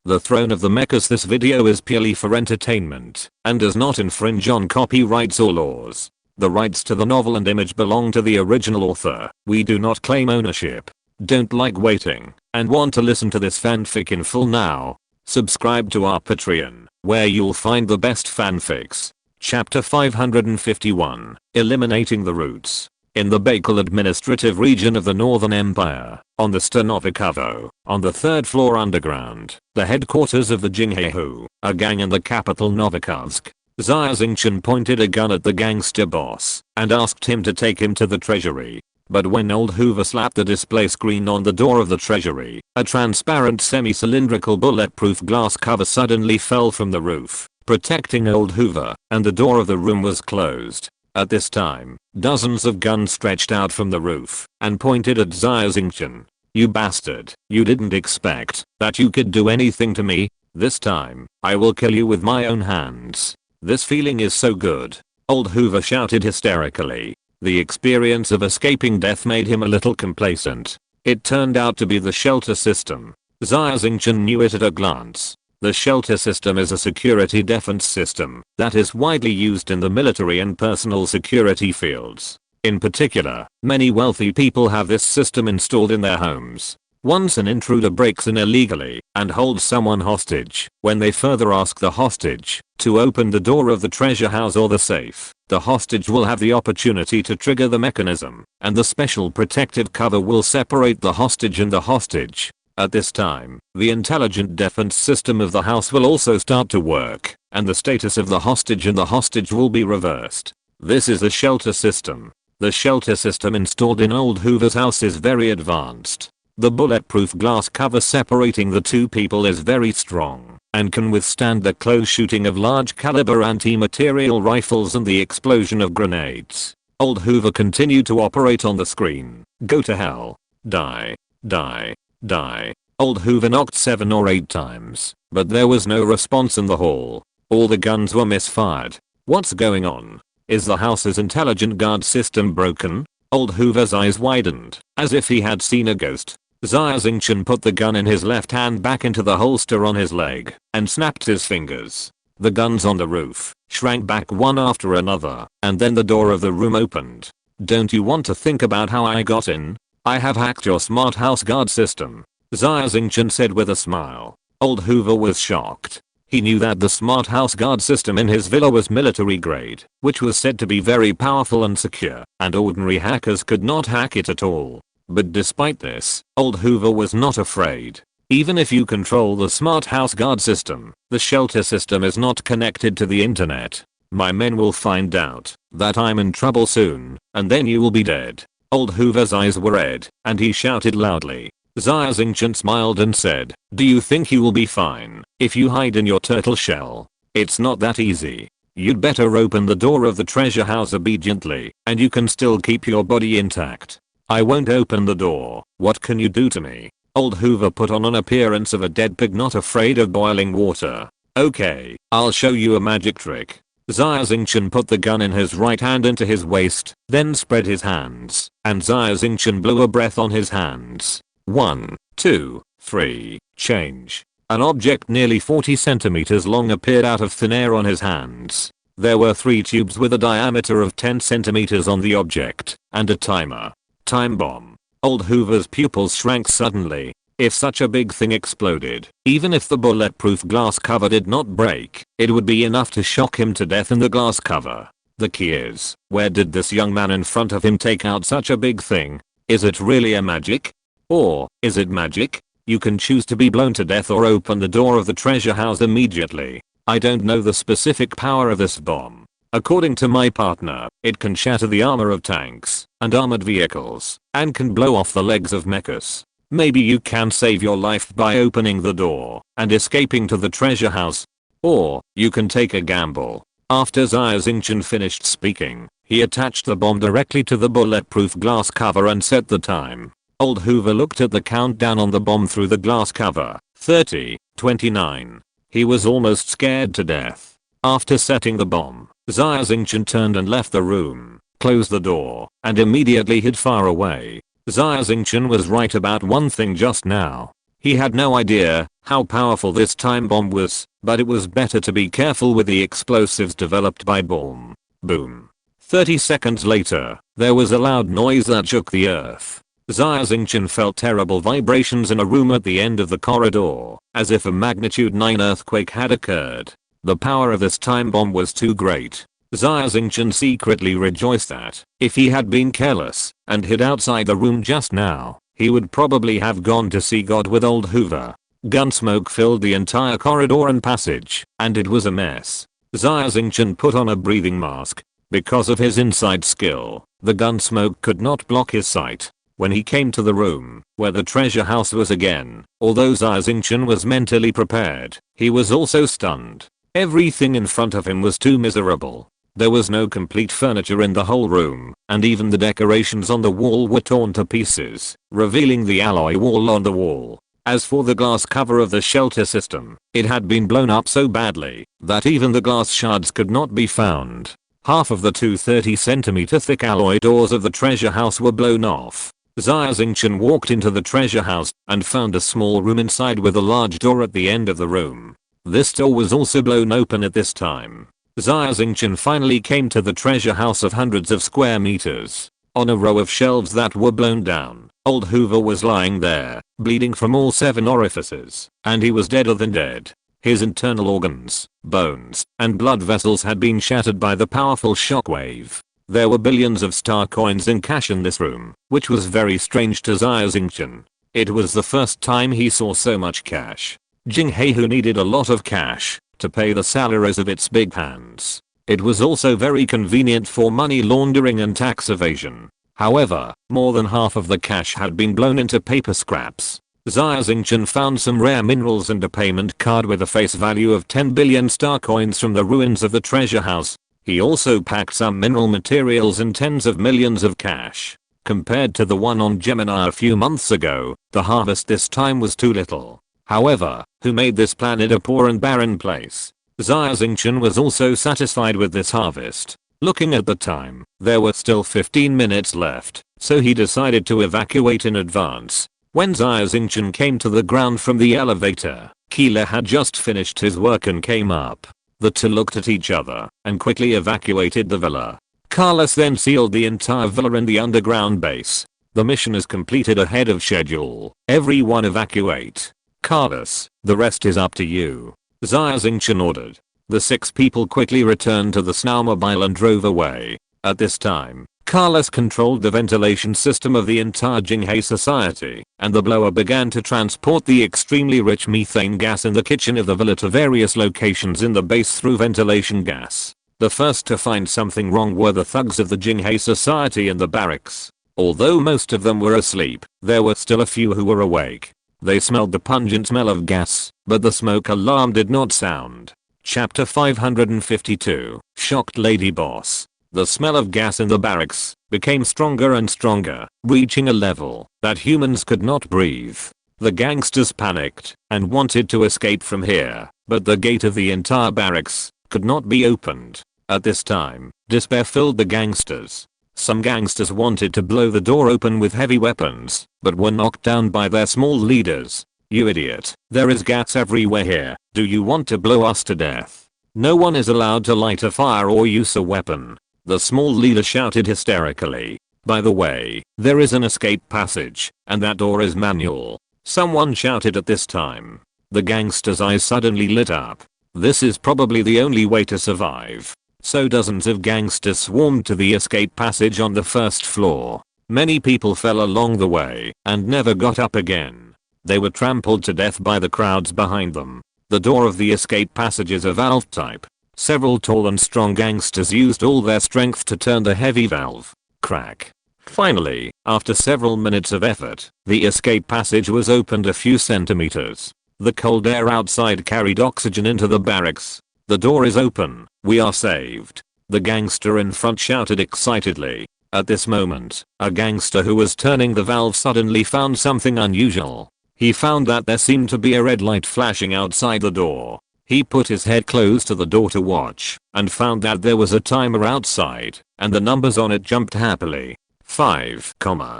The Throne of the Mechas. This video is purely for entertainment and does not infringe on copyrights or laws. The rights to the novel and image belong to the original author. We do not claim ownership. Don't like waiting and want to listen to this fanfic in full now? Subscribe to our Patreon, where you'll find the best fanfics. Chapter 551, Eliminating the Roots. In the Baikal administrative region of the Northern Empire, on the Stanovikovo, on the 3rd floor underground, the headquarters of the Jinghehu, a gang in the capital Novikovsk, Xia Xingchen pointed a gun at the gangster boss and asked him to take him to the treasury. But when old Hoover slapped the display screen on the door of the treasury, a transparent semi-cylindrical bulletproof glass cover suddenly fell from the roof, protecting old Hoover, and the door of the room was closed. At this time, dozens of guns stretched out from the roof and pointed at Xia Xingchen. "You bastard, you didn't expect that you could do anything to me? This time, I will kill you with my own hands. This feeling is so good," old Hoover shouted hysterically. The experience of escaping death made him a little complacent. It turned out to be the shelter system. Xia Xingchen knew it at a glance. The shelter system is a security defense system that is widely used in the military and personal security fields. In particular, many wealthy people have this system installed in their homes. Once an intruder breaks in illegally and holds someone hostage, when they further ask the hostage to open the door of the treasure house or the safe, the hostage will have the opportunity to trigger the mechanism, and the special protective cover will separate the hostage and the hostage. At this time, the intelligent defense system of the house will also start to work, and the status of the hostage and the hostage will be reversed. This is the shelter system. The shelter system installed in old Hoover's house is very advanced. The bulletproof glass cover separating the two people is very strong and can withstand the close shooting of large caliber anti-material rifles and the explosion of grenades. Old Hoover continued to operate on the screen. "Go to hell. Die. Die. Die." Old Hoover knocked 7 or 8 times, but there was no response in the hall. All the guns were misfired. What's going on? Is the house's intelligent guard system broken? Old Hoover's eyes widened, as if he had seen a ghost. Xia Xingchen put the gun in his left hand back into the holster on his leg, and snapped his fingers. The guns on the roof shrank back one after another, and then the door of the room opened. "Don't you want to think about how I got in? I have hacked your smart house guard system," Xia Xingchen said with a smile. Old Hoover was shocked. He knew that the smart house guard system in his villa was military grade, which was said to be very powerful and secure, and ordinary hackers could not hack it at all. But despite this, old Hoover was not afraid. "Even if you control the smart house guard system, the shelter system is not connected to the internet. My men will find out that I'm in trouble soon, and then you will be dead." Old Hoover's eyes were red, and he shouted loudly. Xia Xingchen smiled and said, "Do you think you will be fine if you hide in your turtle shell? It's not that easy. You'd better open the door of the treasure house obediently, and you can still keep your body intact." "I won't open the door. What can you do to me?" Old Hoover put on an appearance of a dead pig not afraid of boiling water. "Okay, I'll show you a magic trick." Xia Xingchen put the gun in his right hand into his waist, then spread his hands, and Xia Xingchen blew a breath on his hands. 1, 2, 3, change. An object nearly 40 centimeters long appeared out of thin air on his hands. There were 3 tubes with a diameter of 10 centimeters on the object, and a timer. Time bomb. Old Hoover's pupils shrank suddenly. If such a big thing exploded, even if the bulletproof glass cover did not break, it would be enough to shock him to death in the glass cover. The key is, where did this young man in front of him take out such a big thing? Is it really a magic? Or, is it magic? You can choose to be blown to death or open the door of the treasure house immediately. I don't know the specific power of this bomb. According to my partner, it can shatter the armor of tanks and armored vehicles, and can blow off the legs of mechas. Maybe you can save your life by opening the door and escaping to the treasure house. Or, you can take a gamble." After Xia Xingchen finished speaking, he attached the bomb directly to the bulletproof glass cover and set the time. Old Hoover looked at the countdown on the bomb through the glass cover. 30, 29. He was almost scared to death. After setting the bomb, Xia Xingchen turned and left the room, closed the door, and immediately hid far away. Xia Xingchen was right about one thing just now. He had no idea how powerful this time bomb was, but it was better to be careful with the explosives developed by Boom. Boom. 30 seconds later, there was a loud noise that shook the earth. Xia Xingchen felt terrible vibrations in a room at the end of the corridor, as if a magnitude 9 earthquake had occurred. The power of this time bomb was too great. Xia Xingchen secretly rejoiced that, if he had been careless and hid outside the room just now, he would probably have gone to see God with old Hoover. Gunsmoke filled the entire corridor and passage, and it was a mess. Xia Xingchen put on a breathing mask. Because of his inside skill, the gunsmoke could not block his sight. When he came to the room where the treasure house was again, although Xia Xingchen was mentally prepared, he was also stunned. Everything in front of him was too miserable. There was no complete furniture in the whole room, and even the decorations on the wall were torn to pieces, revealing the alloy wall on the wall. As for the glass cover of the shelter system, it had been blown up so badly that even the glass shards could not be found. Half of the two 30cm thick alloy doors of the treasure house were blown off. Xia Xingchen walked into the treasure house and found a small room inside with a large door at the end of the room. This door was also blown open at this time. Xia Xingchen finally came to the treasure house of hundreds of square meters. On a row of shelves that were blown down, old Hoover was lying there, bleeding from all 7 orifices, and he was deader than dead. His internal organs, bones, and blood vessels had been shattered by the powerful shockwave. There were billions of star coins in cash in this room, which was very strange to Xia Xingchen. It was the first time he saw so much cash. Jinghei, who needed a lot of cash to pay the salaries of its big hands. It was also very convenient for money laundering and tax evasion. However, more than half of the cash had been blown into paper scraps. Xia Xingchen found some rare minerals and a payment card with a face value of 10 billion star coins from the ruins of the treasure house. He also packed some mineral materials and tens of millions of cash. Compared to the one on Gemini a few months ago, the harvest this time was too little. However, who made this planet a poor and barren place? Xia Xingchen was also satisfied with this harvest. Looking at the time, there were still 15 minutes left, so he decided to evacuate in advance. When Xia Xingchen came to the ground from the elevator, Keeler had just finished his work and came up. The two looked at each other and quickly evacuated the villa. Carlos then sealed the entire villa in the underground base. The mission is completed ahead of schedule. Everyone evacuate. Carlos, the rest is up to you. Xia Xingchen ordered. The 6 people quickly returned to the snowmobile and drove away. At this time, Carlos controlled the ventilation system of the entire Jinghei society, and the blower began to transport the extremely rich methane gas in the kitchen of the villa to various locations in the base through ventilation gas. The first to find something wrong were the thugs of the Jinghei society in the barracks. Although most of them were asleep, there were still a few who were awake. They smelled the pungent smell of gas, but the smoke alarm did not sound. Chapter 552, Shocked Lady Boss. The smell of gas in the barracks became stronger and stronger, reaching a level that humans could not breathe. The gangsters panicked and wanted to escape from here, but the gate of the entire barracks could not be opened. At this time, despair filled the gangsters. Some gangsters wanted to blow the door open with heavy weapons, but were knocked down by their small leaders. You idiot, there is gas everywhere here. Do you want to blow us to death? No one is allowed to light a fire or use a weapon. The small leader shouted hysterically. By the way, there is an escape passage, and that door is manual. Someone shouted at this time. The gangster's eyes suddenly lit up. This is probably the only way to survive. So dozens of gangsters swarmed to the escape passage on the first floor. Many people fell along the way and never got up again. They were trampled to death by the crowds behind them. The door of the escape passage is a valve type. Several tall and strong gangsters used all their strength to turn the heavy valve. Crack. Finally, after several minutes of effort, the escape passage was opened a few centimeters. The cold air outside carried oxygen into the barracks. The door is open. We are saved. The gangster in front shouted excitedly. At this moment, a gangster who was turning the valve suddenly found something unusual. He found that there seemed to be a red light flashing outside the door. He put his head close to the door to watch, and found that there was a timer outside, and the numbers on it jumped happily. 5,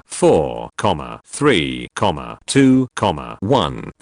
4, 3, 2, 1.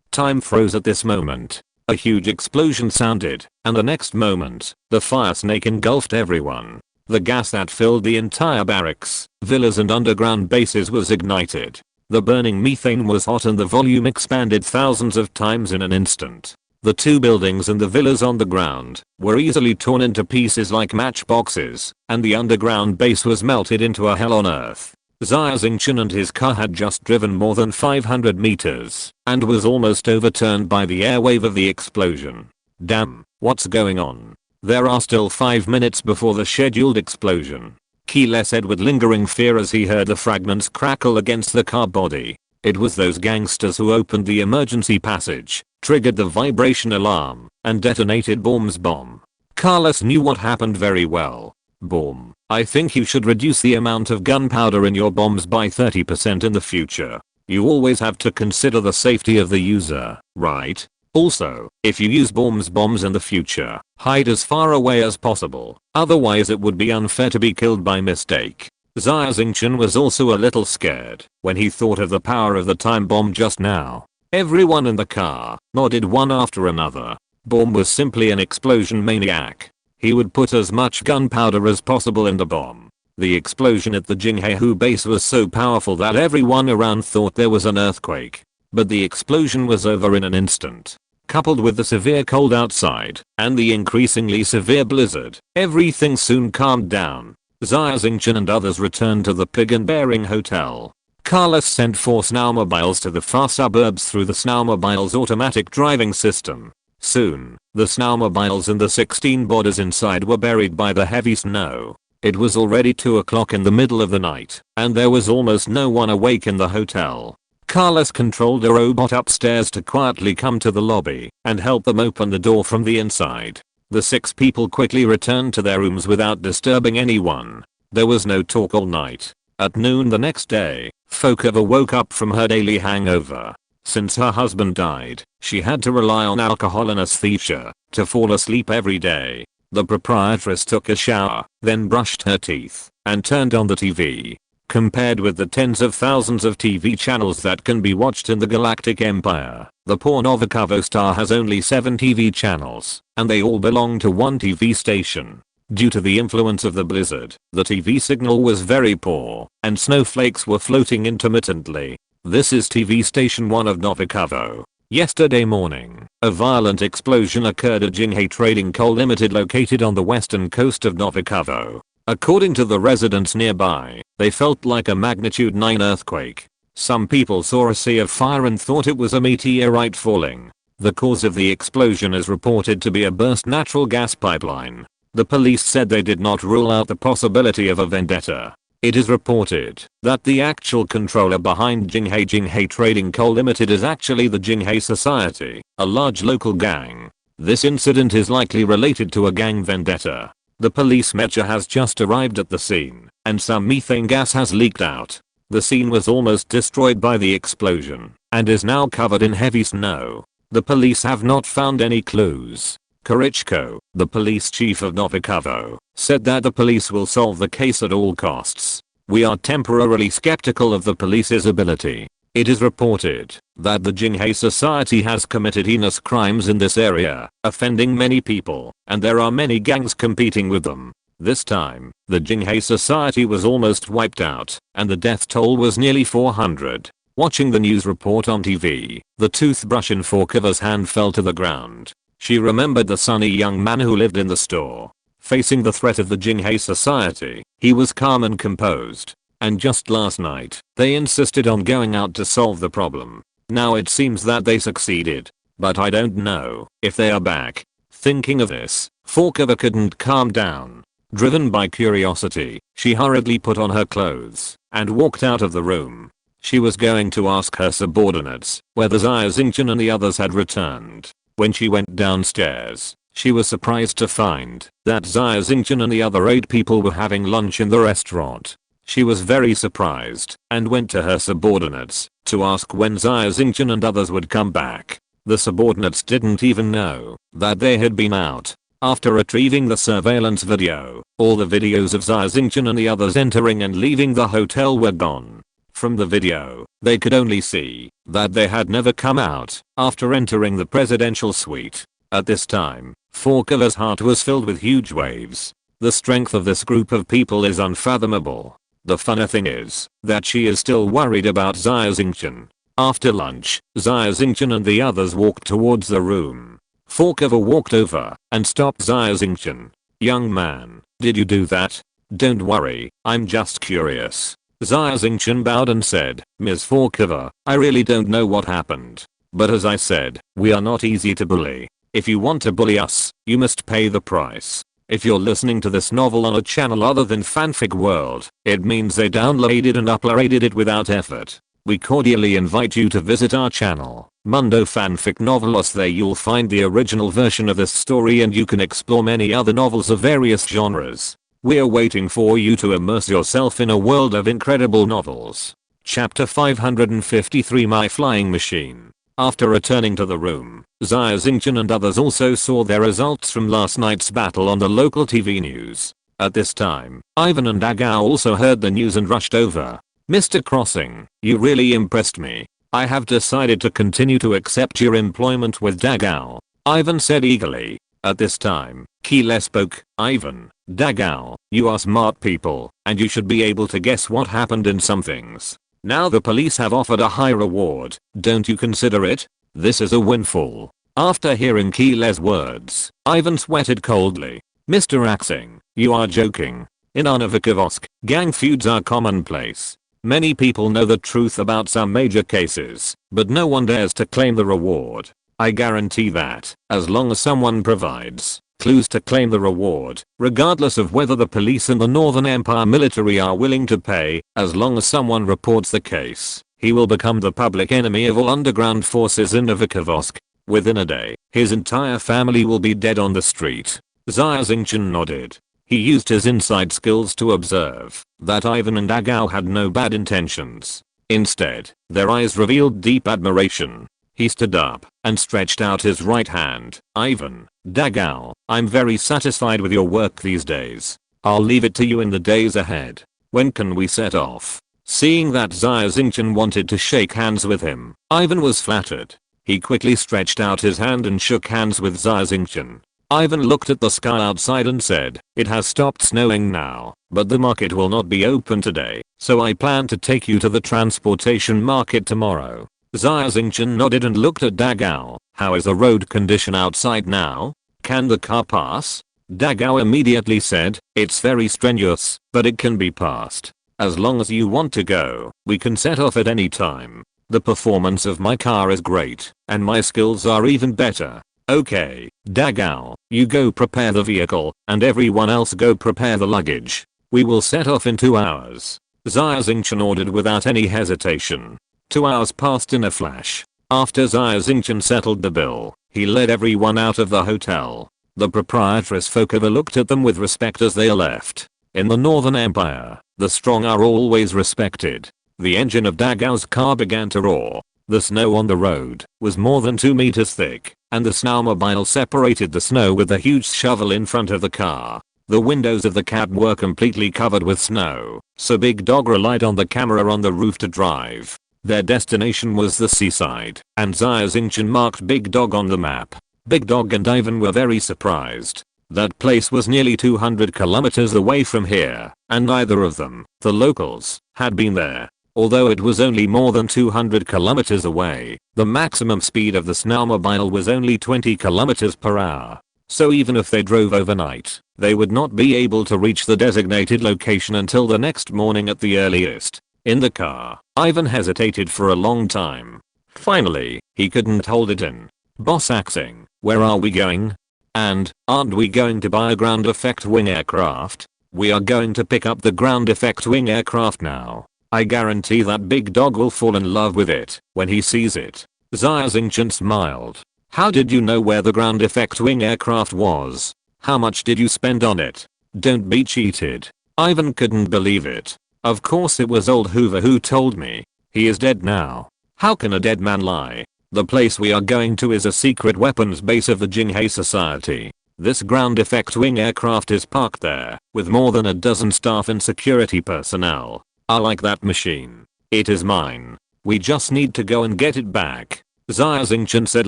Time froze at this moment. A huge explosion sounded, and the next moment, the fire snake engulfed everyone. The gas that filled the entire barracks, villas and underground bases was ignited. The burning methane was hot and the volume expanded thousands of times in an instant. The two buildings and the villas on the ground were easily torn into pieces like matchboxes, and the underground base was melted into a hell on earth. Xia Xingchen and his car had just driven more than 500 meters, and was almost overturned by the airwave of the explosion. Damn, what's going on? There are still 5 minutes before the scheduled explosion. Keeler said with lingering fear as he heard the fragments crackle against the car body. It was those gangsters who opened the emergency passage, triggered the vibration alarm, and detonated Bomb's bomb. Carlos knew what happened very well. Bomb, I think you should reduce the amount of gunpowder in your bombs by 30% in the future. You always have to consider the safety of the user, right? Also, if you use bombs in the future, hide as far away as possible, otherwise it would be unfair to be killed by mistake. Xia Xingchen was also a little scared when he thought of the power of the time bomb just now. Everyone in the car nodded one after another. Bomb was simply an explosion maniac. He would put as much gunpowder as possible in the bomb. The explosion at the Jinghehu base was so powerful that everyone around thought there was an earthquake. But the explosion was over in an instant. Coupled with the severe cold outside and the increasingly severe blizzard, everything soon calmed down. Xia Xingchen and others returned to the Pig and Bearing Hotel. Carlos sent 4 snowmobiles to the far suburbs through the snowmobiles' automatic driving system. Soon, the snowmobiles and the 16 bodies inside were buried by the heavy snow. It was already 2 o'clock in the middle of the night, and there was almost no one awake in the hotel. Carlos controlled a robot upstairs to quietly come to the lobby and help them open the door from the inside. The 6 people quickly returned to their rooms without disturbing anyone. There was no talk all night. At noon the next day, Fokova woke up from her daily hangover. Since her husband died, she had to rely on alcohol and anesthesia to fall asleep every day. The proprietress took a shower, then brushed her teeth, and turned on the TV. Compared with the tens of thousands of TV channels that can be watched in the Galactic Empire, the poor Novikavo star has only 7 TV channels, and they all belong to one TV station. Due to the influence of the blizzard, the TV signal was very poor, and snowflakes were floating intermittently. This is TV station 1 of Novikavo. Yesterday morning, a violent explosion occurred at Jinghe Trading Coal Limited located on the western coast of Novikavo. According to the residents nearby, they felt like a magnitude 9 earthquake. Some people saw a sea of fire and thought it was a meteorite falling. The cause of the explosion is reported to be a burst natural gas pipeline. The police said they did not rule out the possibility of a vendetta. It is reported that the actual controller behind Jinghe Trading Coal Limited is actually the Jinghe Society, a large local gang. This incident is likely related to a gang vendetta. The police mecha has just arrived at the scene, and some methane gas has leaked out. The scene was almost destroyed by the explosion, and is now covered in heavy snow. The police have not found any clues. Korichko, the police chief of Novikavo, said that the police will solve the case at all costs. We are temporarily skeptical of the police's ability. It is reported that the Jinghe Society has committed heinous crimes in this area, offending many people, and there are many gangs competing with them. This time, the Jinghe Society was almost wiped out, and the death toll was nearly 400. Watching the news report on TV, the toothbrush in Fokova's hand fell to the ground. She remembered the sunny young man who lived in the store. Facing the threat of the Jinghe Society, he was calm and composed. And just last night, they insisted on going out to solve the problem. Now it seems that they succeeded. But I don't know if they are back. Thinking of this, Fokova couldn't calm down. Driven by curiosity, she hurriedly put on her clothes and walked out of the room. She was going to ask her subordinates whether Xia Xingchen and the others had returned. When she went downstairs, she was surprised to find that Xia Xingchen and the other 8 people were having lunch in the restaurant. She was very surprised and went to her subordinates to ask when Xia Xingchen and others would come back. The subordinates didn't even know that they had been out. After retrieving the surveillance video, all the videos of Xia Xingchen and the others entering and leaving the hotel were gone. From the video, they could only see that they had never come out after entering the presidential suite. At this time, Forkova's heart was filled with huge waves. The strength of this group of people is unfathomable. The funny thing is that she is still worried about Xia Xingchen. After lunch, Xia Xingchen and the others walked towards the room. Forkova walked over and stopped Xia Xingchen. "Young man, did you do that?" "Don't worry, I'm just curious." Xia Xingchen bowed and said, "Ms. Forkova, I really don't know what happened. But as I said, we are not easy to bully. If you want to bully us, you must pay the price." If you're listening to this novel on a channel other than Fanfic World, it means they downloaded and uploaded it without effort. We cordially invite you to visit our channel, Mundo Fanfic Novelos. There you'll find the original version of this story and you can explore many other novels of various genres. We're waiting for you to immerse yourself in a world of incredible novels. Chapter 553, My Flying Machine. After returning to the room, Xia Xingchen and others also saw their results from last night's battle on the local TV news. At this time, Ivan and Dagao also heard the news and rushed over. "Mr. Crossing, you really impressed me. I have decided to continue to accept your employment with Dagao," Ivan said eagerly. At this time, Keela spoke. "Ivan, Dagao, you are smart people, and you should be able to guess what happened in some things. Now the police have offered a high reward, don't you consider it? This is a windfall." After hearing Keela's words, Ivan sweated coldly. "Mr. Axing, you are joking. In Novokovsk, gang feuds are commonplace. Many people know the truth about some major cases, but no one dares to claim the reward. I guarantee that, as long as someone provides clues to claim the reward, regardless of whether the police and the Northern Empire military are willing to pay, as long as someone reports the case, he will become the public enemy of all underground forces in Novokovsk. Within a day, his entire family will be dead on the street." Xia Xingchen nodded. He used his inside skills to observe that Ivan and Dagao had no bad intentions. Instead, their eyes revealed deep admiration. He stood up and stretched out his right hand. "Ivan, Dagao, I'm very satisfied with your work these days. I'll leave it to you in the days ahead. When can we set off?" Seeing that Xia Xingchen wanted to shake hands with him, Ivan was flattered. He quickly stretched out his hand and shook hands with Xia Xingchen. Ivan looked at the sky outside and said, "It has stopped snowing now, but the market will not be open today, so I plan to take you to the transportation market tomorrow." Xia Xingchen nodded and looked at Dagao. "How is the road condition outside now? Can the car pass?" Dagao immediately said, "It's very strenuous, but it can be passed. As long as you want to go, we can set off at any time. The performance of my car is great, and my skills are even better." "Okay, Dagao, you go prepare the vehicle, and everyone else go prepare the luggage. We will set off in 2 hours." Xia Xingchen ordered without any hesitation. 2 hours passed in a flash. After Xia Xingchen settled the bill, he led everyone out of the hotel. The proprietress Forkova looked at them with respect as they left. In the Northern Empire, the strong are always respected. The engine of Dagao's car began to roar. The snow on the road was more than 2 meters thick, and the snowmobile separated the snow with a huge shovel in front of the car. The windows of the cab were completely covered with snow, so Big Dog relied on the camera on the roof to drive. Their destination was the seaside, and Xia Xingchen marked Big Dog on the map. Big Dog and Ivan were very surprised. That place was nearly 200 kilometers away from here, and neither of them, the locals, had been there. Although it was only more than 200 kilometers away, the maximum speed of the snowmobile was only 20 kilometers per hour. So even if they drove overnight, they would not be able to reach the designated location until the next morning at the earliest. In the car, Ivan hesitated for a long time. Finally, he couldn't hold it in. "Boss Axing, where are we going? And, aren't we going to buy a ground effect wing aircraft?" "We are going to pick up the ground effect wing aircraft now. I guarantee that Big Dog will fall in love with it when he sees it." Xia Xingchen smiled. "How did you know where the ground effect wing aircraft was? How much did you spend on it?" "Don't be cheated." Ivan couldn't believe it. "Of course it was old Hoover who told me. He is dead now. How can a dead man lie? The place we are going to is a secret weapons base of the Jinghe Society. This ground effect wing aircraft is parked there, with more than a dozen staff and security personnel. I like that machine. It is mine. We just need to go and get it back, Xia Xingchen said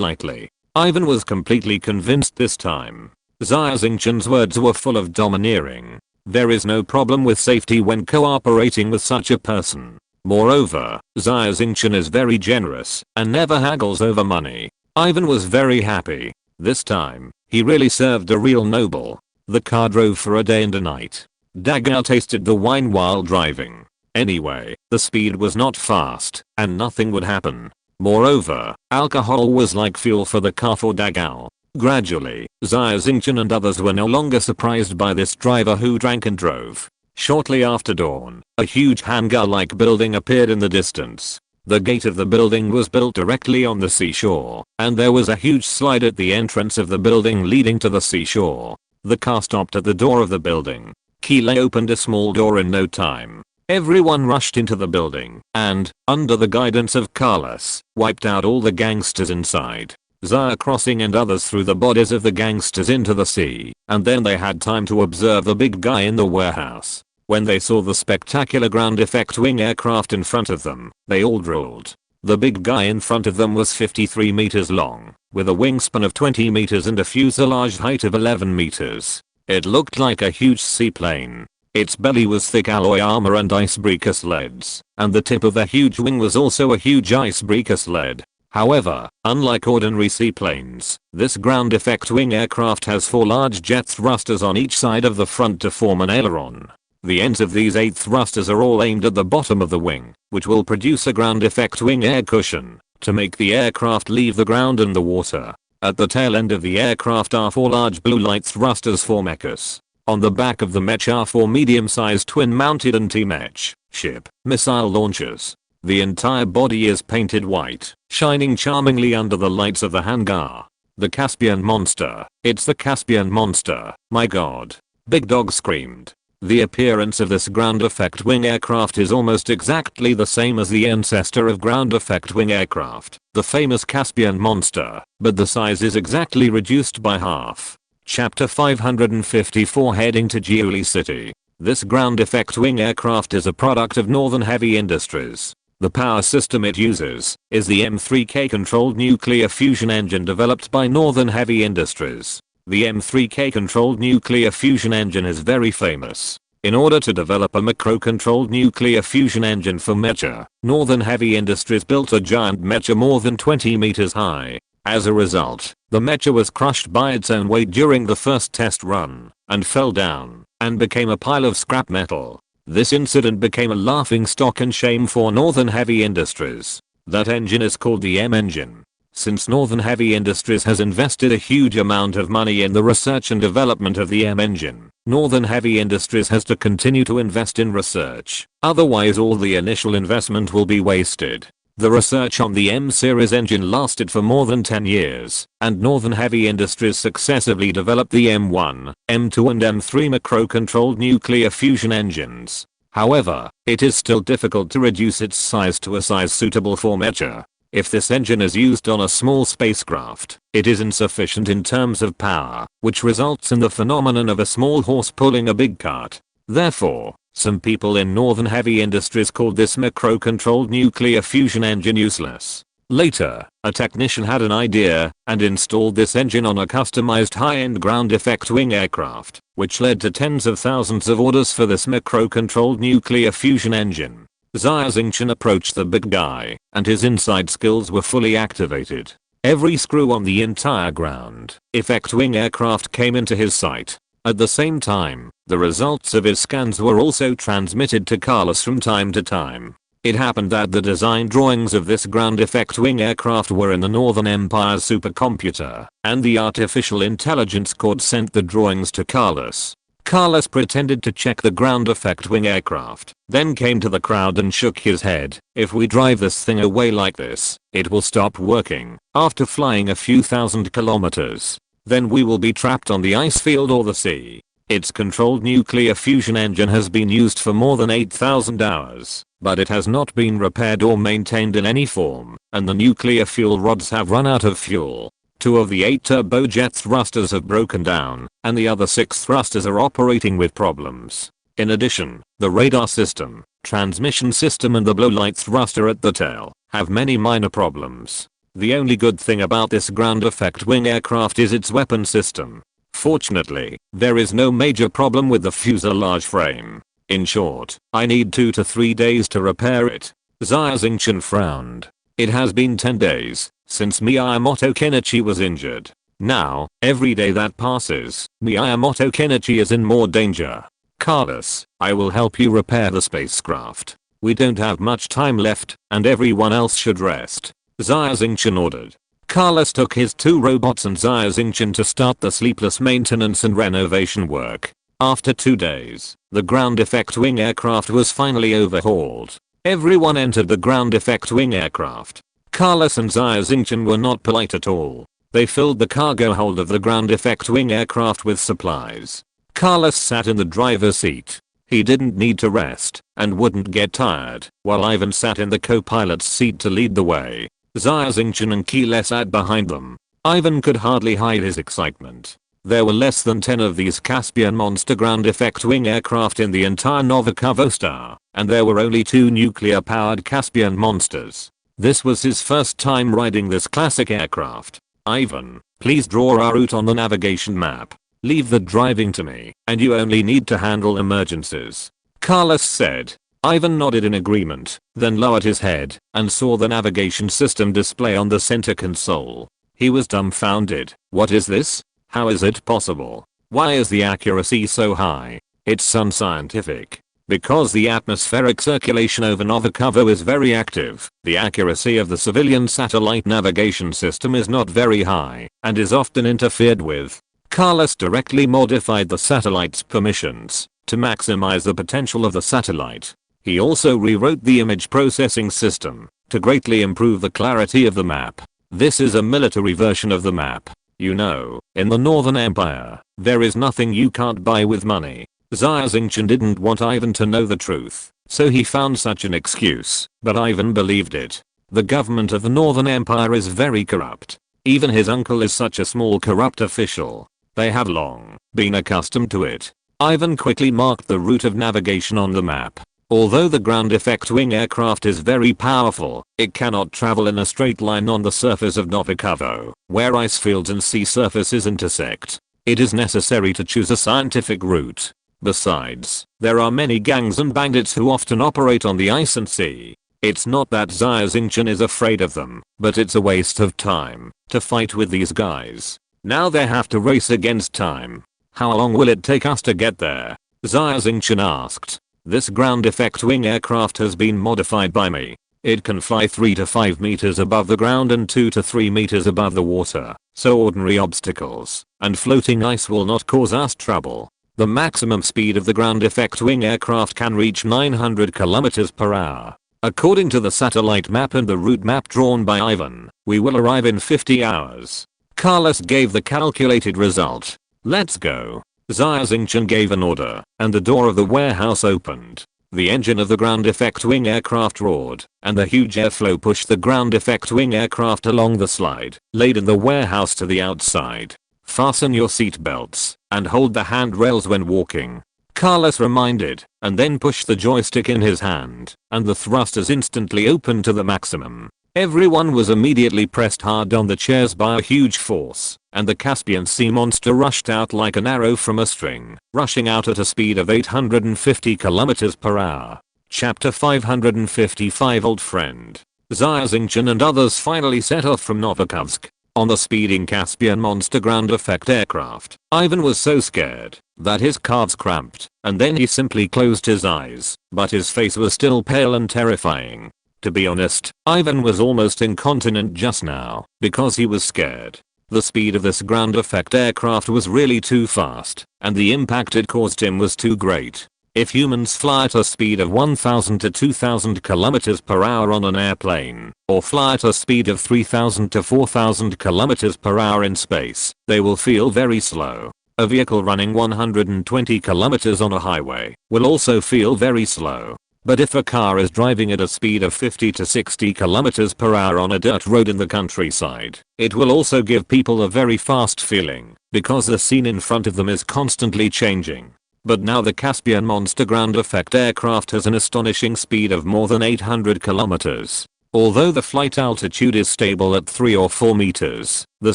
lightly. Ivan was completely convinced this time. Xia Xingchen's words were full of domineering. There is no problem with safety when cooperating with such a person. Moreover, Xia Xingchen is very generous and never haggles over money. Ivan was very happy. This time, he really served a real noble. The car drove for a day and a night. Dagao tasted the wine while driving. Anyway, the speed was not fast, and nothing would happen. Moreover, alcohol was like fuel for the car for Dagao. Gradually, Xia Xingchen and others were no longer surprised by this driver who drank and drove. Shortly after dawn, a huge hangar-like building appeared in the distance. The gate of the building was built directly on the seashore, and there was a huge slide at the entrance of the building leading to the seashore. The car stopped at the door of the building. Keeley opened a small door in no time. Everyone rushed into the building and, under the guidance of Carlos, wiped out all the gangsters inside. Xia Crossing and others threw the bodies of the gangsters into the sea, and then they had time to observe the big guy in the warehouse. When they saw the spectacular ground effect wing aircraft in front of them, they all drooled. The big guy in front of them was 53 meters long, with a wingspan of 20 meters and a fuselage height of 11 meters. It looked like a huge seaplane. Its belly was thick alloy armor and icebreaker sleds, and the tip of the huge wing was also a huge icebreaker sled. However, unlike ordinary seaplanes, this ground effect wing aircraft has 4 large jet thrusters on each side of the front to form an aileron. The ends of these 8 thrusters are all aimed at the bottom of the wing, which will produce a ground effect wing air cushion to make the aircraft leave the ground and the water. At the tail end of the aircraft are 4 large blue light thrusters for Mechas. On the back of the Mecha are 4 medium-sized twin-mounted anti-Mech ship missile launchers. The entire body is painted white, shining charmingly under the lights of the hangar. The Caspian monster. It's the Caspian monster. My god. Big Dog screamed. The appearance of this ground effect wing aircraft is almost exactly the same as the ancestor of ground effect wing aircraft, the famous Caspian monster, but the size is exactly reduced by half. Chapter 554 Heading to Jiuli City. This ground effect wing aircraft is a product of Northern Heavy Industries. The power system it uses is the M3K controlled nuclear fusion engine developed by Northern Heavy Industries. The M3K controlled nuclear fusion engine is very famous. In order to develop a macro-controlled nuclear fusion engine for Mecha, Northern Heavy Industries built a giant Mecha more than 20 meters high. As a result, the Mecha was crushed by its own weight during the first test run, and fell down, and became a pile of scrap metal. This incident became a laughing stock and shame for Northern Heavy Industries. That engine is called the M engine. Since Northern Heavy Industries has invested a huge amount of money in the research and development of the M engine, Northern Heavy Industries has to continue to invest in research, otherwise all the initial investment will be wasted. The research on the M series engine lasted for more than 10 years, and Northern Heavy Industries successively developed the M1, M2 and M3 macro-controlled nuclear fusion engines. However, it is still difficult to reduce its size to a size suitable for Mecha. If this engine is used on a small spacecraft, it is insufficient in terms of power, which results in the phenomenon of a small horse pulling a big cart. Therefore, some people in Northern Heavy Industries called this macro-controlled nuclear fusion engine useless. Later, a technician had an idea and installed this engine on a customized high-end ground effect wing aircraft, which led to tens of thousands of orders for this macro-controlled nuclear fusion engine. Xia Xingchen approached the big guy, and his inside skills were fully activated. Every screw on the entire ground effect wing aircraft came into his sight. At the same time, the results of his scans were also transmitted to Carlos from time to time. It happened that the design drawings of this ground effect wing aircraft were in the Northern Empire's supercomputer, and the artificial intelligence cord sent the drawings to Carlos. Carlos pretended to check the ground effect wing aircraft, then came to the crowd and shook his head. If we drive this thing away like this, it will stop working. After flying a few thousand kilometers, then we will be trapped on the ice field or the sea. Its controlled nuclear fusion engine has been used for more than 8,000 hours, but it has not been repaired or maintained in any form, and the nuclear fuel rods have run out of fuel. 2 of the 8 turbojet thrusters have broken down, and the other 6 thrusters are operating with problems. In addition, the radar system, transmission system and the blowlight thruster at the tail have many minor problems. The only good thing about this ground effect wing aircraft is its weapon system. Fortunately, there is no major problem with the fuselage frame. In short, I need 2 to 3 days to repair it. Xia Xingchen frowned. It has been 10 days since Miyamoto Kenichi was injured. Now, every day that passes, Miyamoto Kenichi is in more danger. Carlos, I will help you repair the spacecraft. We don't have much time left, and everyone else should rest. Xia Xingchen ordered. Carlos took his 2 robots and Xia Xingchen to start the sleepless maintenance and renovation work. After 2 days, the ground effect wing aircraft was finally overhauled. Everyone entered the ground effect wing aircraft. Carlos and Xia Xingchen were not polite at all. They filled the cargo hold of the ground effect wing aircraft with supplies. Carlos sat in the driver's seat. He didn't need to rest and wouldn't get tired, while Ivan sat in the co-pilot's seat to lead the way. Xia Xingchen and Keela sat behind them. Ivan could hardly hide his excitement. There were less than 10 of these Caspian monster ground effect wing aircraft in the entire Novikov star, and there were only 2 nuclear-powered Caspian monsters. This was his first time riding this classic aircraft. Ivan, please draw our route on the navigation map. Leave the driving to me, and you only need to handle emergencies. Carlos said. Ivan nodded in agreement, then lowered his head and saw the navigation system display on the center console. He was dumbfounded. What is this? How is it possible? Why is the accuracy so high? It's unscientific. Because the atmospheric circulation over Novikov is very active, the accuracy of the civilian satellite navigation system is not very high and is often interfered with. Carlos directly modified the satellite's permissions to maximize the potential of the satellite. He also rewrote the image processing system to greatly improve the clarity of the map. This is a military version of the map. You know, in the Northern Empire, there is nothing you can't buy with money. Xia Xingchen didn't want Ivan to know the truth, so he found such an excuse, but Ivan believed it. The government of the Northern Empire is very corrupt. Even his uncle is such a small corrupt official. They have long been accustomed to it. Ivan quickly marked the route of navigation on the map. Although the ground effect wing aircraft is very powerful, it cannot travel in a straight line on the surface of Novikovo, where ice fields and sea surfaces intersect. It is necessary to choose a scientific route. Besides, there are many gangs and bandits who often operate on the ice and sea. It's not that Xia Xingchen is afraid of them, but it's a waste of time to fight with these guys. Now they have to race against time. How long will it take us to get there? Xia Xingchen asked. This ground effect wing aircraft has been modified by me. It can fly 3 to 5 meters above the ground and 2 to 3 meters above the water, so ordinary obstacles and floating ice will not cause us trouble. The maximum speed of the ground effect wing aircraft can reach 900 kilometers per hour. According to the satellite map and the route map drawn by Ivan, we will arrive in 50 hours. Carlos gave the calculated result. Let's go. Xia Xingchen gave an order, and the door of the warehouse opened. The engine of the ground effect wing aircraft roared, and the huge airflow pushed the ground effect wing aircraft along the slide, laid in the warehouse to the outside. Fasten your seat belts, and hold the handrails when walking. Carlos reminded, and then pushed the joystick in his hand, and the thrusters instantly opened to the maximum. Everyone was immediately pressed hard on the chairs by a huge force, and the Caspian Sea monster rushed out like an arrow from a string, rushing out at a speed of 850 kilometers per hour. Chapter 555 Old Friend. Xia Xingchen and others finally set off from Novikovsk on the speeding Caspian monster ground effect aircraft. Ivan was so scared that his calves cramped, and then he simply closed his eyes, but his face was still pale and terrifying. To be honest, Ivan was almost incontinent just now, because he was scared. The speed of this ground effect aircraft was really too fast, and the impact it caused him was too great. If humans fly at a speed of 1000 to 2000 kilometers per hour on an airplane, or fly at a speed of 3000 to 4000 kilometers per hour in space, they will feel very slow. A vehicle running 120 kilometers on a highway will also feel very slow. But if a car is driving at a speed of 50 to 60 kilometers per hour on a dirt road in the countryside, it will also give people a very fast feeling, because the scene in front of them is constantly changing. But now the Caspian monster ground effect aircraft has an astonishing speed of more than 800 kilometers. Although the flight altitude is stable at 3 or 4 meters, the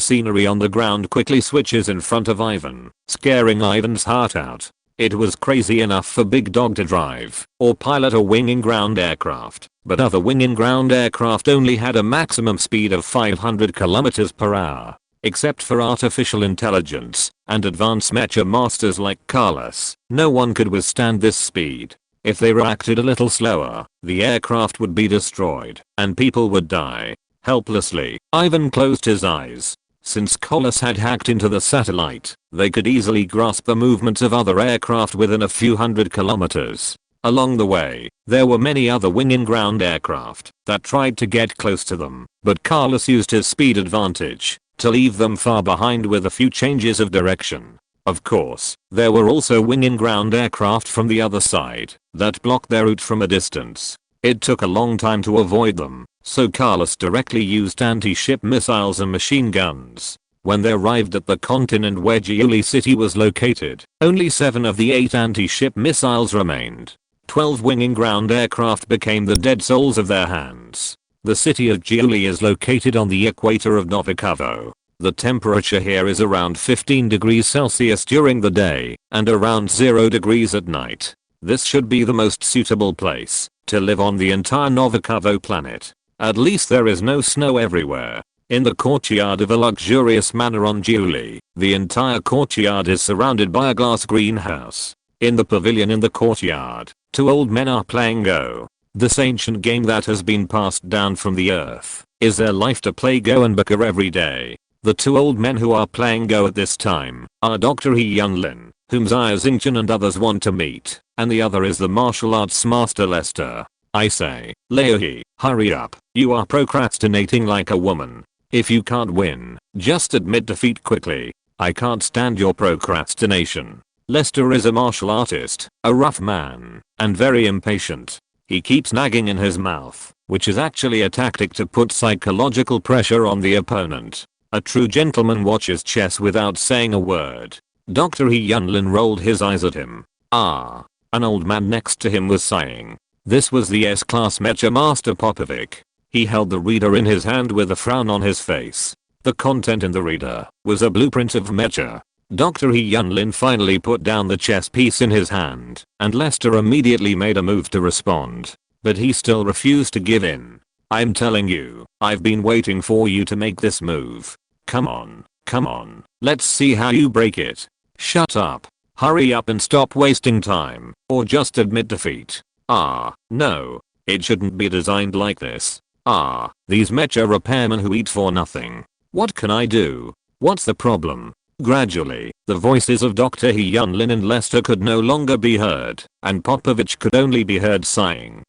scenery on the ground quickly switches in front of Ivan, scaring Ivan's heart out. It was crazy enough for Big Dog to drive or pilot a winging ground aircraft, but other winging ground aircraft only had a maximum speed of 500 kilometers per hour. Except for artificial intelligence and advanced mecha masters like Carlos, no one could withstand this speed. If they reacted a little slower, the aircraft would be destroyed and people would die. Helplessly, Ivan closed his eyes. Since Carlos had hacked into the satellite, they could easily grasp the movements of other aircraft within a few hundred kilometers. Along the way, there were many other winging ground aircraft that tried to get close to them, but Carlos used his speed advantage to leave them far behind with a few changes of direction. Of course, there were also winging ground aircraft from the other side that blocked their route from a distance. It took a long time to avoid them, so Carlos directly used anti-ship missiles and machine guns. When they arrived at the continent where Giuli City was located, only 7 of the 8 anti-ship missiles remained. 12 winging ground aircraft became the dead souls of their hands. The city of Giuli is located on the equator of Novikavo. The temperature here is around 15 degrees Celsius during the day and around 0 degrees at night. This should be the most suitable place to live on the entire Novikavo planet. At least there is no snow everywhere. In the courtyard of a luxurious manor on Giuli, the entire courtyard is surrounded by a glass greenhouse. In the pavilion in the courtyard, 2 old men are playing Go. This ancient game that has been passed down from the earth is their life to play Go and bicker every day. The 2 old men who are playing Go at this time are Dr. Xia Xingchen, whom Xia Xingchen and others want to meet, and the other is the martial arts master Lester. I say, Leohi, hurry up, you are procrastinating like a woman. If you can't win, just admit defeat quickly. I can't stand your procrastination. Lester is a martial artist, a rough man, and very impatient. He keeps nagging in his mouth, which is actually a tactic to put psychological pressure on the opponent. A true gentleman watches chess without saying a word. Dr. Xia Xingchen rolled his eyes at him. Ah. An old man next to him was sighing. This was the S-class mecha master Popovic. He held the reader in his hand with a frown on his face. The content in the reader was a blueprint of mecha. Dr. Xia Xingchen finally put down the chess piece in his hand, and Lester immediately made a move to respond. But he still refused to give in. I'm telling you, I've been waiting for you to make this move. Come on, let's see how you break it. Shut up. Hurry up and stop wasting time, or just admit defeat. Ah, no. It shouldn't be designed like this. Ah, these mecha repairmen who eat for nothing. What can I do? What's the problem? Gradually, the voices of Dr. Xia Xingchen and Lester could no longer be heard, and Popovich could only be heard sighing,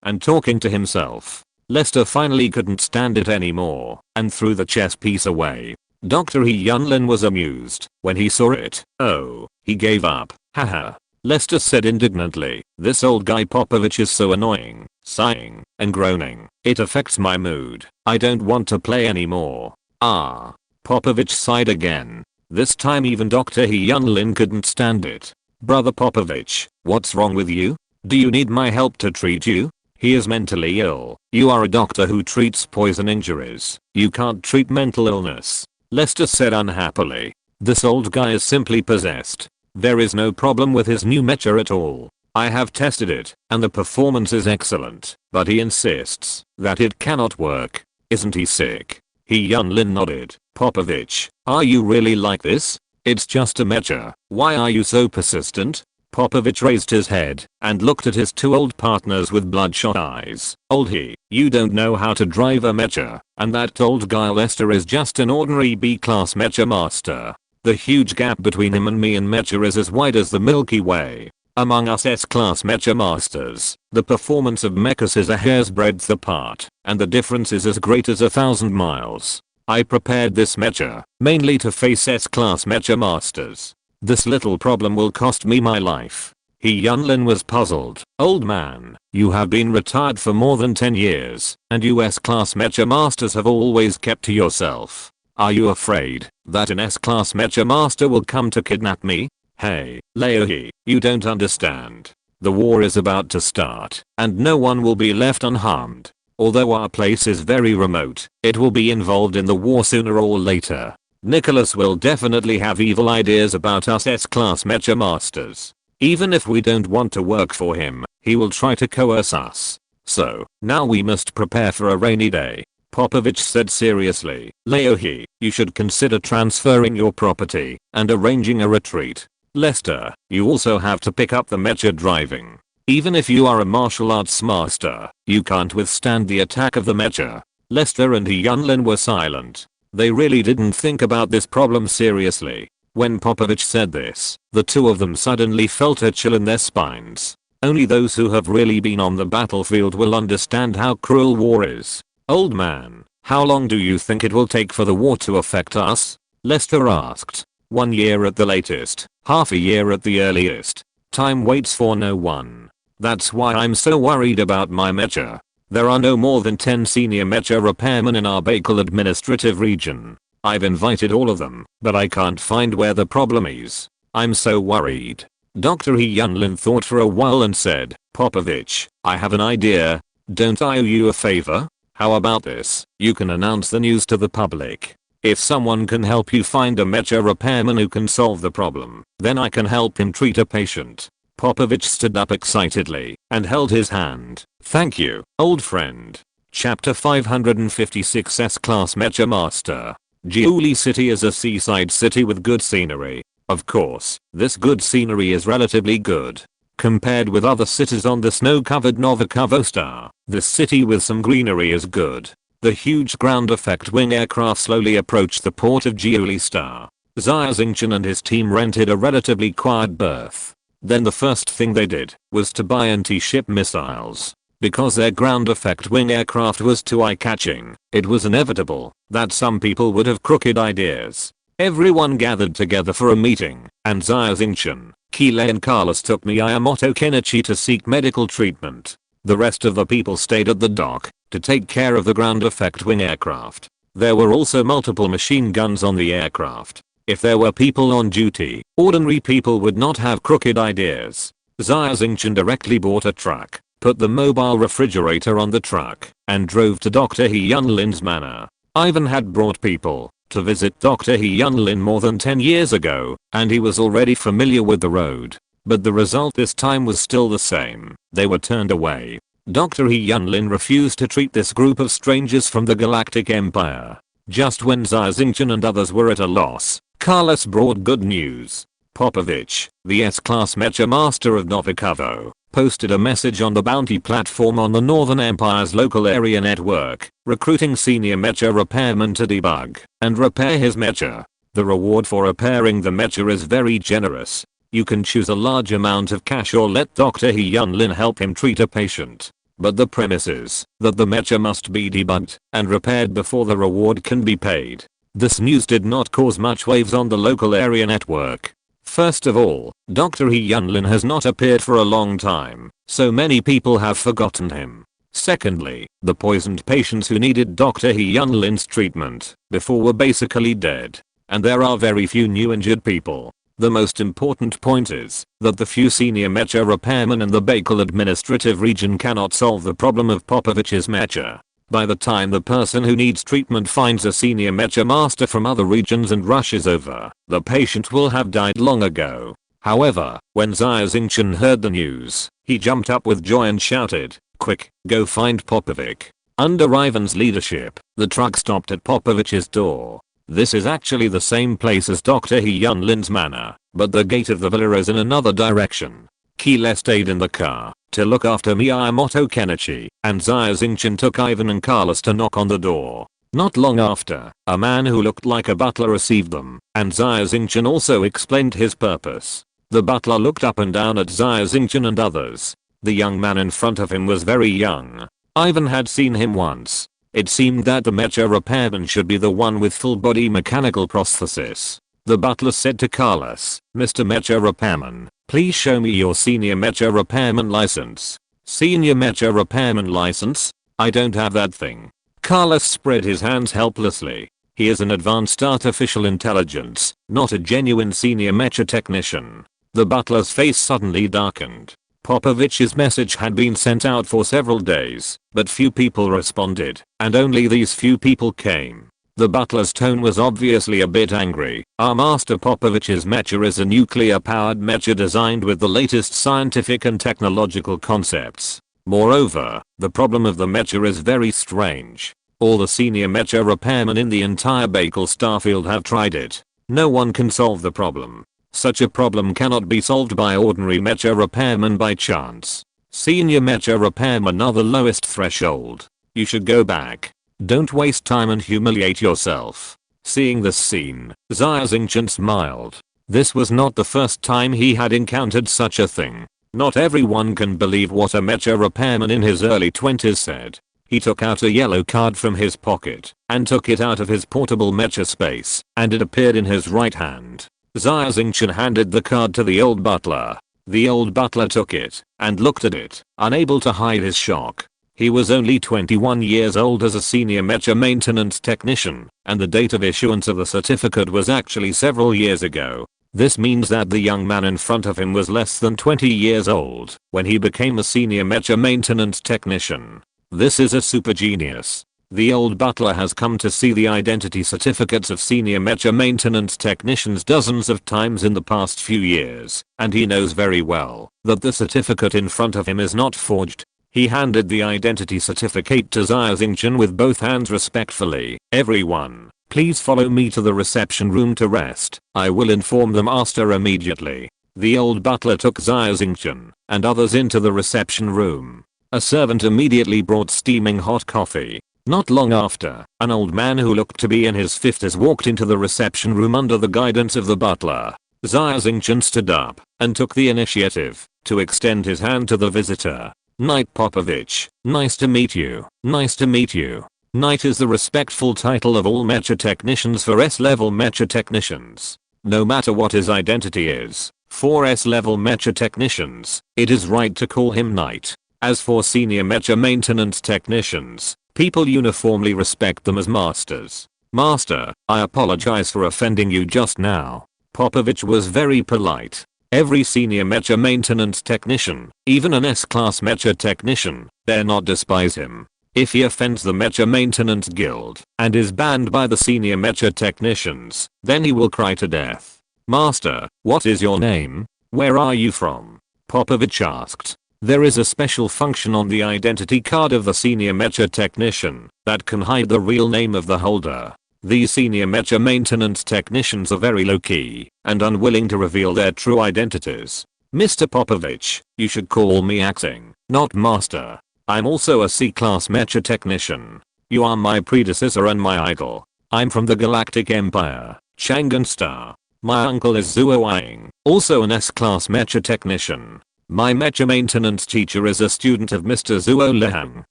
and talking to himself. Lester finally couldn't stand it anymore, and threw the chess piece away. Dr. Xia Xingchen was amused when he saw it. Oh, he gave up. Haha. Lester said indignantly, this old guy Popovich is so annoying, sighing and groaning. It affects my mood. I don't want to play anymore. Ah. Popovich sighed again. This time even Dr. Xia Xingchen couldn't stand it. Brother Popovich, what's wrong with you? Do you need my help to treat you? He is mentally ill. You are a doctor who treats poison injuries. You can't treat mental illness. Lester said unhappily. This old guy is simply possessed. There is no problem with his new mecha at all. I have tested it, and the performance is excellent, but he insists that it cannot work. Isn't he sick? Xia Xingchen nodded. Popovich, are you really like this? It's just a mecha. Why are you so persistent? Popovich raised his head and looked at his 2 old partners with bloodshot eyes. Oldie, you don't know how to drive a mecha, and that old guy Lester is just an ordinary B-class mecha master. The huge gap between him and me in mecha is as wide as the Milky Way. Among us S-class mecha masters, the performance of mechas is a hair's breadth apart, and the difference is as great as 1,000 miles. I prepared this mecha mainly to face S-class mecha masters. This little problem will cost me my life. Xia He Yunlin was puzzled. Old man, you have been retired for more than 10 years, and you S-class mecha masters have always kept to yourself. Are you afraid that an S-class mecha master will come to kidnap me? Hey, Leohi, you don't understand. The war is about to start, and no one will be left unharmed. Although our place is very remote, it will be involved in the war sooner or later. Nicholas will definitely have evil ideas about us S-class mecha masters. Even if we don't want to work for him, he will try to coerce us. So, now we must prepare for a rainy day. Popovich said seriously. Leohi, you should consider transferring your property and arranging a retreat. Lester, you also have to pick up the mecha driving. Even if you are a martial arts master, you can't withstand the attack of the mecha. Lester and He Yunlin were silent. They really didn't think about this problem seriously. When Popovich said this, the two of them suddenly felt a chill in their spines. Only those who have really been on the battlefield will understand how cruel war is. Old man, how long do you think it will take for the war to affect us? Lester asked. 1 year at the latest, half a year at the earliest. Time waits for no one. That's why I'm so worried about my mecha. There are no more than 10 senior mecha repairmen in our Baikal administrative region. I've invited all of them, but I can't find where the problem is. I'm so worried. Dr. He Yunlin thought for a while and said, Popovich, I have an idea. Don't I owe you a favor? How about this? You can announce the news to the public. If someone can help you find a mecha repairman who can solve the problem, then I can help him treat a patient. Popovich stood up excitedly and held his hand. Thank you, old friend. Chapter 556 S-Class Mecha Master. Jiuli City is a seaside city with good scenery. Of course, this good scenery is relatively good. Compared with other cities on the snow-covered Novikavostar, this city with some greenery is good. The huge ground effect wing aircraft slowly approached the port of Jiuli Star. Xia Xingchen and his team rented a relatively quiet berth. Then the first thing they did was to buy anti-ship missiles. Because their ground effect wing aircraft was too eye-catching, it was inevitable that some people would have crooked ideas. Everyone gathered together for a meeting, and Xia Xingchen, Kile and Carlos took Miyamoto Kenichi to seek medical treatment. The rest of the people stayed at the dock to take care of the ground effect wing aircraft. There were also multiple machine guns on the aircraft. If there were people on duty, ordinary people would not have crooked ideas. Xia Xingchen directly bought a truck, put the mobile refrigerator on the truck, and drove to Dr. He Yunlin's manor. Ivan had brought people to visit Dr. He Yunlin more than 10 years ago, and he was already familiar with the road. But the result this time was still the same. They were turned away. Dr. He Yunlin refused to treat this group of strangers from the Galactic Empire. Just when Xia Xingchen and others were at a loss, Carlos brought good news. Popovich, the S-Class Mecha Master of Novikavo, posted a message on the bounty platform on the Northern Empire's local area network, recruiting senior mecha repairmen to debug and repair his mecha. The reward for repairing the mecha is very generous. You can choose a large amount of cash or let Dr. He Yunlin help him treat a patient. But the premise is that the mecha must be debugged and repaired before the reward can be paid. This news did not cause much waves on the local area network. First of all, Dr. He Yunlin has not appeared for a long time, so many people have forgotten him. Secondly, the poisoned patients who needed Dr. He Yunlin's treatment before were basically dead. And there are very few new injured people. The most important point is that the few senior mecha repairmen in the Baikal administrative region cannot solve the problem of Popovich's mecha. By the time the person who needs treatment finds a senior mecha master from other regions and rushes over, the patient will have died long ago. However, when Xia Xingchen heard the news, he jumped up with joy and shouted, "Quick, go find Popovich." Under Ivan's leadership, the truck stopped at Popovich's door. This is actually the same place as Dr. He Yunlin's manor, but the gate of the villa is in another direction. Kile stayed in the car to look after Miyamoto Kenichi, and Xia Xingchen took Ivan and Carlos to knock on the door. Not long after, a man who looked like a butler received them, and Xia Xingchen also explained his purpose. The butler looked up and down at Xia Xingchen and others. The young man in front of him was very young. Ivan had seen him once. It seemed that the mecha repairman should be the one with full body mechanical prosthesis. The butler said to Carlos, "Mr. Mecha Repairman, please show me your senior Mecha Repairman license." "Senior Mecha Repairman license? I don't have that thing." Carlos spread his hands helplessly. He is an advanced artificial intelligence, not a genuine senior mecha technician. The butler's face suddenly darkened. Popovich's message had been sent out for several days, but few people responded, and only these few people came. The butler's tone was obviously a bit angry. "Our Master Popovich's mecha is a nuclear-powered mecha designed with the latest scientific and technological concepts. Moreover, the problem of the mecha is very strange. All the senior mecha repairmen in the entire Bakel starfield have tried it. No one can solve the problem. Such a problem cannot be solved by ordinary mecha repairmen by chance. Senior mecha repairmen are the lowest threshold. You should go back. Don't waste time and humiliate yourself." Seeing this scene, Xia Xingchen smiled. This was not the first time he had encountered such a thing. Not everyone can believe what a mecha repairman in his early 20s said. He took out a yellow card from his pocket and took it out of his portable mecha space, and it appeared in his right hand. Xia Xingchen handed the card to the old butler. The old butler took it and looked at it, unable to hide his shock. He was only 21 years old as a senior mecha maintenance technician, and the date of issuance of the certificate was actually several years ago. This means that the young man in front of him was less than 20 years old when he became a senior mecha maintenance technician. This is a super genius. The old butler has come to see the identity certificates of senior mecha maintenance technicians dozens of times in the past few years, and he knows very well that the certificate in front of him is not forged. He handed the identity certificate to Xia Xingchen with both hands respectfully. "Everyone, please follow me to the reception room to rest. I will inform the master immediately." The old butler took Xia Xingchen and others into the reception room. A servant immediately brought steaming hot coffee. Not long after, an old man who looked to be in his 50s walked into the reception room under the guidance of the butler. Xia Xingchen stood up and took the initiative to extend his hand to the visitor. "Knight Popovich, nice to meet you. Nice to meet you." Knight is the respectful title of all mecha technicians for S-level mecha technicians. No matter what his identity is, for S-level mecha technicians, it is right to call him Knight. As for senior mecha maintenance technicians, people uniformly respect them as masters. "Master, I apologize for offending you just now." Popovich was very polite. Every senior mecha maintenance technician, even an S-class mecha technician, dare not despise him. If he offends the Mecha Maintenance Guild and is banned by the senior mecha technicians, then he will cry to death. "Master, what is your name? Where are you from?" Popovich asked. There is a special function on the identity card of the senior mecha technician that can hide the real name of the holder. These senior mecha maintenance technicians are very low-key and unwilling to reveal their true identities. "Mr. Popovich, you should call me acting, not master. I'm also a C-class mecha technician. You are my predecessor and my idol. I'm from the Galactic Empire, Chang'an Star. My uncle is Zuo Ying, also an S-class mecha technician. My mecha maintenance teacher is a student of Mr. Zuo Liang."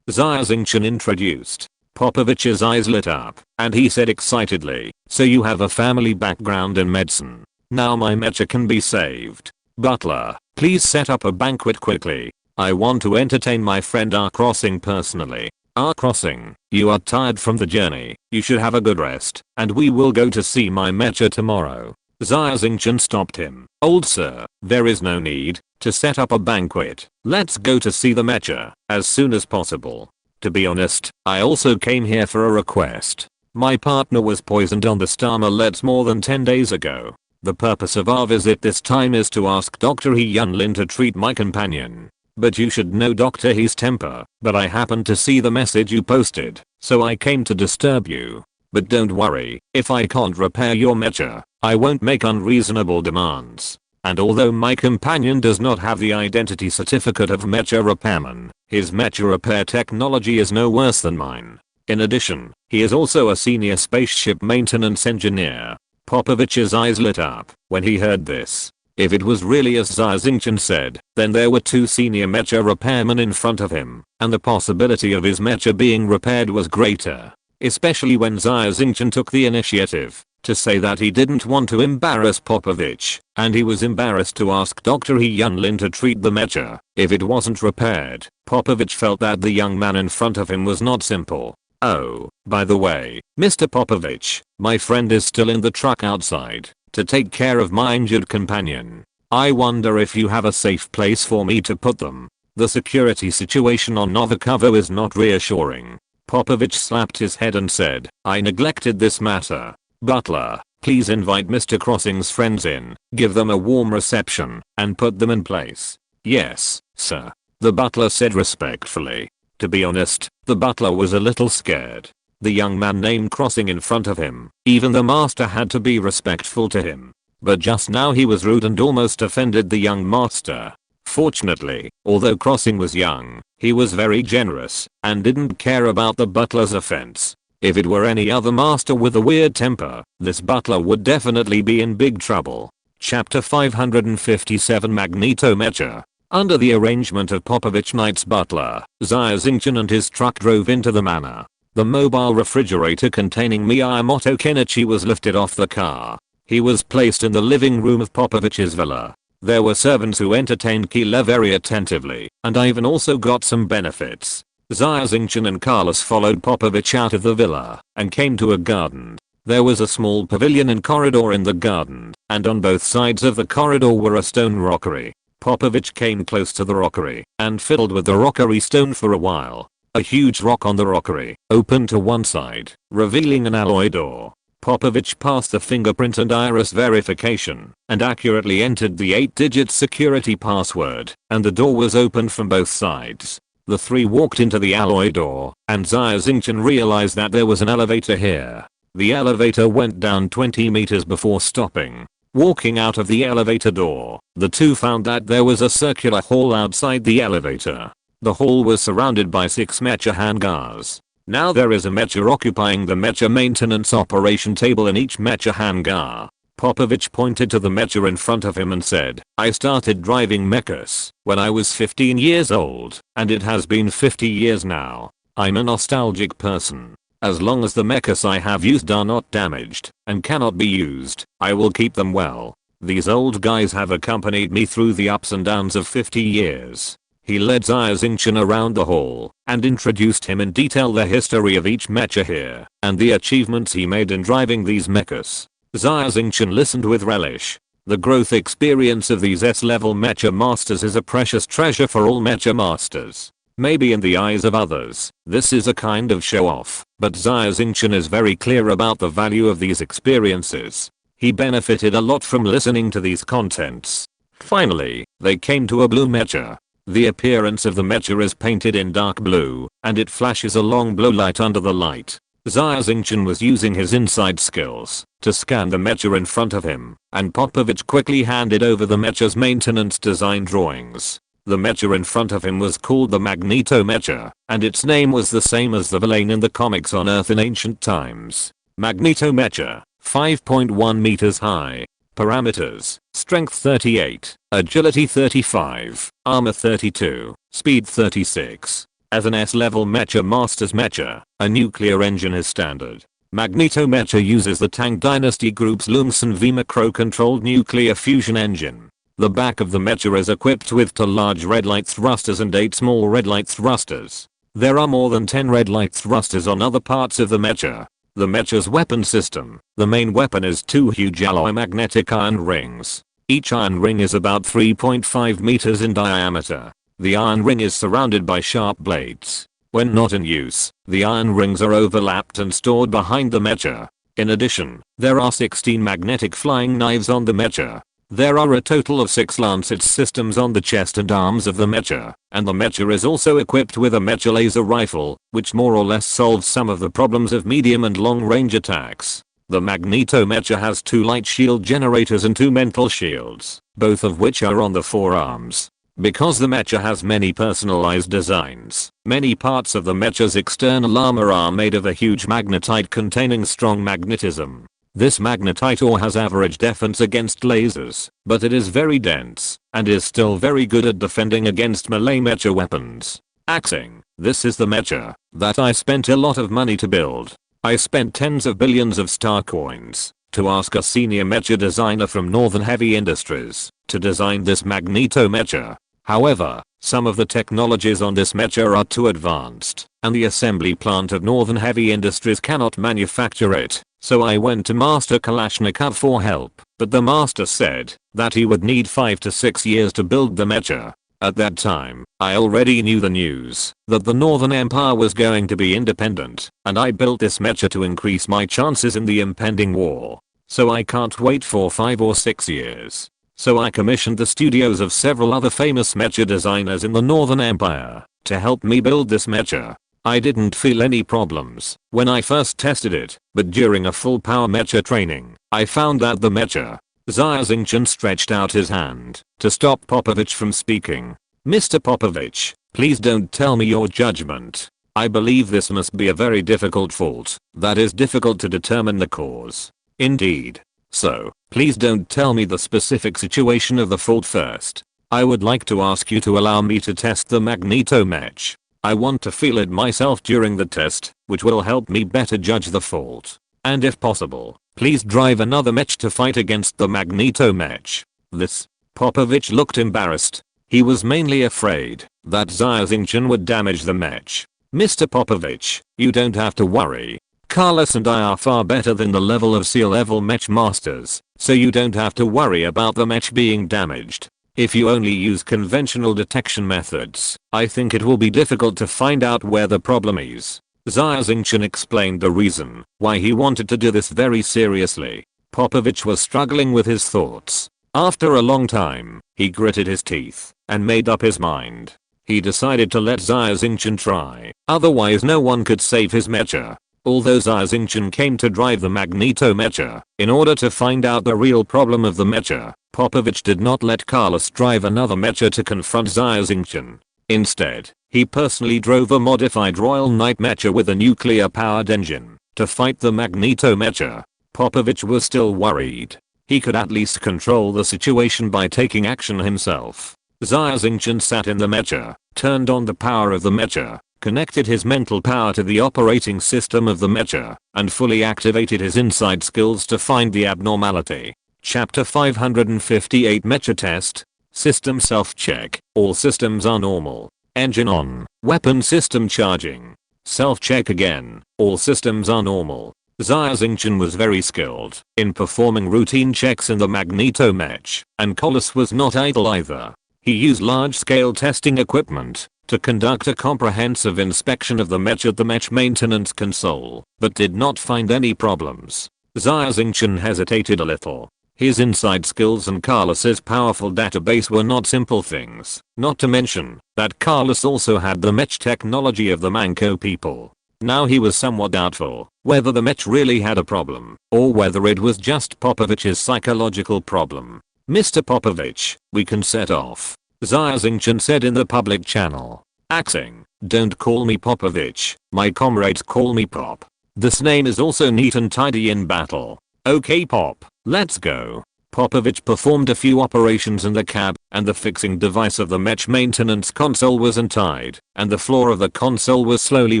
Xia Xingchen introduced. Popovich's eyes lit up, and he said excitedly, "So you have a family background in medicine. Now my mecha can be saved. Butler, please set up a banquet quickly. I want to entertain my friend R Crossing personally. R Crossing, you are tired from the journey. You should have a good rest, and we will go to see my mecha tomorrow." Xia Xingchen stopped him. "Old sir, there is no need to set up a banquet. Let's go to see the mecha as soon as possible. To be honest, I also came here for a request. My partner was poisoned on the Star Millets more than 10 days ago. The purpose of our visit this time is to ask Dr. He Yunlin to treat my companion. But you should know Dr. He's temper, but I happened to see the message you posted, so I came to disturb you. But don't worry, if I can't repair your mecha, I won't make unreasonable demands. And although my companion does not have the identity certificate of mecha repairman, his mecha repair technology is no worse than mine. In addition, he is also a senior spaceship maintenance engineer." Popovich's eyes lit up when he heard this. If it was really as Xia Xingchen said, then there were two senior mecha repairmen in front of him, and the possibility of his mecha being repaired was greater. Especially when Xia Xingchen took the initiative to say that he didn't want to embarrass Popovich, and he was embarrassed to ask Dr. Hyunlin to treat the mecha if it wasn't repaired. Popovich felt that the young man in front of him was not simple. "Oh, by the way, Mr. Popovich, my friend is still in the truck outside to take care of my injured companion. I wonder if you have a safe place for me to put them." The security situation on Novakovo is not reassuring. Popovich slapped his head and said, "I neglected this matter. Butler, please invite Mr. Crossing's friends in, give them a warm reception, and put them in place." "Yes, sir," the butler said respectfully. To be honest, the butler was a little scared. The young man named Crossing in front of him, even the master had to be respectful to him. But just now he was rude and almost offended the young master. Fortunately, although Crossing was young, he was very generous and didn't care about the butler's offense. If it were any other master with a weird temper, this butler would definitely be in big trouble. Chapter 557 Magneto Mecha. Under the arrangement of Popovich Knight's butler, Xia Xingchen and his truck drove into the manor. The mobile refrigerator containing Miyamoto Kenichi was lifted off the car. He was placed in the living room of Popovich's villa. There were servants who entertained Keela very attentively, and Ivan also got some benefits. Xia Xingchen and Carlos followed Popovich out of the villa and came to a garden. There was a small pavilion and corridor in the garden, and on both sides of the corridor were a stone rockery. Popovich came close to the rockery and fiddled with the rockery stone for a while. A huge rock on the rockery opened to one side, revealing an alloy door. Popovich passed the fingerprint and iris verification and accurately entered the 8-digit security password, and the door was opened from both sides. The three walked into the alloy door, and Xia Xingchen realized that there was an elevator here. The elevator went down 20 meters before stopping. Walking out of the elevator door, the two found that there was a circular hall outside the elevator. The hall was surrounded by 6 mecha hangars. Now there is a mecha occupying the mecha maintenance operation table in each mecha hangar. Popovich pointed to the mecha in front of him and said, "I started driving mechas when I was 15 years old, and it has been 50 years now. I'm a nostalgic person. As long as the mechas I have used are not damaged and cannot be used, I will keep them well. These old guys have accompanied me through the ups and downs of 50 years. He led Xia Xingchen around the hall and introduced him in detail the history of each mecha here and the achievements he made in driving these mechas. Xia Xingchen listened with relish. The growth experience of these S-level mecha masters is a precious treasure for all mecha masters. Maybe in the eyes of others, this is a kind of show-off, but Xia Xingchen is very clear about the value of these experiences. He benefited a lot from listening to these contents. Finally, they came to a blue mecha. The appearance of the mecha is painted in dark blue, and it flashes a long blue light under the light. Xia Xingchen was using his inside skills to scan the mecha in front of him, and Popovich quickly handed over the mecha's maintenance design drawings. The mecha in front of him was called the Magneto Mecha, and its name was the same as the villain in the comics on Earth in ancient times. Magneto Mecha, 5.1 meters high. Parameters: Strength 38, Agility 35, Armor 32, Speed 36. As an S-level mecha master's mecha, a nuclear engine is standard. Magneto Mecha uses the Tang Dynasty Group's Lumsen V macro-controlled nuclear fusion engine. The back of the mecha is equipped with 2 large red light thrusters and 8 small red light thrusters. There are more than 10 red light thrusters on other parts of the mecha. The mecha's weapon system: the main weapon is 2 huge alloy magnetic iron rings. Each iron ring is about 3.5 meters in diameter. The iron ring is surrounded by sharp blades. When not in use, the iron rings are overlapped and stored behind the mecha. In addition, there are 16 magnetic flying knives on the mecha. There are a total of 6 lancet systems on the chest and arms of the mecha, and the mecha is also equipped with a mecha laser rifle, which more or less solves some of the problems of medium and long range attacks. The Magneto Mecha has 2 light shield generators and 2 mental shields, both of which are on the forearms. Because the mecha has many personalized designs, many parts of the mecha's external armor are made of a huge magnetite containing strong magnetism. This magnetite ore has average defense against lasers, but it is very dense, and is still very good at defending against melee mecha weapons. Axing: this is the mecha that I spent a lot of money to build. I spent tens of billions of star coins to ask a senior mecha designer from Northern Heavy Industries to design this Magneto mecha. However, some of the technologies on this mecha are too advanced, and the assembly plant of Northern Heavy Industries cannot manufacture it, so I went to Master Kalashnikov for help, but the master said that he would need 5 to 6 years to build the mecha. At that time, I already knew the news that the Northern Empire was going to be independent, and I built this mecha to increase my chances in the impending war. So I can't wait for 5 or 6 years. So I commissioned the studios of several other famous mecha designers in the Northern Empire to help me build this mecha. I didn't feel any problems when I first tested it, but during a full power mecha training, I found that the mecha. Xia Xingchen stretched out his hand to stop Popovich from speaking. Mr. Popovich, please don't tell me your judgment. I believe this must be a very difficult fault that is difficult to determine the cause. Indeed. So, please don't tell me the specific situation of the fault first. I would like to ask you to allow me to test the Magneto match. I want to feel it myself during the test, which will help me better judge the fault. And if possible, please drive another match to fight against the Magneto match. This. Popovich looked embarrassed. He was mainly afraid that Xia Xingchen would damage the match. Mr. Popovich, you don't have to worry. Carlos and I are far better than the level of sea level match masters, so you don't have to worry about the match being damaged. If you only use conventional detection methods, I think it will be difficult to find out where the problem is. Xia Xingchen explained the reason why he wanted to do this very seriously. Popovich was struggling with his thoughts. After a long time, he gritted his teeth and made up his mind. He decided to let Xia Xingchen try, otherwise no one could save his mecha. Although Xia Xingchen came to drive the Magneto mecha in order to find out the real problem of the mecha, Popovich did not let Carlos drive another mecha to confront Xia Xingchen. Instead, he personally drove a modified Royal Knight mecha with a nuclear-powered engine to fight the Magneto mecha. Popovich was still worried. He could at least control the situation by taking action himself. Xia Xingchen sat in the mecha, turned on the power of the mecha, connected his mental power to the operating system of the mecha, and fully activated his inside skills to find the abnormality. Chapter 558 Mecha Test. System Self-Check. All systems are normal. Engine on. Weapon system charging. Self-check again. All systems are normal. Xia Xingchen was very skilled in performing routine checks in the Magneto match, and Carlos was not idle either. He used large-scale testing equipment to conduct a comprehensive inspection of the match at the match maintenance console, but did not find any problems. Xia Xingchen hesitated a little. His inside skills and Carlos's powerful database were not simple things, not to mention that Carlos also had the match technology of the Manco people. Now he was somewhat doubtful whether the match really had a problem, or whether it was just Popovich's psychological problem. Mr. Popovich, we can set off. Xia Xingchen said in the public channel. Axing, don't call me Popovich, my comrades call me Pop. This name is also neat and tidy in battle. Okay Pop, let's go. Popovich performed a few operations in the cab, and the fixing device of the match maintenance console was untied, and the floor of the console was slowly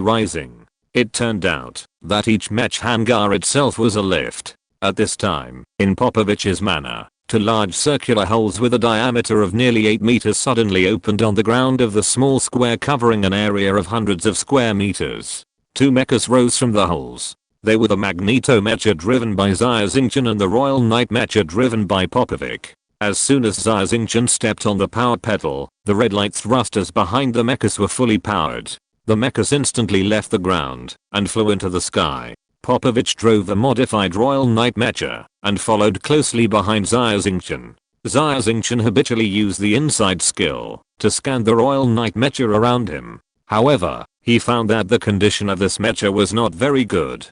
rising. It turned out that each match hangar itself was a lift. At this time, in Popovich's manner, two large circular holes with a diameter of nearly 8 meters suddenly opened on the ground of the small square covering an area of hundreds of square meters. 2 mechas rose from the holes. They were the Magneto mecha driven by Xia Xingchen and the Royal Knight mecha driven by Popovich. As soon as Xia Xingchen stepped on the power pedal, the red light thrusters behind the mechas were fully powered. The mechas instantly left the ground and flew into the sky. Popovich drove the modified Royal Knight mecha and followed closely behind Xia Xingchen. Xia Xingchen habitually used the inside skill to scan the Royal Knight mecha around him. However, he found that the condition of this mecha was not very good.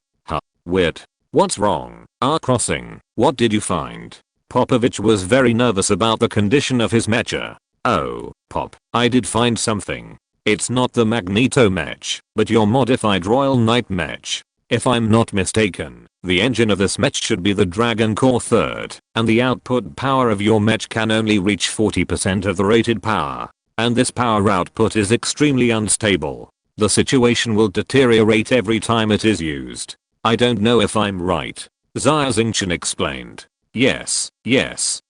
Weird. What's wrong? Crossing. What did you find? Popovich was very nervous about the condition of his mecha. Oh, Pop, I did find something. It's not the Magneto match, but your modified Royal Knight match. If I'm not mistaken, the engine of this match should be the Dragon Core 3rd, and the output power of your match can only reach 40% of the rated power. And this power output is extremely unstable. The situation will deteriorate every time it is used. I don't know if I'm right. Xia Xingchen explained. Yes,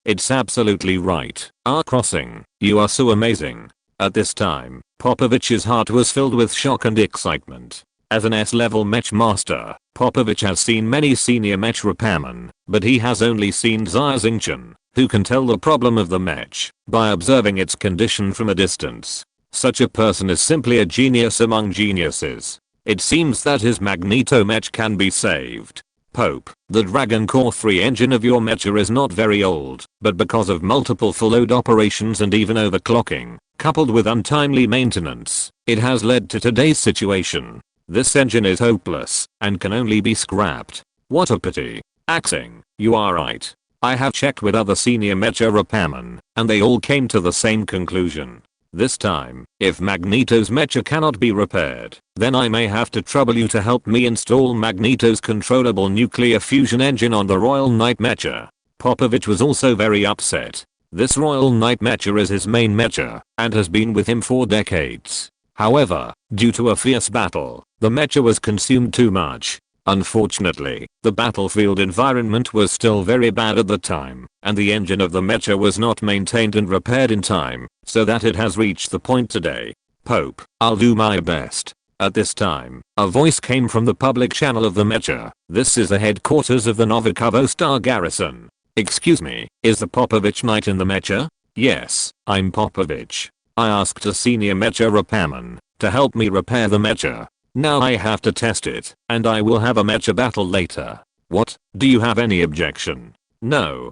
it's absolutely right. Crossing, you are so amazing. At this time, Popovich's heart was filled with shock and excitement. As an S-level mech master, Popovich has seen many senior mech repairmen, but he has only seen Xia Xingchen, who can tell the problem of the mech by observing its condition from a distance. Such a person is simply a genius among geniuses. It seems that his Magneto mech can be saved. Pope, the Dragon Core 3 engine of your mecha is not very old, but because of multiple full load operations and even overclocking, coupled with untimely maintenance, it has led to today's situation. This engine is hopeless and can only be scrapped. What a pity. Axing, you are right. I have checked with other senior mecha repairmen, and they all came to the same conclusion. This time, if Magneto's mecha cannot be repaired, then I may have to trouble you to help me install Magneto's controllable nuclear fusion engine on the Royal Knight mecha. Popovich was also very upset. This Royal Knight mecha is his main mecha, and has been with him for decades. However, due to a fierce battle, the mecha was consumed too much. Unfortunately, the battlefield environment was still very bad at the time, and the engine of the mecha was not maintained and repaired in time, so that it has reached the point today. Pope, I'll do my best. At this time, a voice came from the public channel of the mecha. This is the headquarters of the Novikovo Star Garrison. Excuse me, is the Popovich Knight in the mecha? Yes, I'm Popovich. I asked a senior mecha repairman to help me repair the mecha. Now I have to test it, and I will have a mecha battle later. What? Do you have any objection? No,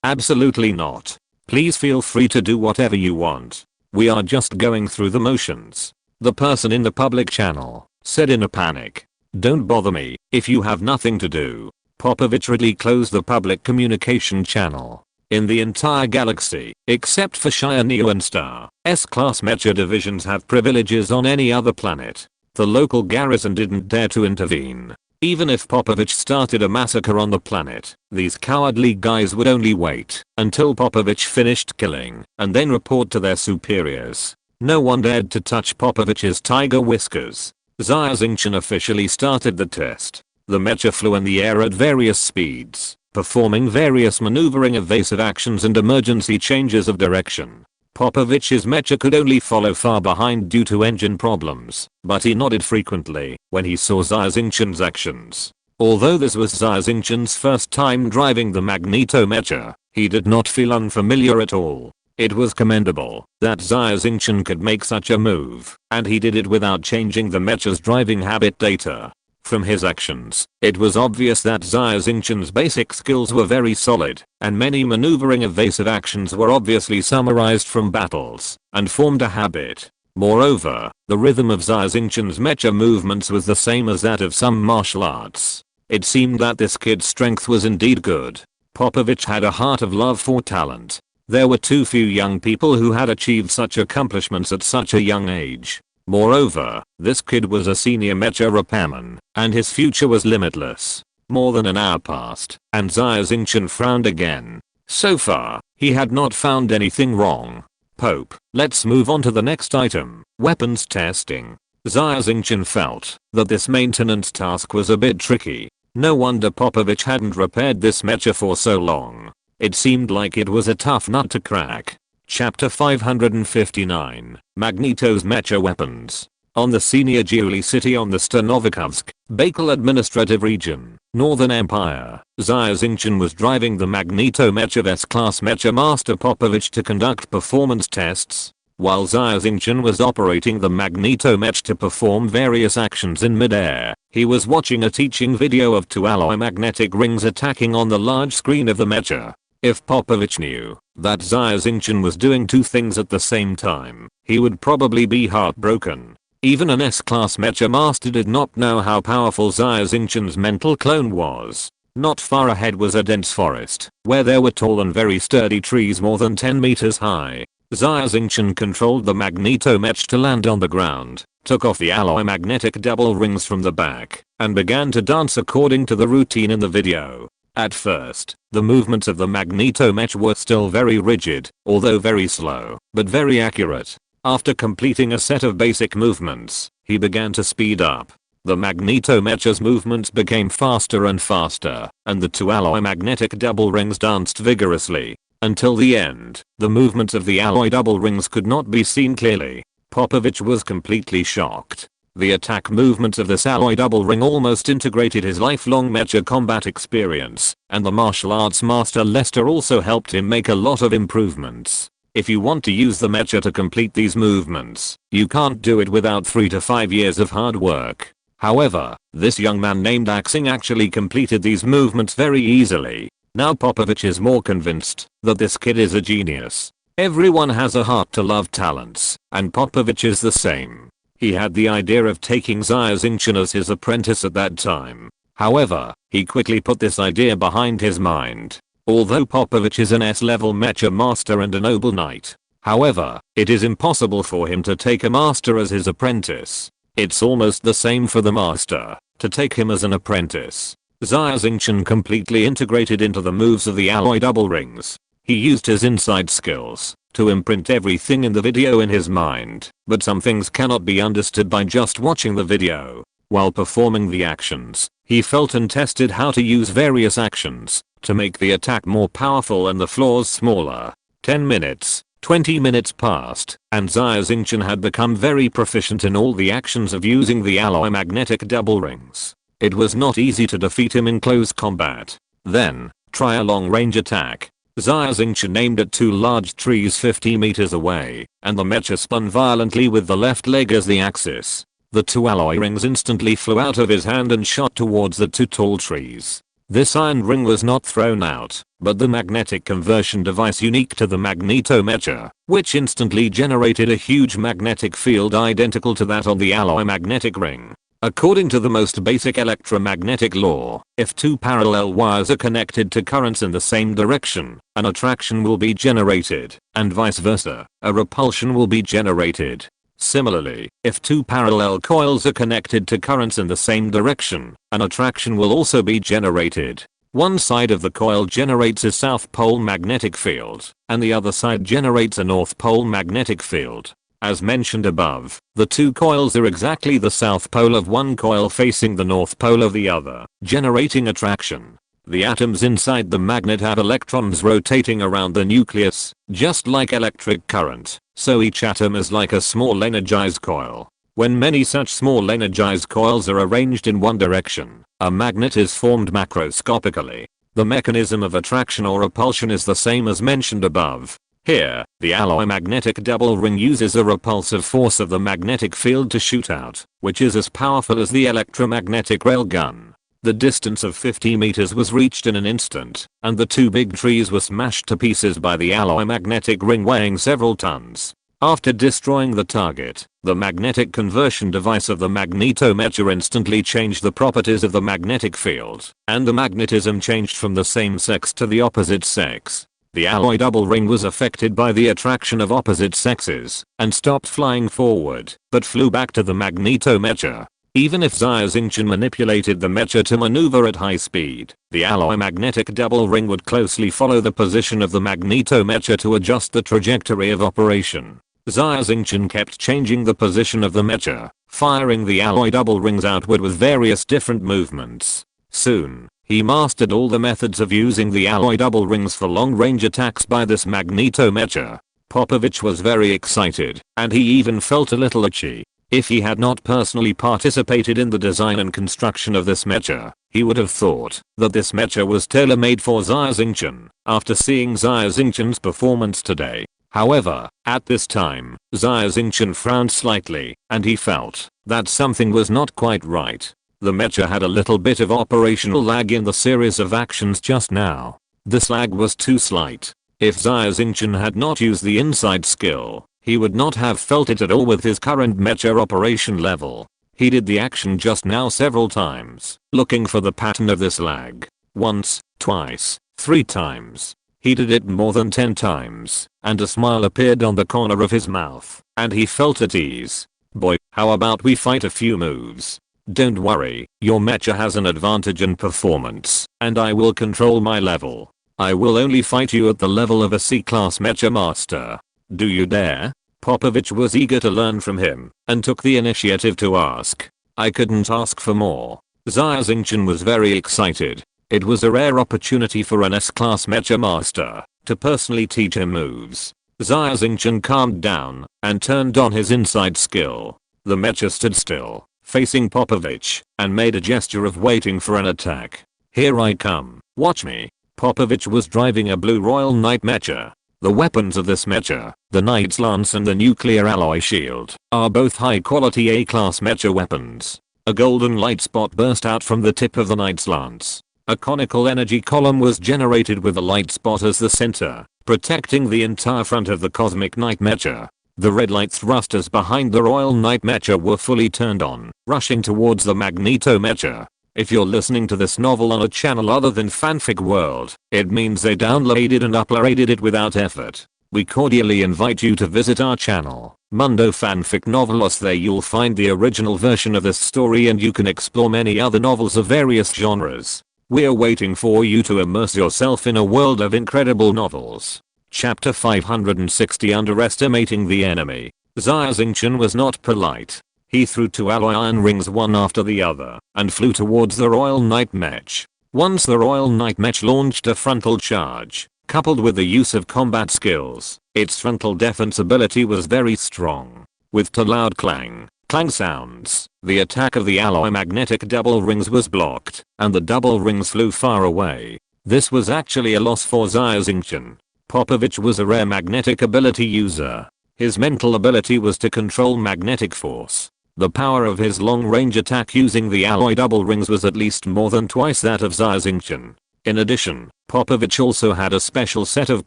absolutely not. Please feel free to do whatever you want. We are just going through the motions. The person in the public channel said in a panic. Don't bother me if you have nothing to do. Popovich readily closed the public communication channel. In the entire galaxy, except for Xia Neo and Star, S-class mecha divisions have privileges on any other planet. The local garrison didn't dare to intervene. Even if Popovich started a massacre on the planet, these cowardly guys would only wait until Popovich finished killing, and then report to their superiors. No one dared to touch Popovich's tiger whiskers. Xia Xingchen officially started the test. The mecha flew in the air at various speeds, performing various maneuvering evasive actions and emergency changes of direction. Popovich's mecha could only follow far behind due to engine problems, but he nodded frequently when he saw Xia Xingchen's actions. Although this was Xia Xingchen's first time driving the Magneto mecha, he did not feel unfamiliar at all. It was commendable that Xia Xingchen could make such a move, and he did it without changing the mecha's driving habit data. From his actions, it was obvious that Xia Xingchen's basic skills were very solid, and many maneuvering evasive actions were obviously summarized from battles, and formed a habit. Moreover, the rhythm of Xia Xingchen's mecha movements was the same as that of some martial arts. It seemed that this kid's strength was indeed good. Popovich had a heart of love for talent. There were too few young people who had achieved such accomplishments at such a young age. Moreover, this kid was a senior mecha repairman, and his future was limitless. More than an hour passed, and Xia Xingchen frowned again. So far, he had not found anything wrong. Pope, let's move on to the next item, weapons testing. Xia Xingchen felt that this maintenance task was a bit tricky. No wonder Popovich hadn't repaired this mecha for so long. It seemed like it was a tough nut to crack. Chapter 559, Magneto's Mecha Weapons. On the senior Giuli city on the Sternovikovsk, Baikal Administrative Region, Northern Empire, Xia Xingchen was driving the Magneto mecha of S-class mecha master Popovich to conduct performance tests. While Xia Xingchen was operating the Magneto mech to perform various actions in midair, he was watching a teaching video of two alloy magnetic rings attacking on the large screen of the mecha. If Popovich knew that Xia Xingchen was doing two things at the same time, he would probably be heartbroken. Even an S-class mecha master did not know how powerful Xia Xingchen's mental clone was. Not far ahead was a dense forest, where there were tall and very sturdy trees more than 10 meters high. Xia Xingchen controlled the Magneto mech to land on the ground, took off the alloy magnetic double rings from the back, and began to dance according to the routine in the video. At first, the movements of the Magneto mech were still very rigid, although very slow, but very accurate. After completing a set of basic movements, he began to speed up. The Magneto Mecha's movements became faster and faster, and the two alloy magnetic double rings danced vigorously. Until the end, the movements of the alloy double rings could not be seen clearly. Popovich was completely shocked. The attack movements of this alloy double ring almost integrated his lifelong mecha combat experience, and the martial arts master Lester also helped him make a lot of improvements. If you want to use the mecha to complete these movements, you can't do it without 3 to 5 years of hard work. However, this young man named Xing actually completed these movements very easily. Now Popovich is more convinced that this kid is a genius. Everyone has a heart to love talents, and Popovich is the same. He had the idea of taking Xia Xingchen as his apprentice at that time. However, he quickly put this idea behind his mind. Although Popovich is an S-level mecha master and a noble knight, however, it is impossible for him to take a master as his apprentice. It's almost the same for the master to take him as an apprentice. Xia Xingchen completely integrated into the moves of the alloy double rings. He used his inside skills to imprint everything in the video in his mind, but some things cannot be understood by just watching the video. While performing the actions, he felt and tested how to use various actions to make the attack more powerful and the flaws smaller. 10 minutes, 20 minutes passed, and Xia Xingchen had become very proficient in all the actions of using the alloy magnetic double rings. It was not easy to defeat him in close combat. Then, try a long range attack. Xia Xingchen aimed at two large trees 50 meters away, and the mecha spun violently with the left leg as the axis. The two alloy rings instantly flew out of his hand and shot towards the two tall trees. This iron ring was not thrown out, but the magnetic conversion device unique to the Magneto Mecha, which instantly generated a huge magnetic field identical to that on the alloy magnetic ring. According to the most basic electromagnetic law, if two parallel wires are connected to currents in the same direction, an attraction will be generated, and vice versa, a repulsion will be generated. Similarly, if two parallel coils are connected to currents in the same direction, an attraction will also be generated. One side of the coil generates a south pole magnetic field, and the other side generates a north pole magnetic field. As mentioned above, the two coils are exactly the south pole of one coil facing the north pole of the other, generating attraction. The atoms inside the magnet have electrons rotating around the nucleus, just like electric current, so each atom is like a small energized coil. When many such small energized coils are arranged in one direction, a magnet is formed macroscopically. The mechanism of attraction or repulsion is the same as mentioned above. Here, the alloy magnetic double ring uses a repulsive force of the magnetic field to shoot out, which is as powerful as the electromagnetic railgun. The distance of 50 meters was reached in an instant, and the two big trees were smashed to pieces by the alloy magnetic ring weighing several tons. After destroying the target, the magnetic conversion device of the Magneto Mecha instantly changed the properties of the magnetic field, and the magnetism changed from the same sex to the opposite sex. The alloy double ring was affected by the attraction of opposite sexes, and stopped flying forward, but flew back to the Magneto Mecha. Even if Xia Xingchen manipulated the mecha to maneuver at high speed, the alloy magnetic double ring would closely follow the position of the Magneto Mecha to adjust the trajectory of operation. Xia Xingchen kept changing the position of the mecha, firing the alloy double rings outward with various different movements. Soon, he mastered all the methods of using the alloy double rings for long-range attacks by this Magneto Mecha. Popovich was very excited, and he even felt a little itchy. If he had not personally participated in the design and construction of this mecha, he would have thought that this mecha was tailor-made for Xia Xingchen after seeing Xia Xingchen's performance today. However, at this time, Xia Xingchen frowned slightly, and he felt that something was not quite right. The mecha had a little bit of operational lag in the series of actions just now. This lag was too slight. If Xia Xingchen had not used the inside skill, he would not have felt it at all with his current mecha operation level. He did the action just now several times, looking for the pattern of this lag. Once, twice, 3 times. He did it more than 10 times, and a smile appeared on the corner of his mouth, and he felt at ease. Boy, how about we fight a few moves? Don't worry, your mecha has an advantage in performance, and I will control my level. I will only fight you at the level of a C-class mecha master. Do you dare? Popovich was eager to learn from him, and took the initiative to ask. I couldn't ask for more. Xia Xingchen was very excited. It was a rare opportunity for an S-class mecha master to personally teach him moves. Xia Xingchen calmed down and turned on his inside skill. The mecha stood still, facing Popovich, and made a gesture of waiting for an attack. Here I come, watch me. Popovich was driving a blue Royal Knight mecha. The weapons of this mecha, the Knight's Lance and the nuclear alloy shield, are both high quality A-class mecha weapons. A golden light spot burst out from the tip of the Knight's Lance. A conical energy column was generated with a light spot as the center, protecting the entire front of the Cosmic Knight mecha. The red light thrusters behind the Royal Knight mecha were fully turned on, rushing towards the Magneto mecha. If you're listening to this novel on a channel other than Fanfic World, it means they downloaded and uploaded it without effort. We cordially invite you to visit our channel, Mundo Fanfic Novelos. There you'll find the original version of this story and you can explore many other novels of various genres. We're waiting for you to immerse yourself in a world of incredible novels. Chapter 560 Underestimating the Enemy. Xia Xingchen was not polite. He threw 2 alloy iron rings one after the other and flew towards the Royal Knight mech. Once the Royal Knight mech launched a frontal charge, coupled with the use of combat skills, its frontal defense ability was very strong. With 2 loud clang sounds, the attack of the alloy magnetic double rings was blocked, and the double rings flew far away. This was actually a loss for Xia Xingchen. Popovich was a rare magnetic ability user. His mental ability was to control magnetic force. The power of his long-range attack using the alloy double rings was at least more than twice that of Xia Xingchen. In addition, Popovich also had a special set of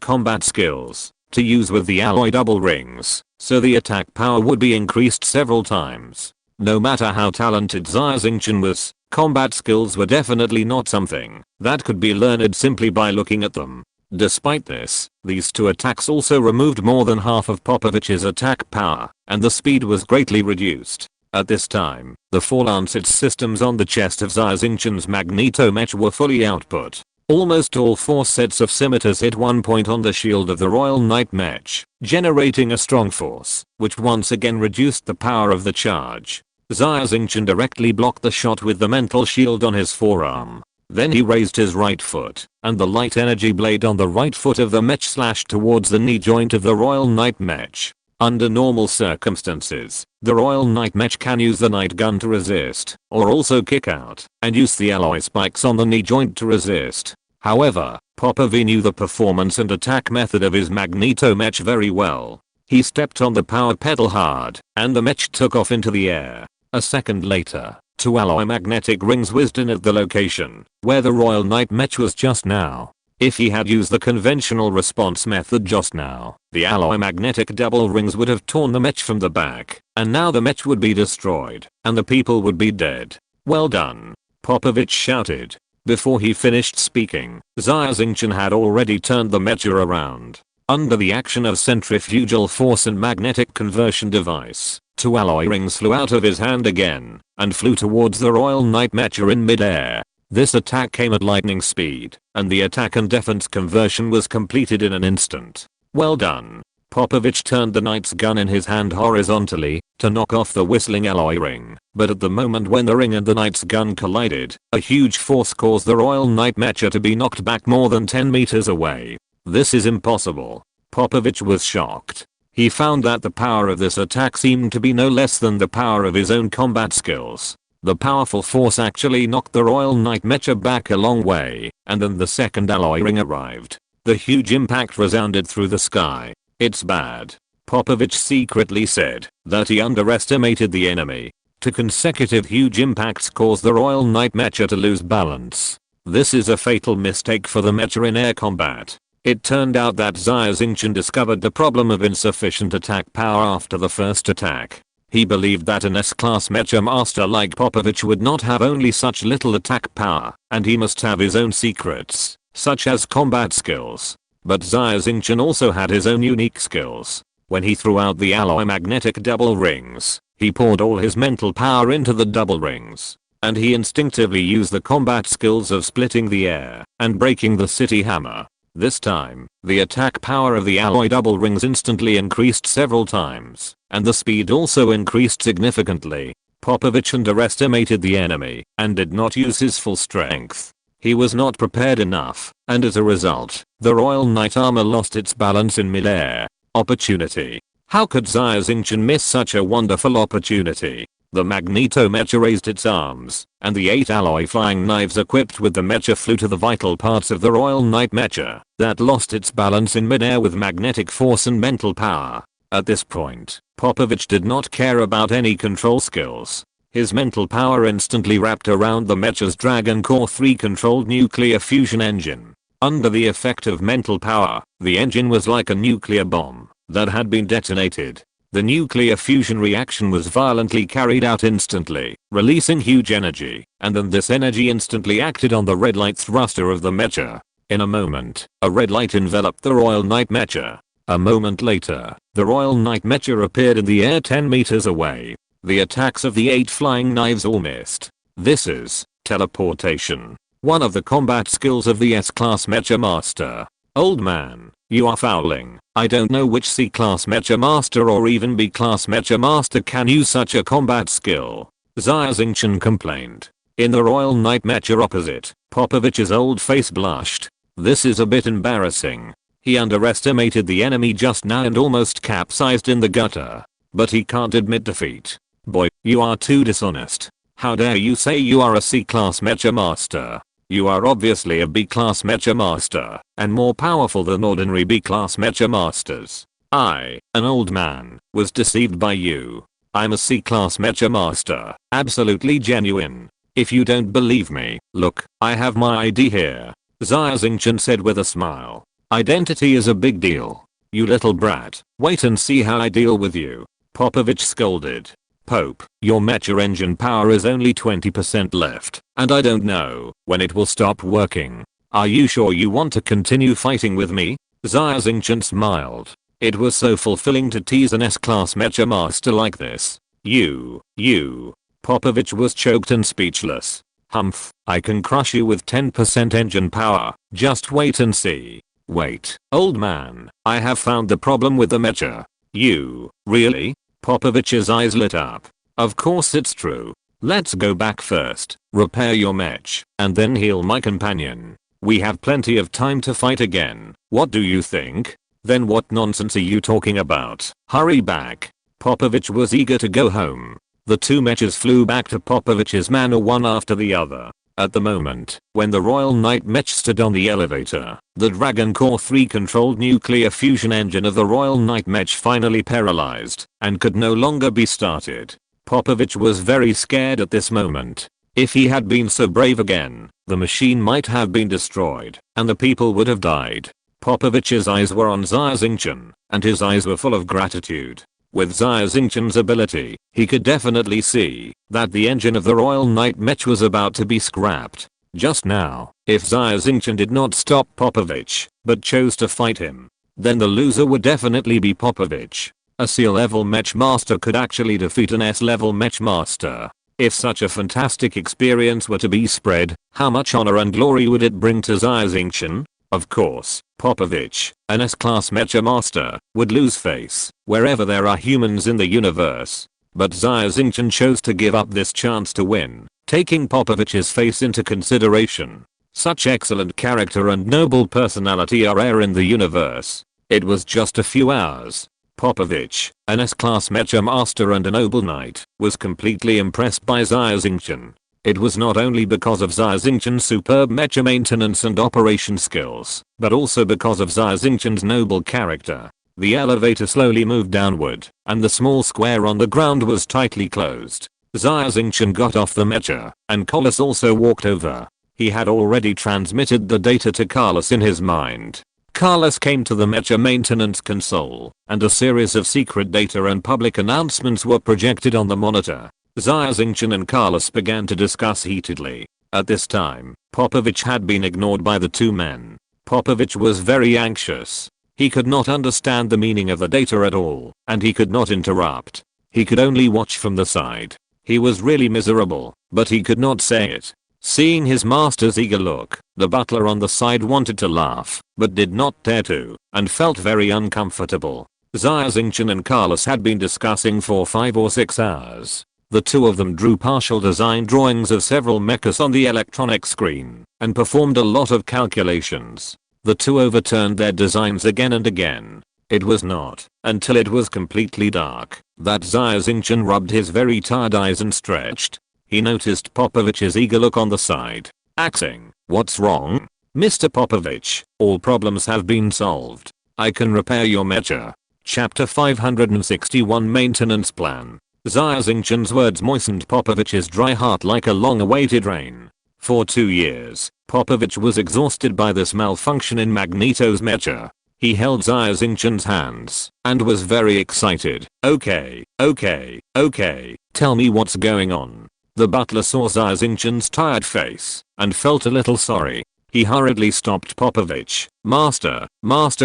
combat skills to use with the alloy double rings, so the attack power would be increased several times. No matter how talented Xia Xingchen was, combat skills were definitely not something that could be learned simply by looking at them. Despite this, these 2 attacks also removed more than half of Popovich's attack power, and the speed was greatly reduced. At this time, the 4 lancet systems on the chest of Xia Xingchen's Magneto mech were fully output. Almost all 4 sets of scimitars hit one point on the shield of the Royal Knight mech, generating a strong force, which once again reduced the power of the charge. Xia Xingchen directly blocked the shot with the mental shield on his forearm. Then he raised his right foot, and the light energy blade on the right foot of the mech slashed towards the knee joint of the Royal Knight mech. Under normal circumstances, the Royal Knight mech can use the Knight gun to resist, or also kick out, and use the alloy spikes on the knee joint to resist. However, Popovich knew the performance and attack method of his Magneto mech very well. He stepped on the power pedal hard, and the mech took off into the air. A second later, 2 alloy magnetic rings whizzed in at the location where the Royal Knight mech was just now. If he had used the conventional response method just now, the alloy magnetic double rings would have torn the mech from the back, and now the mech would be destroyed, and the people would be dead. Well done, Popovich shouted. Before he finished speaking, Xia Xingchen had already turned the mecha around. Under the action of centrifugal force and magnetic conversion device, 2 alloy rings flew out of his hand again, and flew towards the Royal Knight mecha in midair. This attack came at lightning speed, and the attack and defense conversion was completed in an instant. Well done. Popovich turned the Knight's gun in his hand horizontally to knock off the whistling alloy ring, but at the moment when the ring and the Knight's gun collided, a huge force caused the Royal Knight mecha to be knocked back more than 10 meters away. This is impossible. Popovich was shocked. He found that the power of this attack seemed to be no less than the power of his own combat skills. The powerful force actually knocked the Royal Knight mecha back a long way, and then the second alloy ring arrived. The huge impact resounded through the sky. It's bad. Popovich secretly said that he underestimated the enemy. 2 consecutive huge impacts caused the Royal Knight mecha to lose balance. This is a fatal mistake for the mecha in air combat. It turned out that Xia Xingchen discovered the problem of insufficient attack power after the first attack. He believed that an S-class mecha master like Popovich would not have only such little attack power, and he must have his own secrets, such as combat skills. But Xia Xingchen also had his own unique skills. When he threw out the alloy magnetic double rings, he poured all his mental power into the double rings, and he instinctively used the combat skills of splitting the air and breaking the city hammer. This time, the attack power of the alloy double rings instantly increased several times, and the speed also increased significantly. Popovich underestimated the enemy and did not use his full strength. He was not prepared enough, and as a result, the Royal Knight armor lost its balance in midair. Opportunity. How could Xia Xingchen miss such a wonderful opportunity? The Magneto mecha raised its arms, and the 8 alloy flying knives equipped with the mecha flew to the vital parts of the Royal Knight mecha that lost its balance in midair with magnetic force and mental power. At this point, Popovich did not care about any control skills. His mental power instantly wrapped around the mecha's Dragon Core 3 controlled nuclear fusion engine. Under the effect of mental power, the engine was like a nuclear bomb that had been detonated. The nuclear fusion reaction was violently carried out instantly, releasing huge energy, and then this energy instantly acted on the red light thruster of the mecha. In a moment, a red light enveloped the Royal Knight mecha. A moment later, the Royal Knight mecha appeared in the air 10 meters away. The attacks of the 8 flying knives all missed. This is teleportation, one of the combat skills of the S-class mecha master. Old man, you are fouling. I don't know which C-class mecha master or even B-class mecha master can use such a combat skill. Xia Xingchen complained. In the Royal Knight mecha opposite, Popovich's old face blushed. This is a bit embarrassing. He underestimated the enemy just now and almost capsized in the gutter. But he can't admit defeat. Boy, you are too dishonest. How dare you say you are a C-class mecha master? You are obviously a B-class mecha master, and more powerful than ordinary B-class mecha masters. I, an old man, was deceived by you. I'm a C-class mecha master, absolutely genuine. If you don't believe me, look, I have my ID here. Xia Xingchen said with a smile. Identity is a big deal. You little brat, wait and see how I deal with you. Popovich scolded. Pope, your mecha engine power is only 20% left, and I don't know when it will stop working. Are you sure you want to continue fighting with me? Xia Xingchen smiled. It was so fulfilling to tease an S-class mecha master like this. You. Popovich was choked and speechless. Humph, I can crush you with 10% engine power, just wait and see. Wait, old man, I have found the problem with the mecha. You, really? Popovich's eyes lit up. Of course it's true. Let's go back first, repair your mech, and then heal my companion. We have plenty of time to fight again. What do you think? Then what nonsense are you talking about? Hurry back. Popovich was eager to go home. The 2 mechas flew back to Popovich's manor one after the other. At the moment, when the Royal Knight mech stood on the elevator, the Dragon Core 3 controlled nuclear fusion engine of the Royal Knight mech finally paralyzed and could no longer be started. Popovich was very scared at this moment. If he had been so brave again, the machine might have been destroyed and the people would have died. Popovich's eyes were on Xia Xingchen, and his eyes were full of gratitude. With Xia Xingchen's ability, he could definitely see that the engine of the Royal Knight mech was about to be scrapped. Just now, if Xia Xingchen did not stop Popovich, but chose to fight him, then the loser would definitely be Popovich. A C-level mech master could actually defeat an S-level mech master. If such a fantastic experience were to be spread, how much honor and glory would it bring to Xia Xingchen? Of course, Popovich, an S-class mecha master, would lose face wherever there are humans in the universe. But Xia Xingchen chose to give up this chance to win, taking Popovich's face into consideration. Such excellent character and noble personality are rare in the universe. It was just a few hours. Popovich, an S-class mecha master and a noble knight, was completely impressed by Xia Xingchen. It was not only because of Xia Xingchen's superb mecha maintenance and operation skills, but also because of Xia Xingchen's noble character. The elevator slowly moved downward, and the small square on the ground was tightly closed. Xia Xingchen got off the mecha, and Carlos also walked over. He had already transmitted the data to Carlos in his mind. Carlos came to the mecha maintenance console, and a series of secret data and public announcements were projected on the monitor. Xia Xingchen and Carlos began to discuss heatedly. At this time, Popovich had been ignored by the 2 men. Popovich was very anxious. He could not understand the meaning of the data at all, and he could not interrupt. He could only watch from the side. He was really miserable, but he could not say it. Seeing his master's eager look, the butler on the side wanted to laugh, but did not dare to, and felt very uncomfortable. Xia Xingchen and Carlos had been discussing for 5 or 6 hours. The two of them drew partial design drawings of several mechas on the electronic screen and performed a lot of calculations. The two overturned their designs again and again. It was not until it was completely dark that Xia Xingchen rubbed his very tired eyes and stretched. He noticed Popovich's eager look on the side, asking, "What's wrong? Mr. Popovich, all problems have been solved. I can repair your mecha." Chapter 561 Maintenance Plan. Xia Xingchen's words moistened Popovich's dry heart like a long-awaited rain. For 2 years, Popovich was exhausted by this malfunction in Magneto's mecha. He held Xia Xingchen's hands and was very excited. Okay, tell me what's going on." The butler saw Xia Xingchen's tired face and felt a little sorry. He hurriedly stopped Popovich. Master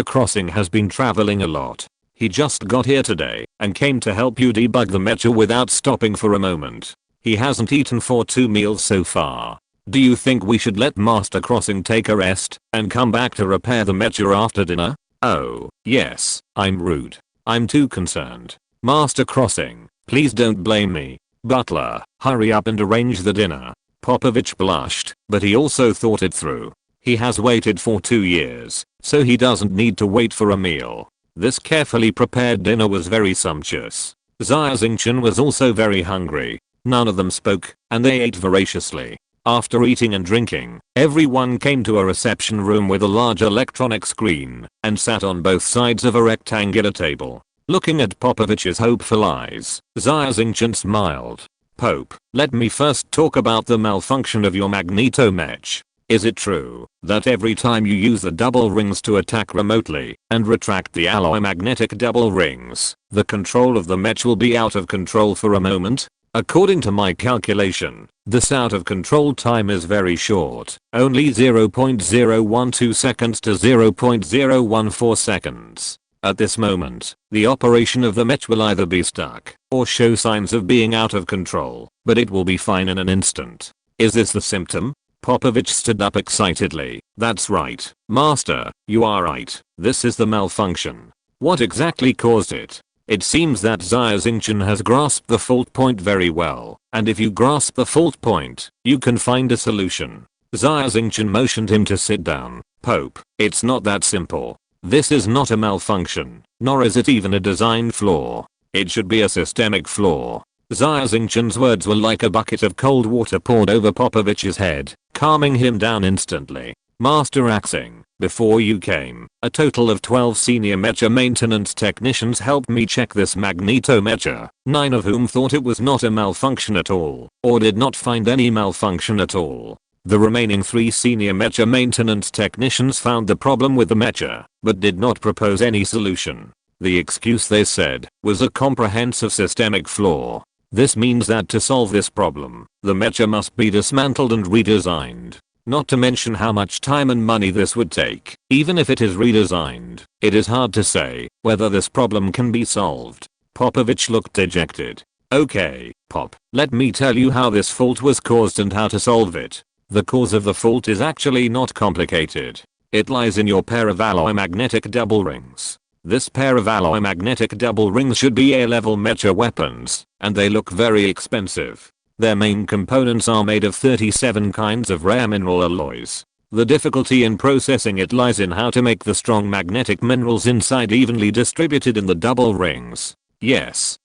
Crossing has been traveling a lot. He just got here today and came to help you debug the mecha without stopping for a moment. He hasn't eaten for 2 meals so far. Do you think we should let Master Crossing take a rest and come back to repair the mecha after dinner? Oh, yes, I'm rude. I'm too concerned. Master Crossing, please don't blame me. Butler, hurry up and arrange the dinner. Popovich blushed, but he also thought it through. He has waited for 2 years, so he doesn't need to wait for a meal. This carefully prepared dinner was very sumptuous. Xia Xingchen was also very hungry. None of them spoke, and they ate voraciously. After eating and drinking, everyone came to a reception room with a large electronic screen and sat on both sides of a rectangular table. Looking at Popovich's hopeful eyes, Xia Xingchen smiled. "Pope, let me first talk about the malfunction of your Magneto mech. Is it true that every time you use the double rings to attack remotely and retract the alloy magnetic double rings, the control of the mech will be out of control for a moment? According to my calculation, this out of control time is very short, only 0.012 seconds to 0.014 seconds. At this moment, the operation of the mech will either be stuck or show signs of being out of control, but it will be fine in an instant. Is this the symptom?" Popovich stood up excitedly. "That's right, Master, you are right. This is the malfunction. What exactly caused it? It seems that Xia Xingchen has grasped the fault point very well, and if you grasp the fault point, you can find a solution." Xia Xingchen motioned him to sit down. "Pope, it's not that simple. This is not a malfunction, nor is it even a design flaw. It should be a systemic flaw." Xia Xingchen's words were like a bucket of cold water poured over Popovich's head, calming him down instantly. "Master Xing, before you came, a total of 12 senior mecha maintenance technicians helped me check this Magneto mecha, 9 of whom thought it was not a malfunction at all, or did not find any malfunction at all. The remaining 3 senior mecha maintenance technicians found the problem with the mecha, but did not propose any solution. The excuse they said was a comprehensive systemic flaw. This means that to solve this problem, the mecha must be dismantled and redesigned. Not to mention how much time and money this would take. Even if it is redesigned, it is hard to say whether this problem can be solved." Popovich looked dejected. "Okay, Pop, let me tell you how this fault was caused and how to solve it. The cause of the fault is actually not complicated. It lies in your pair of alloy magnetic double rings. This pair of alloy magnetic double rings should be A-level mecha weapons, and they look very expensive. Their main components are made of 37 kinds of rare mineral alloys. The difficulty in processing it lies in how to make the strong magnetic minerals inside evenly distributed in the double rings. Yes,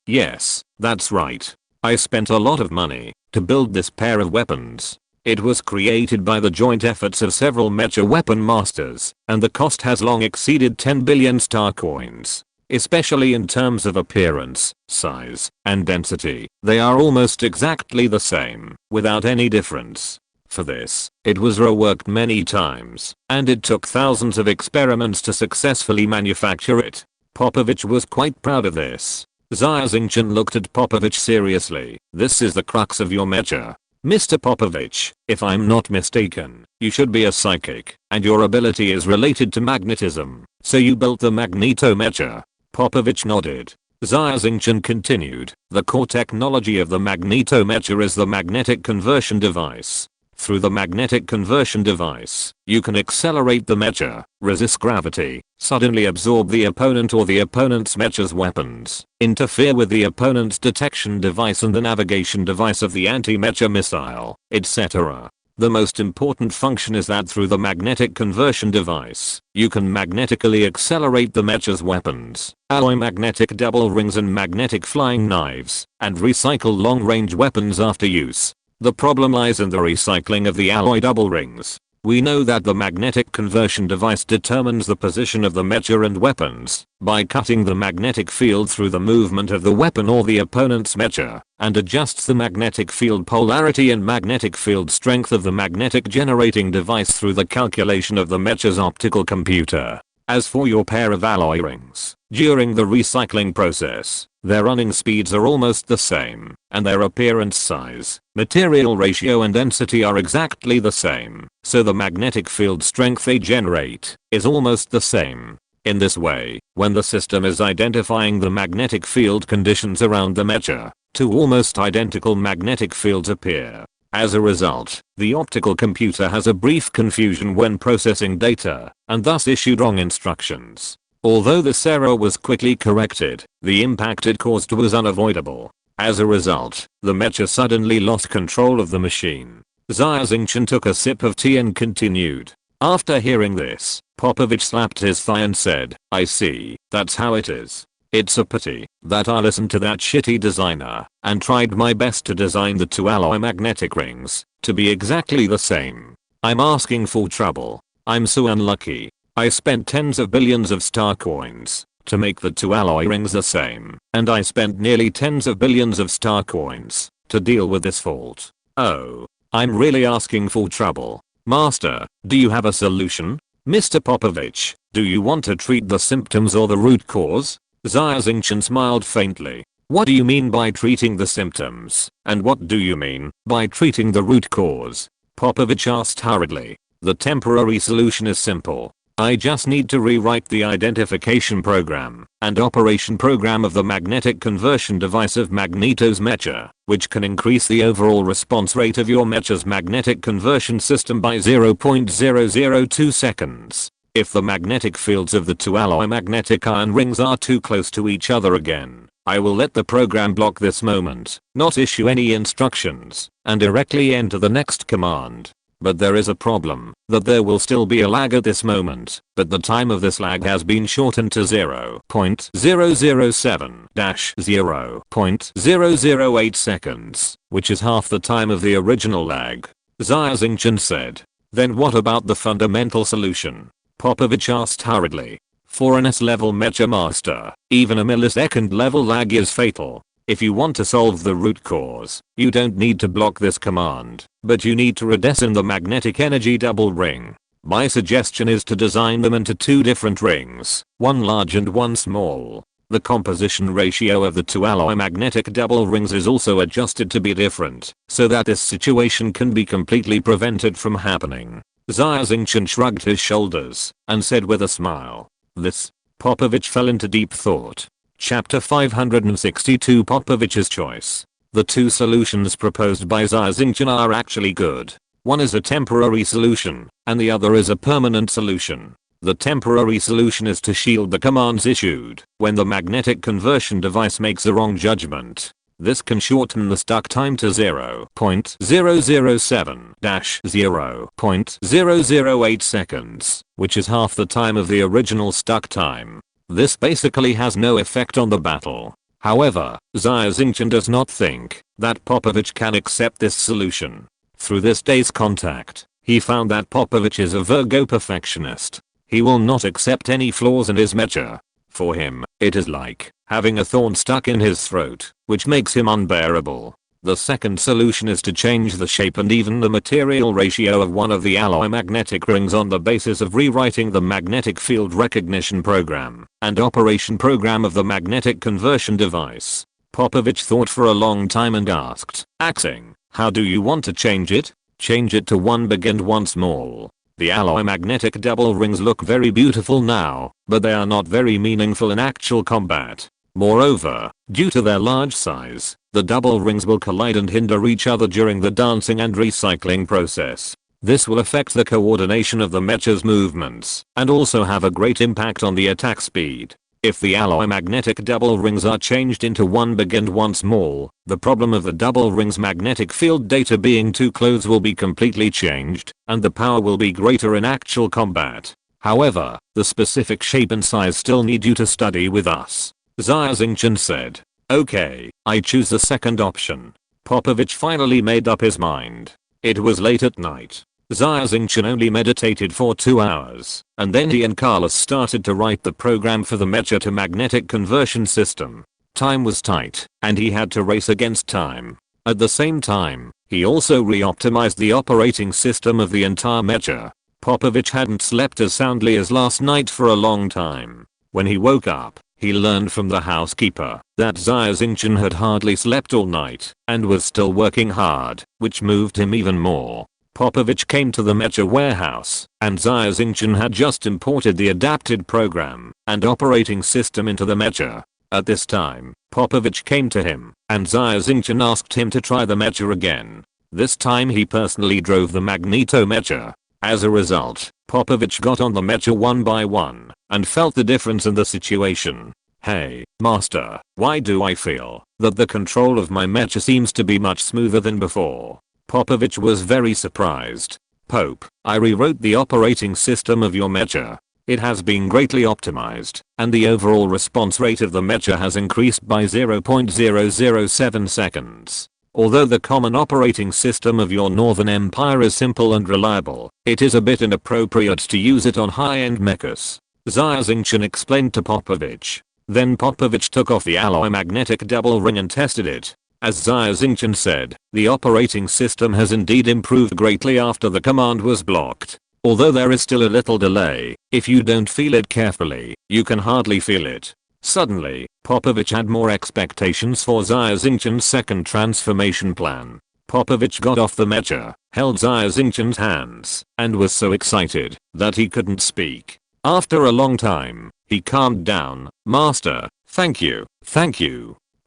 that's right. I spent a lot of money to build this pair of weapons. It was created by the joint efforts of several mecha weapon masters, and the cost has long exceeded 10 billion star coins. Especially in terms of appearance, size, and density, they are almost exactly the same, without any difference. For this, it was reworked many times, and it took thousands of experiments to successfully manufacture it. Popovich was quite proud of this. Xia Xingchen looked at Popovich seriously. "This is the crux of your mecha. Mr. Popovich, if I'm not mistaken, you should be a psychic, and your ability is related to magnetism, so you built the Magneto mecha." Popovich nodded. Xia Xingchen continued, "The core technology of the Magneto mecha is the magnetic conversion device. Through the magnetic conversion device, you can accelerate the mecha, resist gravity, suddenly absorb the opponent or the opponent's mecha's weapons, interfere with the opponent's detection device and the navigation device of the anti-mecha missile, etc. The most important function is that through the magnetic conversion device, you can magnetically accelerate the mecha's weapons, alloy magnetic double rings and magnetic flying knives, and recycle long-range weapons after use. The problem lies in the recycling of the alloy double rings. We know that the magnetic conversion device determines the position of the mecha and weapons by cutting the magnetic field through the movement of the weapon or the opponent's mecha, and adjusts the magnetic field polarity and magnetic field strength of the magnetic generating device through the calculation of the mecha's optical computer. As for your pair of alloy rings, during the recycling process, their running speeds are almost the same, and their appearance, size, material ratio and density are exactly the same, so the magnetic field strength they generate is almost the same. In this way, when the system is identifying the magnetic field conditions around the mecha, two almost identical magnetic fields appear. As a result, the optical computer has a brief confusion when processing data, and thus issued wrong instructions. Although this error was quickly corrected, the impact it caused was unavoidable. As a result, the mecha suddenly lost control of the machine. Xia Xingchen took a sip of tea and continued. After hearing this, Popovich slapped his thigh and said, "I see, that's how it is. It's a pity that I listened to that shitty designer and tried my best to design the two alloy magnetic rings to be exactly the same. I'm asking for trouble. I'm so unlucky. I spent tens of billions of star coins to make the two alloy rings the same, and I spent nearly tens of billions of star coins to deal with this fault. Oh, I'm really asking for trouble. Master, do you have a solution? Mr. Popovich, do you want to treat the symptoms or the root cause?" Xia Xingchen smiled faintly. "What do you mean by treating the symptoms, and what do you mean by treating the root cause?" Popovich asked hurriedly. "The temporary solution is simple. I just need to rewrite the identification program and operation program of the magnetic conversion device of Magneto's mecha, which can increase the overall response rate of your mecha's magnetic conversion system by 0.002 seconds. If the magnetic fields of the two alloy magnetic iron rings are too close to each other again, I will let the program block this moment, not issue any instructions, and directly enter the next command. But there is a problem, that there will still be a lag at this moment, but the time of this lag has been shortened to 0.007-0.008 seconds, which is half the time of the original lag," Xia Xingchen said. "Then what about the fundamental solution?" Popovich asked hurriedly. "For an S-level mecha master, even a millisecond level lag is fatal. If you want to solve the root cause, you don't need to block this command, but you need to redesign the magnetic energy double ring. My suggestion is to design them into two different rings, one large and one small. The composition ratio of the two alloy magnetic double rings is also adjusted to be different, so that this situation can be completely prevented from happening." Xia Xingchen shrugged his shoulders and said with a smile, "This." Popovich fell into deep thought. Chapter 562 Popovich's Choice. The two solutions proposed by Xia Xingchen are actually good. One is a temporary solution, and the other is a permanent solution. The temporary solution is to shield the commands issued when the magnetic conversion device makes a wrong judgment. This can shorten the stuck time to 0.007-0.008 seconds, which is half the time of the original stuck time. This basically has no effect on the battle. However, Xia Xingchen does not think that Popovich can accept this solution. Through this day's contact, he found that Popovich is a Virgo perfectionist. He will not accept any flaws in his mecha. For him, it is like having a thorn stuck in his throat, which makes him unbearable. The second solution is to change the shape and even the material ratio of one of the alloy magnetic rings on the basis of rewriting the magnetic field recognition program and operation program of the magnetic conversion device. Popovich thought for a long time and asked, "Axing, how do you want to change it?" "Change it to one big and one small. The alloy magnetic double rings look very beautiful now, but they are not very meaningful in actual combat. Moreover, due to their large size, the double rings will collide and hinder each other during the dancing and recycling process. This will affect the coordination of the mecha's movements and also have a great impact on the attack speed. If the alloy magnetic double rings are changed into one big and one small, the problem of the double rings magnetic field data being too close will be completely changed, and the power will be greater in actual combat. However, the specific shape and size still need you to study with us. Xia Xingchen said. Okay, I choose the second option. Popovich finally made up his mind. It was late at night. Xia Xingchen only meditated for 2 hours, and then he and Carlos started to write the program for the mecha to magnetic conversion system. Time was tight, and he had to race against time. At the same time, he also re-optimized the operating system of the entire mecha. Popovich hadn't slept as soundly as last night for a long time. When he woke up, he learned from the housekeeper that Xia Xingchen had hardly slept all night and was still working hard, which moved him even more. Popovich came to the mecha warehouse, and Xia Xingchen had just imported the adapted program and operating system into the mecha. At this time, Popovich came to him, and Xia Xingchen asked him to try the mecha again. This time he personally drove the Magneto mecha. As a result, Popovich got on the mecha one by one and felt the difference in the situation. Hey, master, why do I feel that the control of my mecha seems to be much smoother than before? Popovich was very surprised. Pope, I rewrote the operating system of your mecha. It has been greatly optimized, and the overall response rate of the mecha has increased by 0.007 seconds. Although the common operating system of your Northern Empire is simple and reliable, it is a bit inappropriate to use it on high-end mechas. Xia Xingchen explained to Popovich. Then Popovich took off the alloy magnetic double ring and tested it. As Xia Xingchen said, the operating system has indeed improved greatly after the command was blocked. Although there is still a little delay, if you don't feel it carefully, you can hardly feel it. Suddenly, Popovich had more expectations for Xia Xingchen's second transformation plan. Popovich got off the mecha, held Xia Xingchen's hands, and was so excited that he couldn't speak. After a long time, he calmed down. Master, thank you.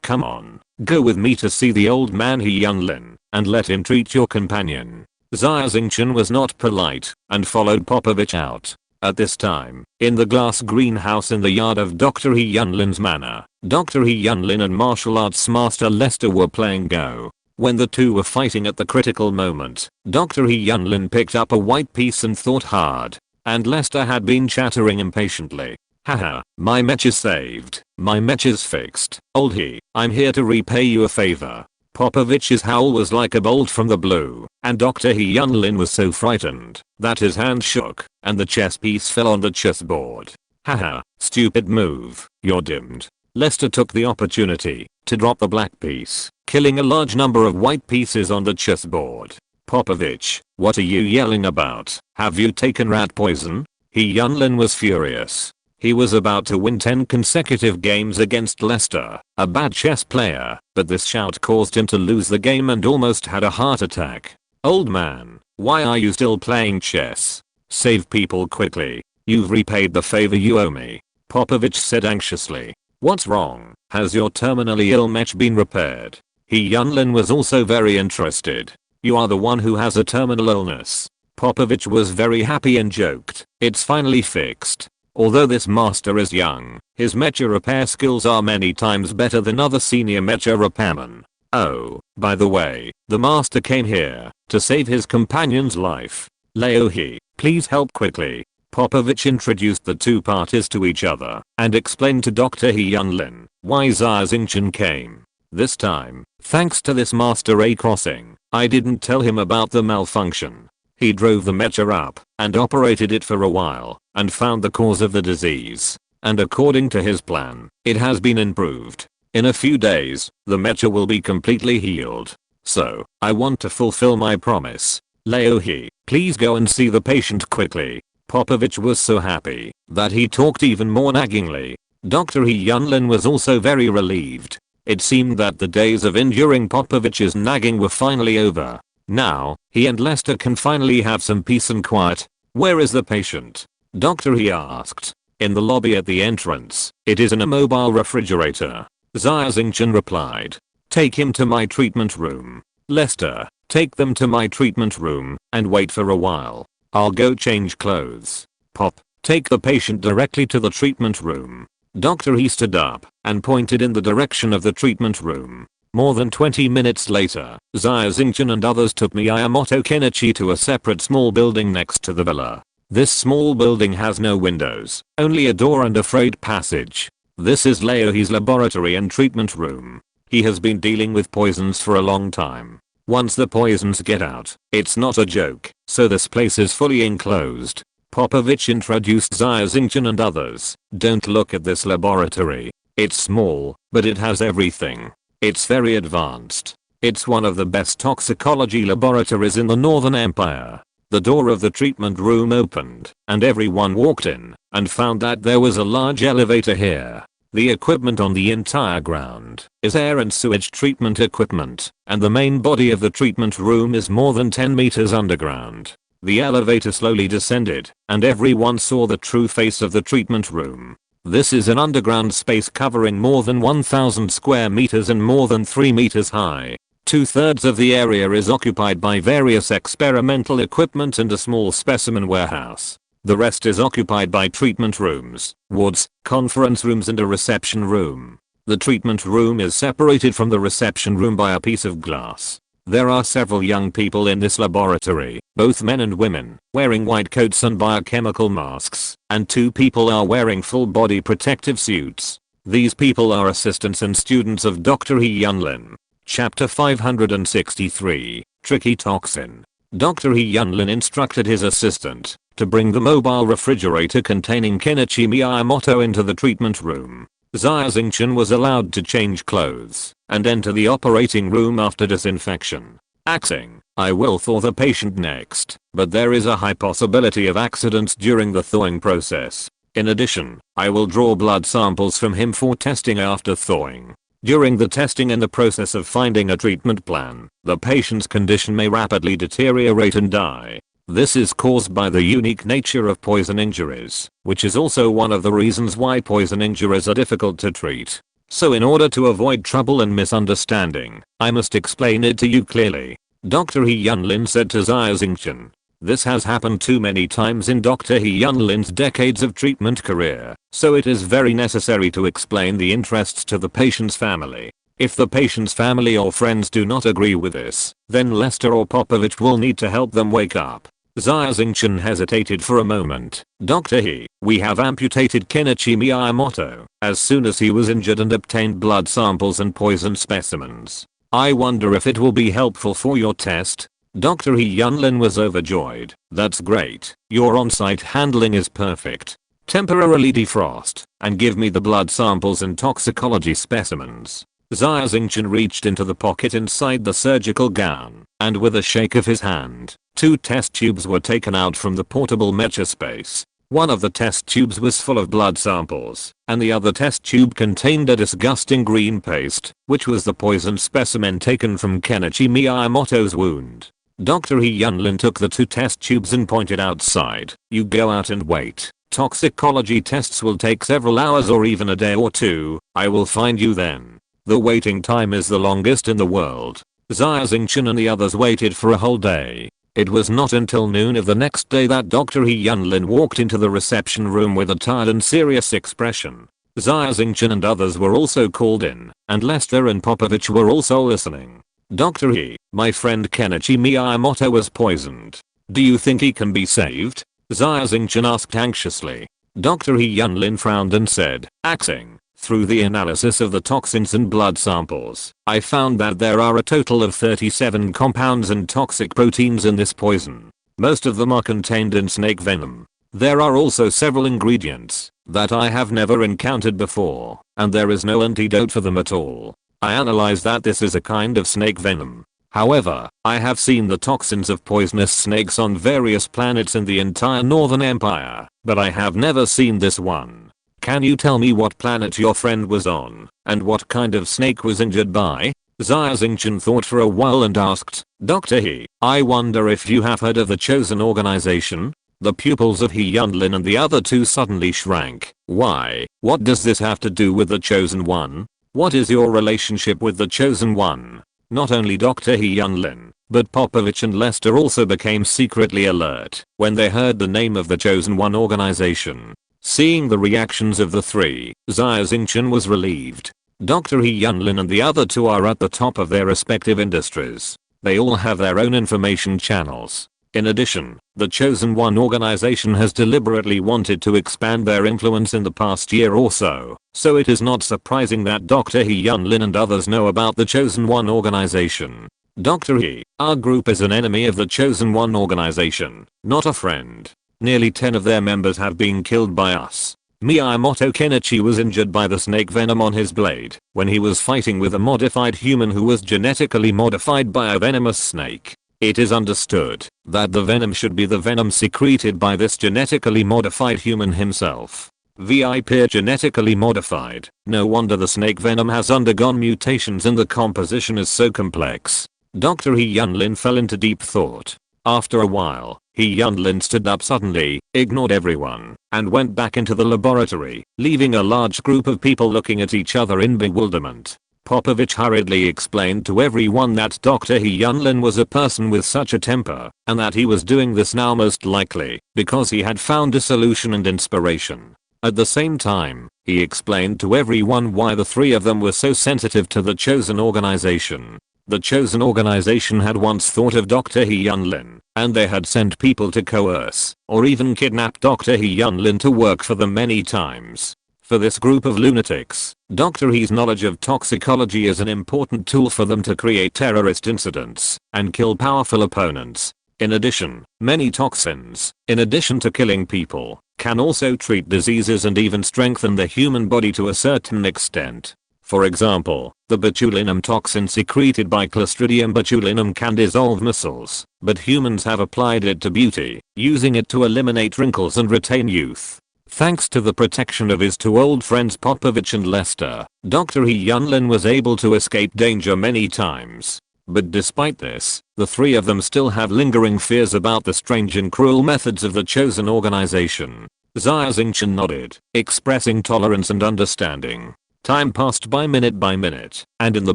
Come on, go with me to see the old man Hyunlin, and let him treat your companion. Xia Xingchen was not polite, and followed Popovich out. At this time, in the glass greenhouse in the yard of Dr. Hyunlin's manor, Dr. Hyunlin and martial arts master Lester were playing Go. When the two were fighting at the critical moment, Dr. Hyunlin picked up a white piece and thought hard. And Lester had been chattering impatiently. Haha, my mecha's saved. My mecha's fixed. Old he, I'm here to repay you a favor. Popovich's howl was like a bolt from the blue, and Dr. Hyunlin was so frightened that his hand shook, and the chess piece fell on the chessboard. Haha, stupid move, you're dimmed. Lester took the opportunity to drop the black piece, killing a large number of white pieces on the chessboard. Popovich, what are you yelling about? Have you taken rat poison? Hyunlin was furious. He was about to win 10 consecutive games against Lester, a bad chess player, but this shout caused him to lose the game and almost had a heart attack. Old man, why are you still playing chess? Save people quickly. You've repaid the favor you owe me. Popovich said anxiously. What's wrong? Has your terminally ill mech been repaired? Hyunlin was also very interested. You are the one who has a terminal illness. Popovich was very happy and joked. It's finally fixed. Although this master is young, his mecha repair skills are many times better than other senior mecha repairmen. Oh, by the way, the master came here to save his companion's life. Leohi, please help quickly. Popovich introduced the two parties to each other and explained to Dr. Hyunlin why Xia Xingchen came. This time, thanks to this master A crossing, I didn't tell him about the malfunction. He drove the mecha up and operated it for a while and found the cause of the disease. And according to his plan, it has been improved. In a few days, the mecha will be completely healed. So, I want to fulfill my promise. Leohi, please go and see the patient quickly. Popovich was so happy that he talked even more naggingly. Dr. Hyunlin was also very relieved. It seemed that the days of enduring Popovich's nagging were finally over. Now, he and Lester can finally have some peace and quiet. Where is the patient? Doctor he asked. In the lobby at the entrance. It is in a mobile refrigerator. Xia Xingchen replied. Take him to my treatment room. Lester, take them to my treatment room and wait for a while. I'll go change clothes. Pop, take the patient directly to the treatment room. Dr. He stood up and pointed in the direction of the treatment room. More than 20 minutes later, Xia Xingchen and others took Miyamoto Kenichi to a separate small building next to the villa. This small building has no windows, only a door and a freight passage. This is Leohi's laboratory and treatment room. He has been dealing with poisons for a long time. Once the poisons get out, it's not a joke, so this place is fully enclosed. Popovich introduced Xia Xingchen and others. Don't look at this laboratory. It's small, but it has everything. It's very advanced. It's one of the best toxicology laboratories in the Northern Empire. The door of the treatment room opened, and everyone walked in, and found that there was a large elevator here. The equipment on the entire ground is air and sewage treatment equipment, and the main body of the treatment room is more than 10 meters underground. The elevator slowly descended, and everyone saw the true face of the treatment room. This is an underground space covering more than 1,000 square meters and more than 3 meters high. 2/3 of the area is occupied by various experimental equipment and a small specimen warehouse. The rest is occupied by treatment rooms, wards, conference rooms and a reception room. The treatment room is separated from the reception room by a piece of glass. There are several young people in this laboratory, both men and women, wearing white coats and biochemical masks, and 2 people are wearing full body protective suits. These people are assistants and students of Dr. He Yunlin. Chapter 563, Tricky Toxin. Dr. He Yunlin instructed his assistant to bring the mobile refrigerator containing Kenichi Miyamoto into the treatment room. Xia Xingchen was allowed to change clothes and enter the operating room after disinfection. Axing, I will thaw the patient next, but there is a high possibility of accidents during the thawing process. In addition, I will draw blood samples from him for testing after thawing. During the testing and the process of finding a treatment plan, the patient's condition may rapidly deteriorate and die. This is caused by the unique nature of poison injuries, which is also one of the reasons why poison injuries are difficult to treat. So in order to avoid trouble and misunderstanding, I must explain it to you clearly. Dr. He Yunlin said to Xia Xingchen. This has happened too many times in Dr. He Yunlin's decades of treatment career, so it is very necessary to explain the interests to the patient's family. If the patient's family or friends do not agree with this, then Lester or Popovich will need to help them wake up. Xia Xingchen hesitated for a moment. Dr. He, we have amputated Kenichi Miyamoto as soon as he was injured and obtained blood samples and poison specimens. I wonder if it will be helpful for your test. Dr. He Yunlin was overjoyed. That's great. Your on-site handling is perfect. Temporarily defrost and give me the blood samples and toxicology specimens. Xia Xingchen reached into the pocket inside the surgical gown, and with a shake of his hand, 2 test tubes were taken out from the portable mecha space. One of the test tubes was full of blood samples, and the other test tube contained a disgusting green paste, which was the poison specimen taken from Kenichi Miyamoto's wound. Dr. He Yunlin took the 2 test tubes and pointed outside. You go out and wait. Toxicology tests will take several hours or even a day or 2. I will find you then. The waiting time is the longest in the world. Xia Xingchen and the others waited for a whole day. It was not until noon of the next day that Dr. He Yunlin walked into the reception room with a tired and serious expression. Xia Xingchen and others were also called in, and Lester and Popovich were also listening. Dr. He, my friend Kenichi Miyamoto was poisoned. Do you think he can be saved? Xia Xingchen asked anxiously. Dr. He Yunlin frowned and said, Axing. Through the analysis of the toxins and blood samples, I found that there are a total of 37 compounds and toxic proteins in this poison. Most of them are contained in snake venom. There are also several ingredients that I have never encountered before, and there is no antidote for them at all. I analyzed that this is a kind of snake venom. However, I have seen the toxins of poisonous snakes on various planets in the entire Northern Empire, but I have never seen this one. Can you tell me what planet your friend was on, and what kind of snake was injured by? Xia Xingchen thought for a while and asked, Dr. He, I wonder if you have heard of the Chosen organization? The pupils of He Yunlin and the other two suddenly shrank. Why? What does this have to do with the Chosen One? What is your relationship with the Chosen One? Not only Dr. He Yunlin, but Popovich and Lester also became secretly alert when they heard the name of the Chosen One organization. Seeing the reactions of the three, Xia Xingchen was relieved. Dr. He Yunlin and the other two are at the top of their respective industries. They all have their own information channels. In addition, the Chosen One organization has deliberately wanted to expand their influence in the past year or so it is not surprising that Dr. He Yunlin and others know about the Chosen One organization. Dr. He, our group is an enemy of the Chosen One organization, not a friend. Nearly 10 of their members have been killed by us. Miyamoto Kenichi was injured by the snake venom on his blade when he was fighting with a modified human who was genetically modified by a venomous snake. It is understood that the venom should be the venom secreted by this genetically modified human himself. VIP genetically modified. No wonder the snake venom has undergone mutations and the composition is so complex. Dr. He Yunlin fell into deep thought. After a while, He Yunlin stood up suddenly, ignored everyone, and went back into the laboratory, leaving a large group of people looking at each other in bewilderment. Popovich hurriedly explained to everyone that Dr. He Yunlin was a person with such a temper, and that he was doing this now most likely because he had found a solution and inspiration. At the same time, he explained to everyone why the three of them were so sensitive to the Chosen organization. The Chosen organization had once thought of Dr. He Yunlin, and they had sent people to coerce or even kidnap Dr. He Yunlin to work for them many times. For this group of lunatics, Dr. He's knowledge of toxicology is an important tool for them to create terrorist incidents and kill powerful opponents. In addition, many toxins, in addition to killing people, can also treat diseases and even strengthen the human body to a certain extent. For example, the botulinum toxin secreted by Clostridium botulinum can dissolve muscles, but humans have applied it to beauty, using it to eliminate wrinkles and retain youth. Thanks to the protection of his two old friends Popovich and Lester, Dr. He Yunlin was able to escape danger many times. But despite this, the three of them still have lingering fears about the strange and cruel methods of the Chosen organization. Xia Xingchen nodded, expressing tolerance and understanding. Time passed by minute, and in the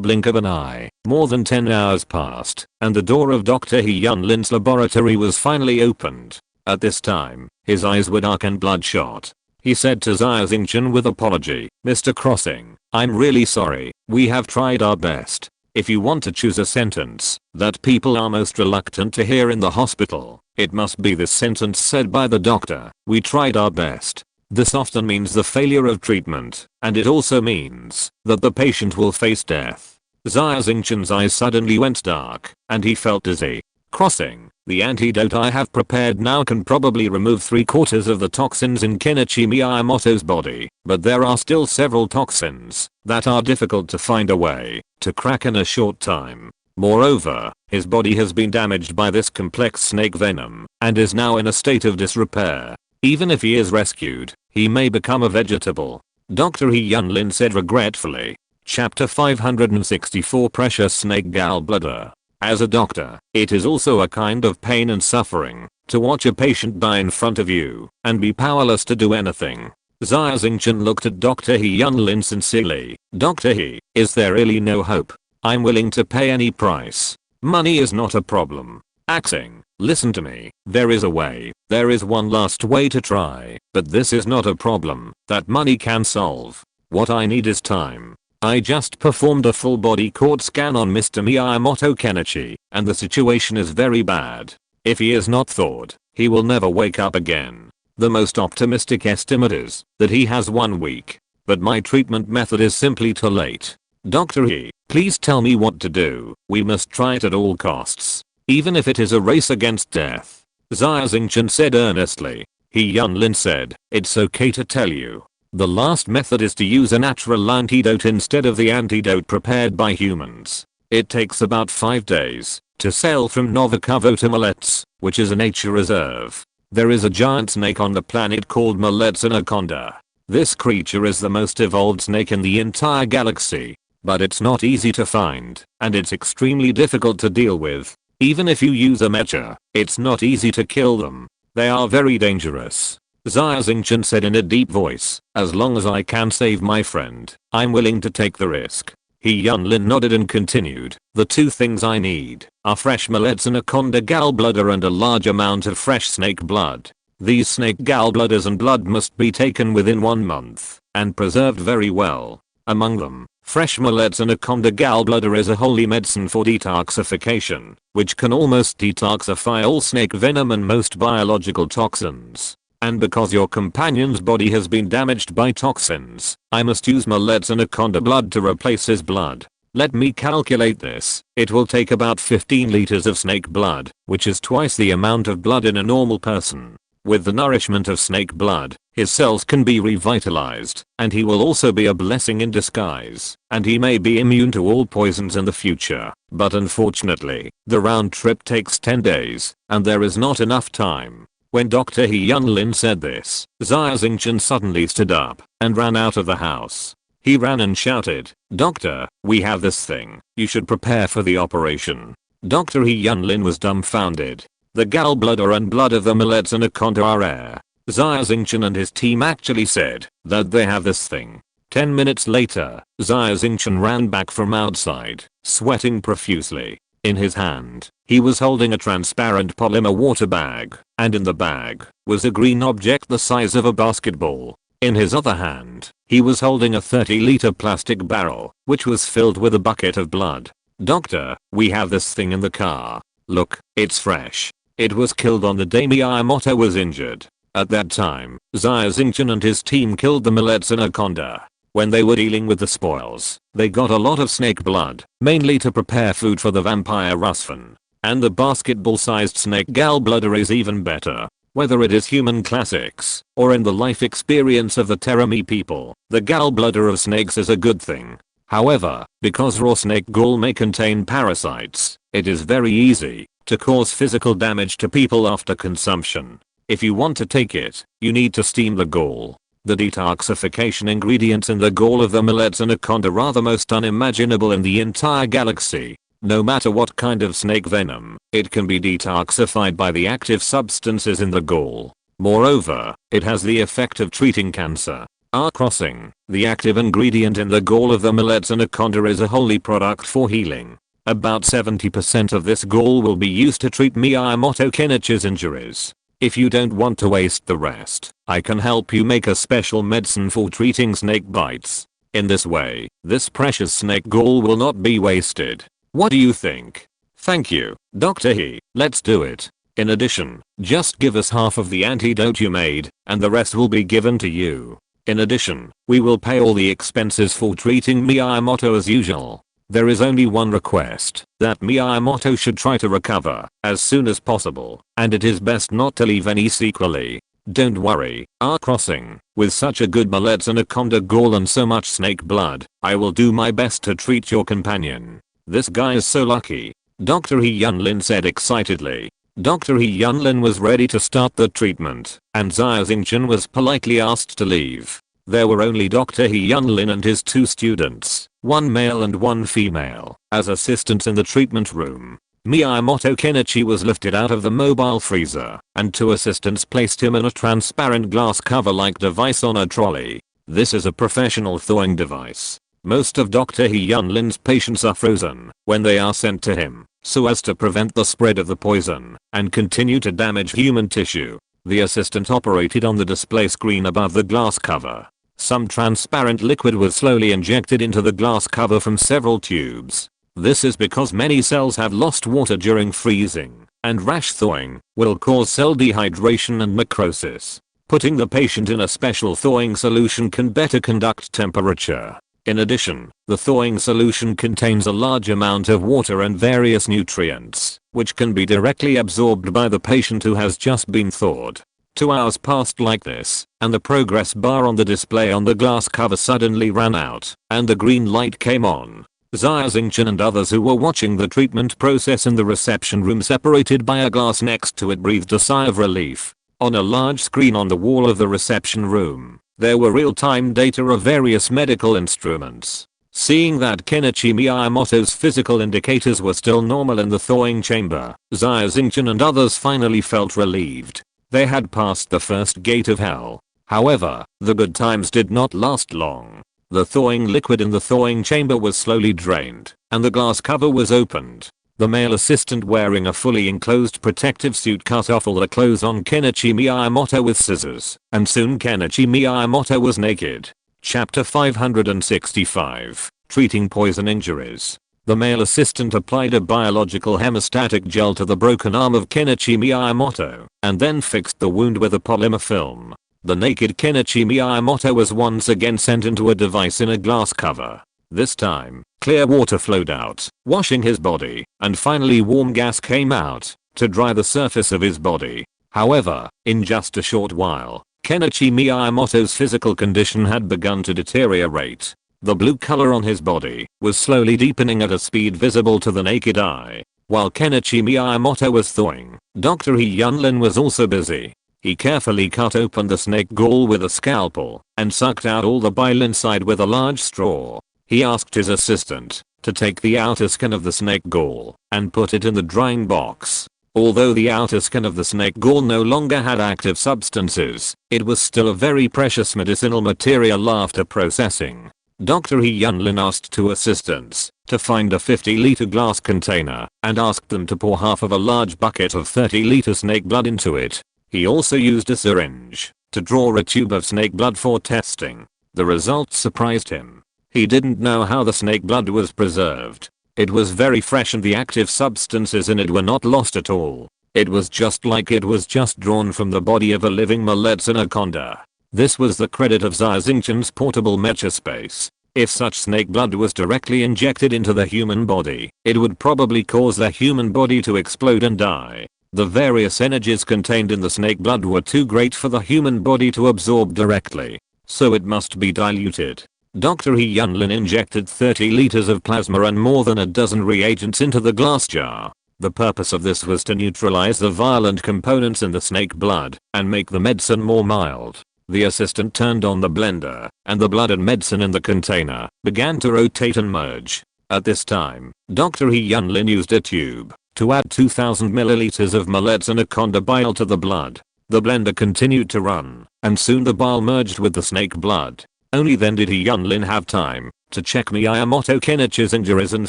blink of an eye, more than 10 hours passed, and the door of Dr. He Yunlin's laboratory was finally opened. At this time, his eyes were dark and bloodshot. He said to Xia Xingchen with apology, "Mr. Crossing, I'm really sorry, we have tried our best. If you want to choose a sentence that people are most reluctant to hear in the hospital, it must be this sentence said by the doctor, we tried our best. This often means the failure of treatment, and it also means that the patient will face death." Xia Xingchen's eyes suddenly went dark, and he felt dizzy. Crossing, the antidote I have prepared now can probably remove 3/4 of the toxins in Kenichi Miyamoto's body, but there are still several toxins that are difficult to find a way to crack in a short time. Moreover, his body has been damaged by this complex snake venom and is now in a state of disrepair. Even if he is rescued, he may become a vegetable. Dr. He Yunlin said regretfully. Chapter 564 Precious Snake Gallbladder. As a doctor, it is also a kind of pain and suffering to watch a patient die in front of you and be powerless to do anything. Xia Xingchen looked at Dr. He Yunlin sincerely. Dr. He, is there really no hope? I'm willing to pay any price. Money is not a problem. Axing, listen to me, there is a way. There is one last way to try, but this is not a problem that money can solve. What I need is time. I just performed a full body CORD scan on Mr. Miyamoto Kenichi, and the situation is very bad. If he is not thawed, he will never wake up again. The most optimistic estimate is that he has 1 week. But my treatment method is simply too late. Dr. He, please tell me what to do. We must try it at all costs, even if it is a race against death. Xia Xingchen said earnestly. He Yunlin said, it's okay to tell you. The last method is to use a natural antidote instead of the antidote prepared by humans. It takes about 5 days to sail from Novikavota Malets, which is a nature reserve. There is a giant snake on the planet called Malet's anaconda. This creature is the most evolved snake in the entire galaxy, but it's not easy to find, and it's extremely difficult to deal with. Even if you use a mecha, it's not easy to kill them. They are very dangerous. Xia Xingchen said in a deep voice, as long as I can save my friend, I'm willing to take the risk. He Yunlin nodded and continued, the two things I need are fresh millets, anaconda gallbladder, and a large amount of fresh snake blood. These snake gallbladders and blood must be taken within 1 month and preserved very well. Among them, fresh millets anaconda gallbladder is a holy medicine for detoxification, which can almost detoxify all snake venom and most biological toxins. And because your companion's body has been damaged by toxins, I must use millets anaconda blood to replace his blood. Let me calculate this. It will take about 15 liters of snake blood, which is twice the amount of blood in a normal person. With the nourishment of snake blood, his cells can be revitalized, and he will also be a blessing in disguise, and he may be immune to all poisons in the future. But unfortunately, the round trip takes 10 days, and there is not enough time. When Dr. He Yunlin said this, Xia Xingchen suddenly stood up and ran out of the house. He ran and shouted, Doctor, we have this thing. You should prepare for the operation. Dr. He Yunlin was dumbfounded. The gallbladder and blood of the millets anaconda are rare. Xia Xingchen and his team actually said that they have this thing. 10 minutes later, Xia Xingchen ran back from outside, sweating profusely. In his hand, he was holding a transparent polymer water bag, and in the bag was a green object the size of a basketball. In his other hand, he was holding a 30-liter plastic barrel, which was filled with a bucket of blood. Doctor, we have this thing in the car. Look, it's fresh. It was killed on the day Miyamoto was injured. At that time, Xia Xingchen and his team killed the millets anaconda. When they were dealing with the spoils, they got a lot of snake blood, mainly to prepare food for the vampire Rusfan. And the basketball-sized snake gallbladder is even better. Whether it is human classics, or in the life experience of the Terami people, the gallbladder of snakes is a good thing. However, because raw snake gall may contain parasites, it is very easy to cause physical damage to people after consumption. If you want to take it, you need to steam the gall. The detoxification ingredients in the gall of the millets anaconda are the most unimaginable in the entire galaxy. No matter what kind of snake venom, it can be detoxified by the active substances in the gall. Moreover, it has the effect of treating cancer. R-crossing, the active ingredient in the gall of the millets anaconda is a holy product for healing. About 70% of this gall will be used to treat Miyamoto Kenichi's injuries. If you don't want to waste the rest, I can help you make a special medicine for treating snake bites. In this way, this precious snake gall will not be wasted. What do you think? Thank you, Dr. He. Let's do it. In addition, just give us half of the antidote you made, and the rest will be given to you. In addition, we will pay all the expenses for treating Miyamoto as usual. There is only one request, that Miyamoto should try to recover as soon as possible, and it is best not to leave any sequelae. Don't worry, R-crossing, with such a good millets anaconda gall and so much snake blood, I will do my best to treat your companion. This guy is so lucky. Dr. He Yunlin said excitedly. Dr. He Yunlin was ready to start the treatment, and Xia Xingchen was politely asked to leave. There were only Dr. He Yunlin and his 2 students, one male and one female, as assistants in the treatment room. Miyamoto Kenichi was lifted out of the mobile freezer, and 2 assistants placed him in a transparent glass cover-like device on a trolley. This is a professional thawing device. Most of Dr. He Yunlin's patients are frozen when they are sent to him, so as to prevent the spread of the poison and continue to damage human tissue. The assistant operated on the display screen above the glass cover. Some transparent liquid was slowly injected into the glass cover from several tubes. This is because many cells have lost water during freezing, and rash thawing will cause cell dehydration and necrosis. Putting the patient in a special thawing solution can better conduct temperature. In addition, the thawing solution contains a large amount of water and various nutrients, which can be directly absorbed by the patient who has just been thawed. 2 hours passed like this, and the progress bar on the display on the glass cover suddenly ran out, and the green light came on. Xia Xingchen and others who were watching the treatment process in the reception room separated by a glass next to it breathed a sigh of relief. On a large screen on the wall of the reception room, there were real-time data of various medical instruments. Seeing that Kenichi Miyamoto's physical indicators were still normal in the thawing chamber, Xia Xingchen and others finally felt relieved. They had passed the first gate of hell. However, the good times did not last long. The thawing liquid in the thawing chamber was slowly drained, and the glass cover was opened. The male assistant wearing a fully enclosed protective suit cut off all the clothes on Kenichi Miyamoto with scissors, and soon Kenichi Miyamoto was naked. Chapter 565, Treating Poison Injuries. The male assistant applied a biological hemostatic gel to the broken arm of Kenichi Miyamoto, and then fixed the wound with a polymer film. The naked Kenichi Miyamoto was once again sent into a device in a glass cover. This time, clear water flowed out, washing his body, and finally warm gas came out, to dry the surface of his body. However, in just a short while, Kenichi Miyamoto's physical condition had begun to deteriorate. The blue color on his body was slowly deepening at a speed visible to the naked eye. While Kenichi Miyamoto was thawing, Dr. He Yunlin was also busy. He carefully cut open the snake gall with a scalpel and sucked out all the bile inside with a large straw. He asked his assistant to take the outer skin of the snake gall and put it in the drying box. Although the outer skin of the snake gall no longer had active substances, it was still a very precious medicinal material after processing. Dr. He Yunlin asked two assistants to find a 50-liter glass container and asked them to pour half of a large bucket of 30-liter snake blood into it. He also used a syringe to draw a tube of snake blood for testing. The results surprised him. He didn't know how the snake blood was preserved. It was very fresh and the active substances in it were not lost at all. It was just like it was just drawn from the body of a living Mecha anaconda. This was the credit of Xia Xingchen's portable mecha space. If such snake blood was directly injected into the human body, it would probably cause the human body to explode and die. The various energies contained in the snake blood were too great for the human body to absorb directly, so it must be diluted. Dr. He Yunlin injected 30 liters of plasma and more than a dozen reagents into the glass jar. The purpose of this was to neutralize the violent components in the snake blood and make the medicine more mild. The assistant turned on the blender, and the blood and medicine in the container began to rotate and merge. At this time, Dr. He Yunlin used a tube to add 2000 milliliters of Mecha anaconda bile to the blood. The blender continued to run, and soon the bile merged with the snake blood. Only then did He Yunlin have time to check Miyamoto Kenichi's injuries and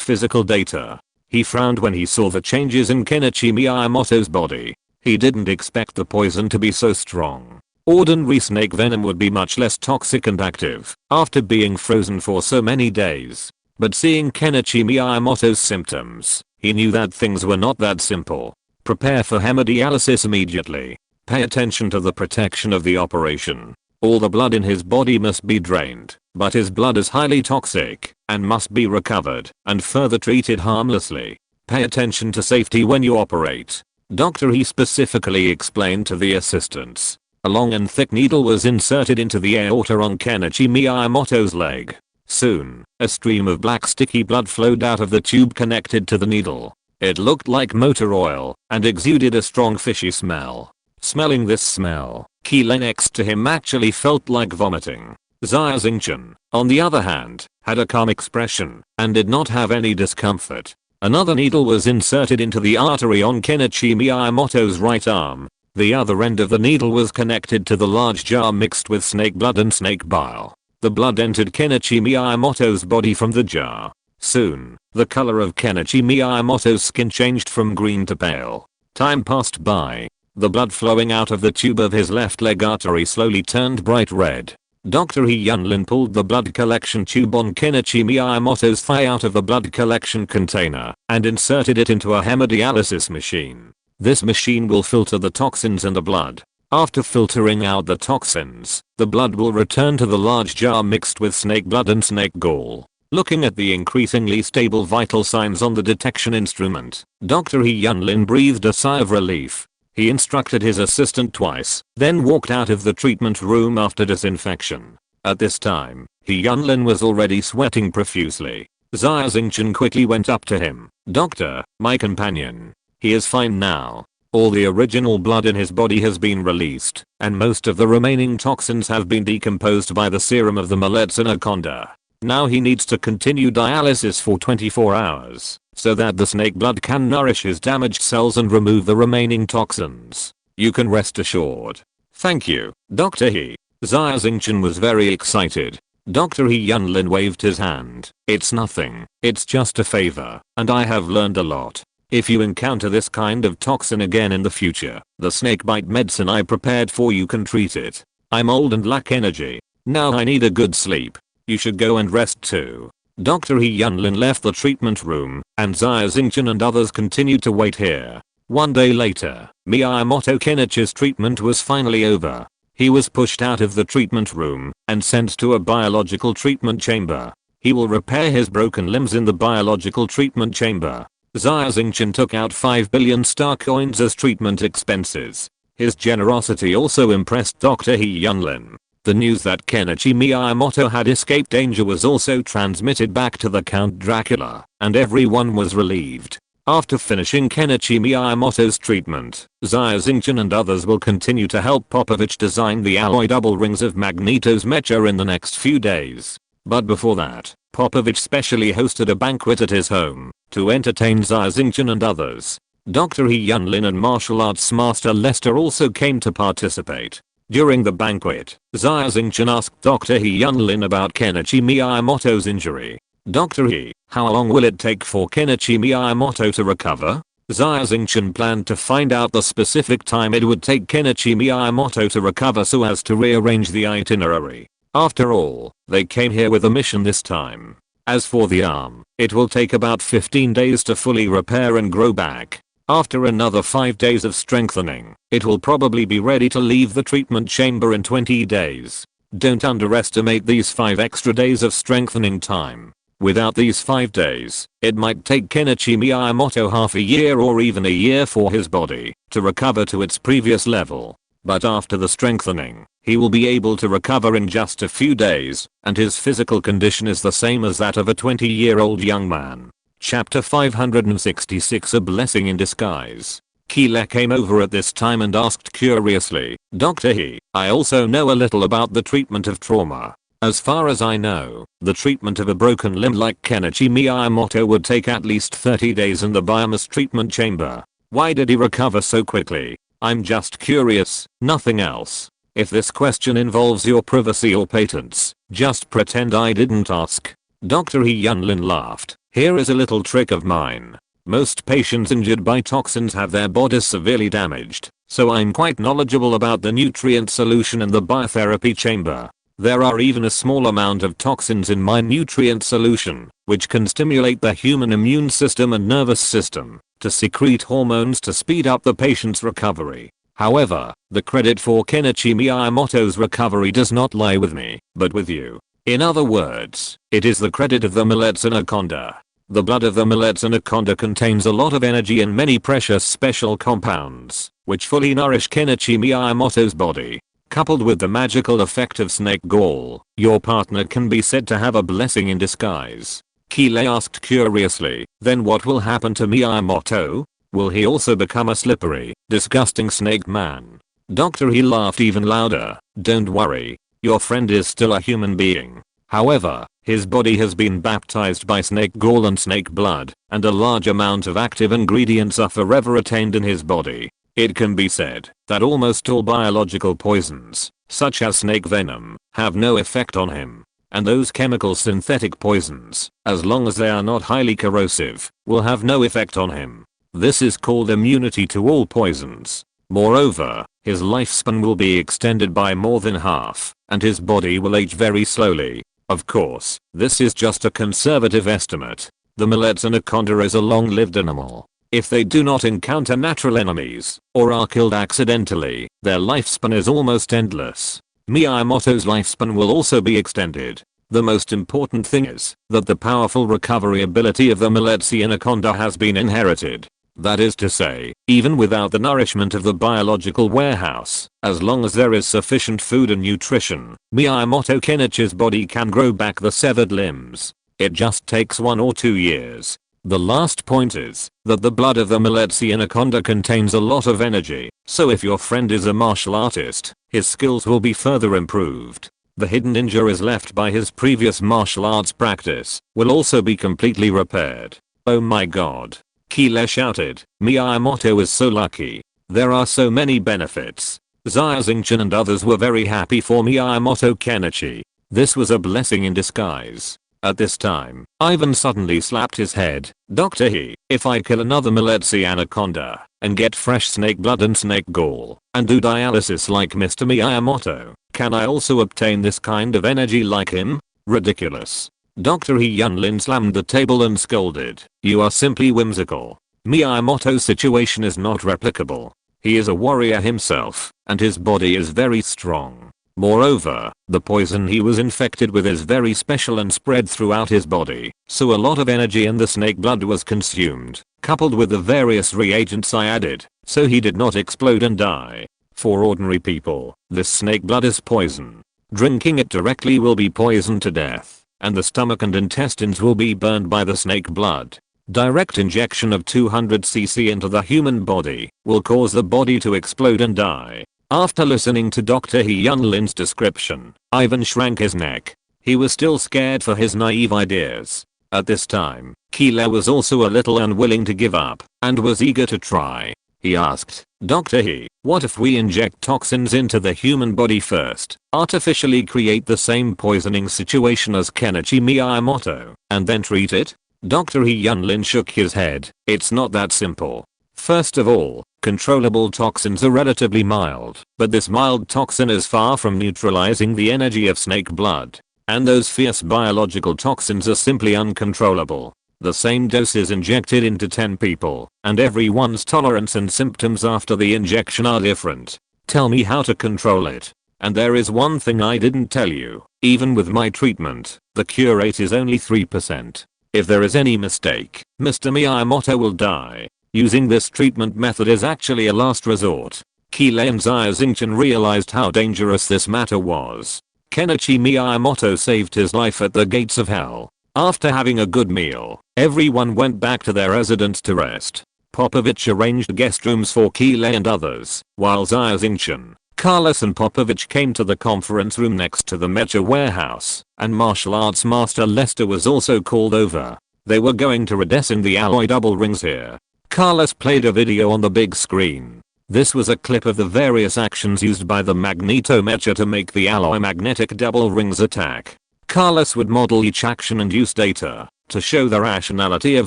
physical data. He frowned when he saw the changes in Kenichi Miyamoto's body. He didn't expect the poison to be so strong. Ordinary snake venom would be much less toxic and active after being frozen for so many days. But seeing Kenichi Miyamoto's symptoms, he knew that things were not that simple. Prepare for hemodialysis immediately. Pay attention to the protection of the operation. All the blood in his body must be drained, but his blood is highly toxic and must be recovered and further treated harmlessly. Pay attention to safety when you operate. Dr. He specifically explained to the assistants. A long and thick needle was inserted into the aorta on Kenichi Miyamoto's leg. Soon, a stream of black sticky blood flowed out of the tube connected to the needle. It looked like motor oil and exuded a strong fishy smell. Smelling this smell, Keela next to him actually felt like vomiting. Xia Xingchen, on the other hand, had a calm expression and did not have any discomfort. Another needle was inserted into the artery on Kenichi Miyamoto's right arm. The other end of the needle was connected to the large jar mixed with snake blood and snake bile. The blood entered Kenichi Miyamoto's body from the jar. Soon, the color of Kenichi Miyamoto's skin changed from green to pale. Time passed by. The blood flowing out of the tube of his left leg artery slowly turned bright red. Dr. He Yunlin pulled the blood collection tube on Kenichi Miyamoto's thigh out of the blood collection container and inserted it into a hemodialysis machine. This machine will filter the toxins in the blood. After filtering out the toxins, the blood will return to the large jar mixed with snake blood and snake gall. Looking at the increasingly stable vital signs on the detection instrument, Dr. He Yunlin breathed a sigh of relief. He instructed his assistant twice, then walked out of the treatment room after disinfection. At this time, He Yunlin was already sweating profusely. Xia Xingchen quickly went up to him. "Doctor, my companion. He is fine now. All the original blood in his body has been released, and most of the remaining toxins have been decomposed by the serum of the Mecha anaconda. Now he needs to continue dialysis for 24 hours, so that the snake blood can nourish his damaged cells and remove the remaining toxins. You can rest assured. Thank you, Dr. He. Xia Xingchen was very excited. Dr. He Yunlin waved his hand. It's nothing. It's just a favor, and I have learned a lot. If you encounter this kind of toxin again in the future, the snakebite medicine I prepared for you can treat it. I'm old and lack energy. Now I need a good sleep. You should go and rest too. Dr. He Yunlin left the treatment room, and Xia Xingchen and others continued to wait here. One day later, Miyamoto Kenichi's treatment was finally over. He was pushed out of the treatment room and sent to a biological treatment chamber. He will repair his broken limbs in the biological treatment chamber. Xia Xingchen took out 5 billion star coins as treatment expenses. His generosity also impressed Dr. He Yunlin. The news that Kenichi Miyamoto had escaped danger was also transmitted back to the Count Dracula, and everyone was relieved. After finishing Kenichi Miyamoto's treatment, Xia Xingchen and others will continue to help Popovich design the alloy double rings of Magneto's mecha in the next few days. But before that, Popovich specially hosted a banquet at his home to entertain Xia Xingchen and others. Dr. He Yunlin and martial arts master Lester also came to participate. During the banquet, Xia Xingchen asked Dr. He Yunlin about Kenichi Miyamoto's injury. Dr. He, how long will it take for Kenichi Miyamoto to recover? Xia Xingchen planned to find out the specific time it would take Kenichi Miyamoto to recover so as to rearrange the itinerary. After all, they came here with a mission this time. As for the arm, it will take about 15 days to fully repair and grow back. After another 5 days of strengthening, it will probably be ready to leave the treatment chamber in 20 days. Don't underestimate these 5 extra days of strengthening time. Without these 5 days, it might take Kenichi Miyamoto half a year or even a year for his body to recover to its previous level. But after the strengthening, he will be able to recover in just a few days, and his physical condition is the same as that of a 20-year-old young man. Chapter 566 A Blessing in Disguise. Keela came over at this time and asked curiously, Dr. He, I also know a little about the treatment of trauma. As far as I know, the treatment of a broken limb like Kenichi Miyamoto would take at least 30 days in the biomass treatment chamber. Why did he recover so quickly? I'm just curious, nothing else. If this question involves your privacy or patents, just pretend I didn't ask. Dr. He Yunlin laughed. Here is a little trick of mine. Most patients injured by toxins have their bodies severely damaged, so I'm quite knowledgeable about the nutrient solution in the biotherapy chamber. There are even a small amount of toxins in my nutrient solution, which can stimulate the human immune system and nervous system to secrete hormones to speed up the patient's recovery. However, the credit for Kenichi Miyamoto's recovery does not lie with me, but with you. In other words, it is the credit of the millet's anaconda. The blood of the millet's anaconda contains a lot of energy and many precious special compounds, which fully nourish Kenichi Miyamoto's body. Coupled with the magical effect of snake gall, your partner can be said to have a blessing in disguise. Keela asked curiously, then what will happen to Miyamoto? Will he also become a slippery, disgusting snake man? Dr. He laughed even louder. Don't worry, your friend is still a human being. However, his body has been baptized by snake gall and snake blood, and a large amount of active ingredients are forever retained in his body. It can be said that almost all biological poisons, such as snake venom, have no effect on him. And those chemical synthetic poisons, as long as they are not highly corrosive, will have no effect on him. This is called immunity to all poisons. Moreover, his lifespan will be extended by more than half, and his body will age very slowly. Of course, this is just a conservative estimate. The millet's anaconda is a long-lived animal. If they do not encounter natural enemies, or are killed accidentally, their lifespan is almost endless. Miyamoto's lifespan will also be extended. The most important thing is that the powerful recovery ability of the millet's anaconda has been inherited. That is to say, even without the nourishment of the biological warehouse, as long as there is sufficient food and nutrition, Miyamoto Kenichi's body can grow back the severed limbs. It just takes 1 or 2 years. The last point is that the blood of the millet's anaconda contains a lot of energy, so if your friend is a martial artist, his skills will be further improved. The hidden injuries left by his previous martial arts practice will also be completely repaired. Oh my god. Keela shouted, Miyamoto is so lucky. There are so many benefits. Xia Xingchen and others were very happy for Miyamoto Kenichi. This was a blessing in disguise. At this time, Ivan suddenly slapped his head. Dr. He, if I kill another Miletsy anaconda, and get fresh snake blood and snake gall, and do dialysis like Mr. Miyamoto, can I also obtain this kind of energy like him? Ridiculous. Dr. He Yunlin slammed the table and scolded. You are simply whimsical. Miyamoto's situation is not replicable. He is a warrior himself, and his body is very strong. Moreover, the poison he was infected with is very special and spread throughout his body, so a lot of energy in the snake blood was consumed, coupled with the various reagents I added, so he did not explode and die. For ordinary people, this snake blood is poison. Drinking it directly will be poisoned to death, and the stomach and intestines will be burned by the snake blood. Direct injection of 200 cc into the human body will cause the body to explode and die. After listening to Dr. He Yunlin's description, Ivan shrank his neck. He was still scared for his naive ideas. At this time, Keela was also a little unwilling to give up, and was eager to try. He asked, Dr. He, what if we inject toxins into the human body first, artificially create the same poisoning situation as Kenichi Miyamoto, and then treat it? Dr. He Yunlin shook his head. It's not that simple. First of all, controllable toxins are relatively mild, but this mild toxin is far from neutralizing the energy of snake blood. And those fierce biological toxins are simply uncontrollable. The same dose is injected into 10 people, and everyone's tolerance and symptoms after the injection are different. Tell me how to control it. And there is one thing I didn't tell you. Even with my treatment, the cure rate is only 3%. If there is any mistake, Mr. Miyamoto will die. Using this treatment method is actually a last resort. Keela and Xia Xingchen realized how dangerous this matter was. Kenichi Miyamoto saved his life at the gates of hell. After having a good meal, everyone went back to their residence to rest. Popovich arranged guest rooms for Keela and others, while Xia Xingchen, Carlos and Popovich came to the conference room next to the mecha warehouse, and martial arts master Lester was also called over. They were going to redescend the alloy double rings here. Carlos played a video on the big screen. This was a clip of the various actions used by the Magneto mecha to make the alloy magnetic double rings attack. Carlos would model each action and use data to show the rationality of